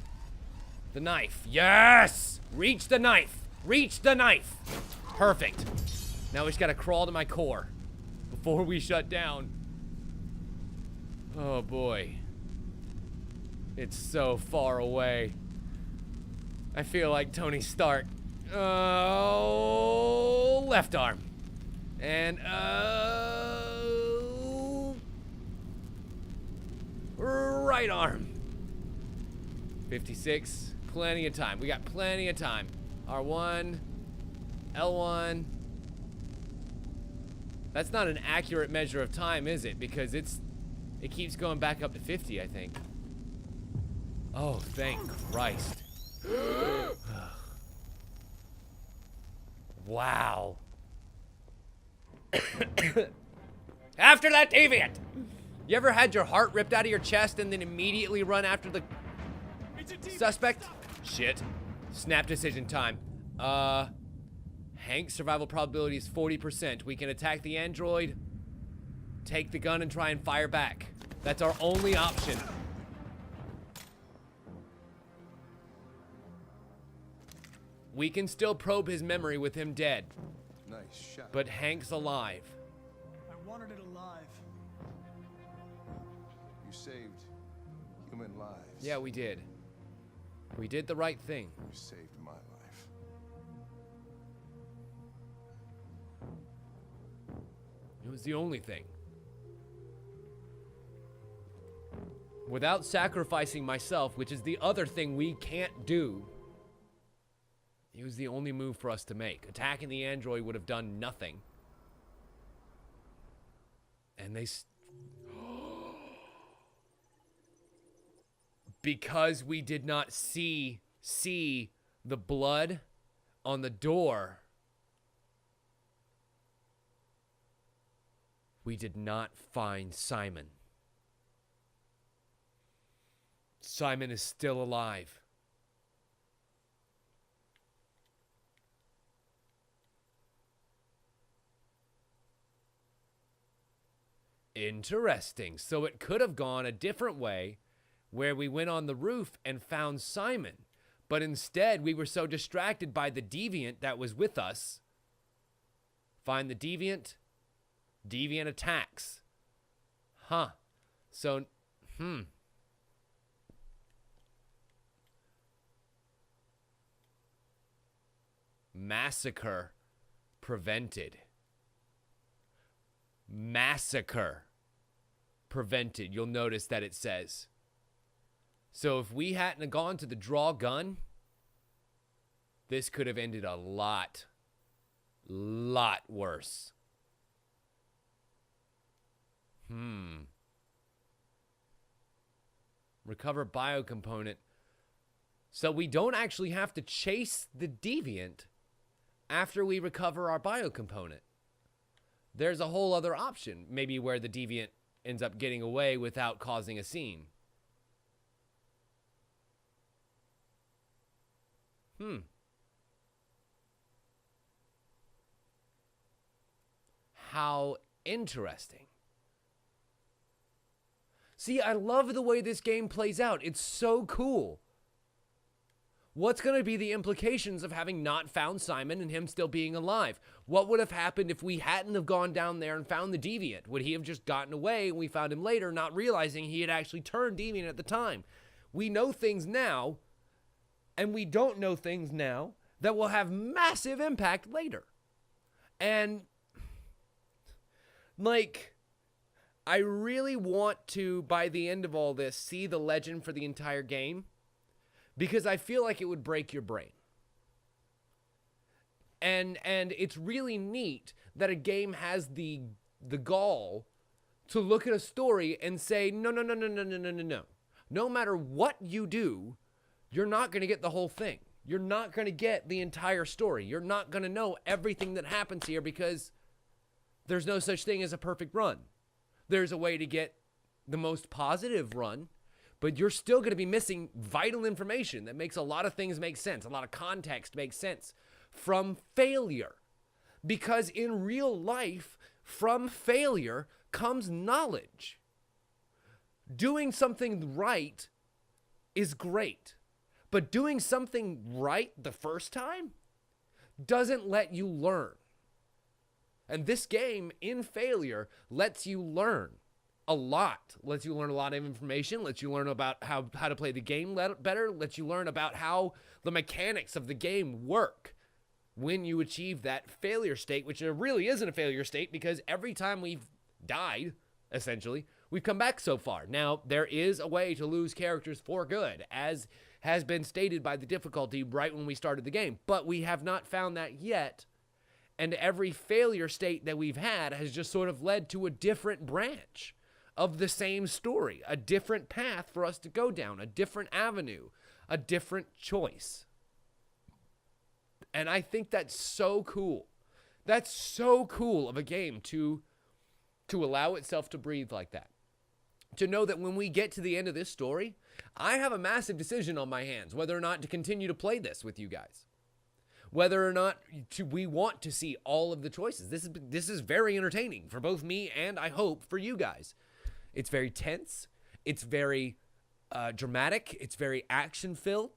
the knife? Yes! Reach the knife. Reach the knife. Perfect. Now we just gotta crawl to my core before we shut down. Oh boy. It's so far away. I feel like Tony Stark. Oh, left arm. And, right arm. 56. Plenty of time. We got plenty of time. R1. L1. That's not an accurate measure of time, is it? Because it keeps going back up to 50, I think. Oh, thank Christ. Wow. After that deviant! You ever had your heart ripped out of your chest and then immediately run after the suspect? Shit. Snap decision time. Hank's survival probability is 40%. We can attack the android, take the gun, and try and fire back. That's our only option. We can still probe his memory with him dead. Nice shot. But Hank's alive. I wanted it alive. You saved human lives. Yeah, we did. We did the right thing. You saved my life. It was the only thing. Without sacrificing myself, which is the other thing we can't do, it was the only move for us to make. Attacking the android would have done nothing. And they... Because we did not see the blood on the door, we did not find Simon. Simon is still alive. Interesting. So it could have gone a different way, where we went on the roof and found Simon. But instead, we were so distracted by the deviant that was with us. Find the deviant. Deviant attacks. Huh. So, Massacre prevented. Massacre prevented. You'll notice that it says. So if we hadn't gone to the draw gun, this could have ended a lot worse. Recover biocomponent. So we don't actually have to chase the deviant after we recover our biocomponent. There's a whole other option, maybe where the deviant ends up getting away without causing a scene. How interesting. See, I love the way this game plays out. It's so cool. What's going to be the implications of having not found Simon and him still being alive? What would have happened if we hadn't have gone down there and found the deviant? Would he have just gotten away and we found him later, not realizing he had actually turned deviant at the time? We know things now, and we don't know things now that will have massive impact later. And, like, I really want to, by the end of all this, see the legend for the entire game, because I feel like it would break your brain. And it's really neat that a game has the gall to look at a story and say, no. No matter what you do, you're not going to get the whole thing. You're not going to get the entire story. You're not going to know everything that happens here because there's no such thing as a perfect run. There's a way to get the most positive run, but you're still going to be missing vital information that makes a lot of things make sense. A lot of context makes sense from failure. Because in real life, from failure comes knowledge. Doing something right is great, but doing something right the first time doesn't let you learn. And this game, in failure, lets you learn a lot. Lets you learn a lot of information, lets you learn about how to play the game better, lets you learn about how the mechanics of the game work when you achieve that failure state, which really isn't a failure state because every time we've died, essentially, we've come back so far. Now, there is a way to lose characters for good, as has been stated by the difficulty right when we started the game, but we have not found that yet. And every failure state that we've had has just sort of led to a different branch of the same story, a different path for us to go down, a different avenue, a different choice. And I think that's so cool. That's so cool of a game to allow itself to breathe like that. To know that when we get to the end of this story, I have a massive decision on my hands, whether or not to continue to play this with you guys. Whether or not we want to see all of the choices. This is very entertaining for both me and I hope for you guys. It's very tense. It's very dramatic. It's very action-filled.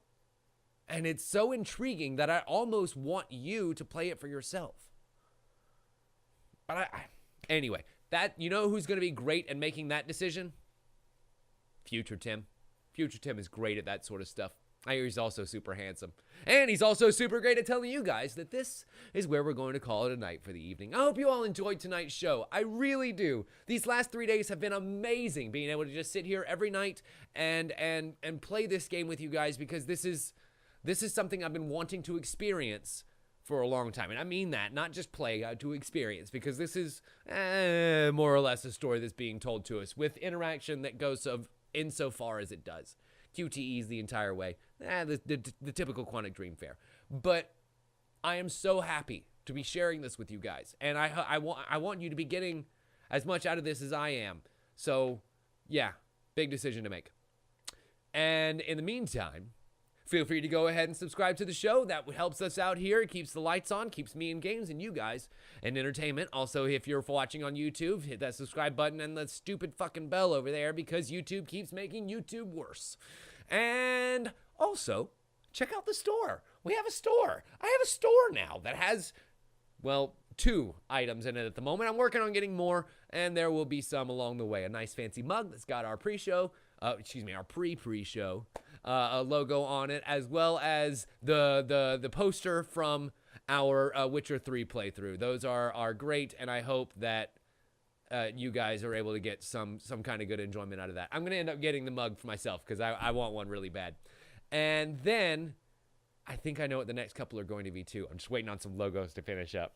And it's so intriguing that I almost want you to play it for yourself. But anyway, you know who's going to be great at making that decision? Future Tim. Future Tim is great at that sort of stuff. I hear he's also super handsome. And he's also super great at telling you guys that this is where we're going to call it a night for the evening. I hope you all enjoyed tonight's show. I really do. These last 3 days have been amazing, being able to just sit here every night and play this game with you guys, because this is something I've been wanting to experience for a long time. And I mean that, not just play, to experience, because this is more or less a story that's being told to us with interaction that goes insofar as it does. QTEs the entire way. The typical Quantic Dream fare. But I am so happy to be sharing this with you guys. And I want you to be getting as much out of this as I am. So, yeah, big decision to make. And in the meantime, feel free to go ahead and subscribe to the show. That helps us out here. It keeps the lights on, keeps me in games and you guys in entertainment. Also, if you're watching on YouTube, hit that subscribe button and the stupid fucking bell over there, because YouTube keeps making YouTube worse. And also, check out the store. We have a store. I have a store now that has, well, 2 items in it at the moment. I'm working on getting more, and there will be some along the way. A nice fancy mug that's got our pre-show, our pre-show logo on it, as well as the poster from our Witcher 3 playthrough. Those are great, and I hope that you guys are able to get some kind of good enjoyment out of that. I'm going to end up getting the mug for myself because I want one really bad. And then I think I know what the next couple are going to be too. I'm just waiting on some logos to finish up.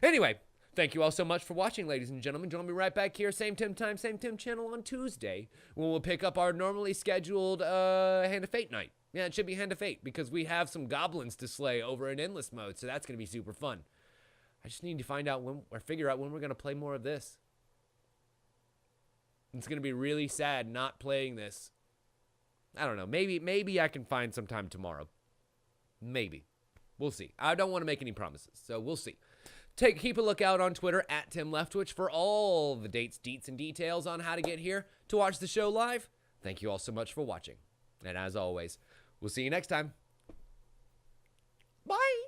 Anyway, thank you all so much for watching, ladies and gentlemen. Join me right back here, same Tim time, same Tim channel on Tuesday, when we'll pick up our normally scheduled Hand of Fate night. Yeah, it should be Hand of Fate because we have some goblins to slay over in Endless mode, so that's going to be super fun. I just need to find out figure out when we're going to play more of this. It's going to be really sad not playing this. I don't know. Maybe I can find some time tomorrow. Maybe. We'll see. I don't want to make any promises, so we'll see. Keep a lookout on Twitter at Tim Leftwich for all the dates, deets, and details on how to get here to watch the show live. Thank you all so much for watching. And as always, we'll see you next time. Bye!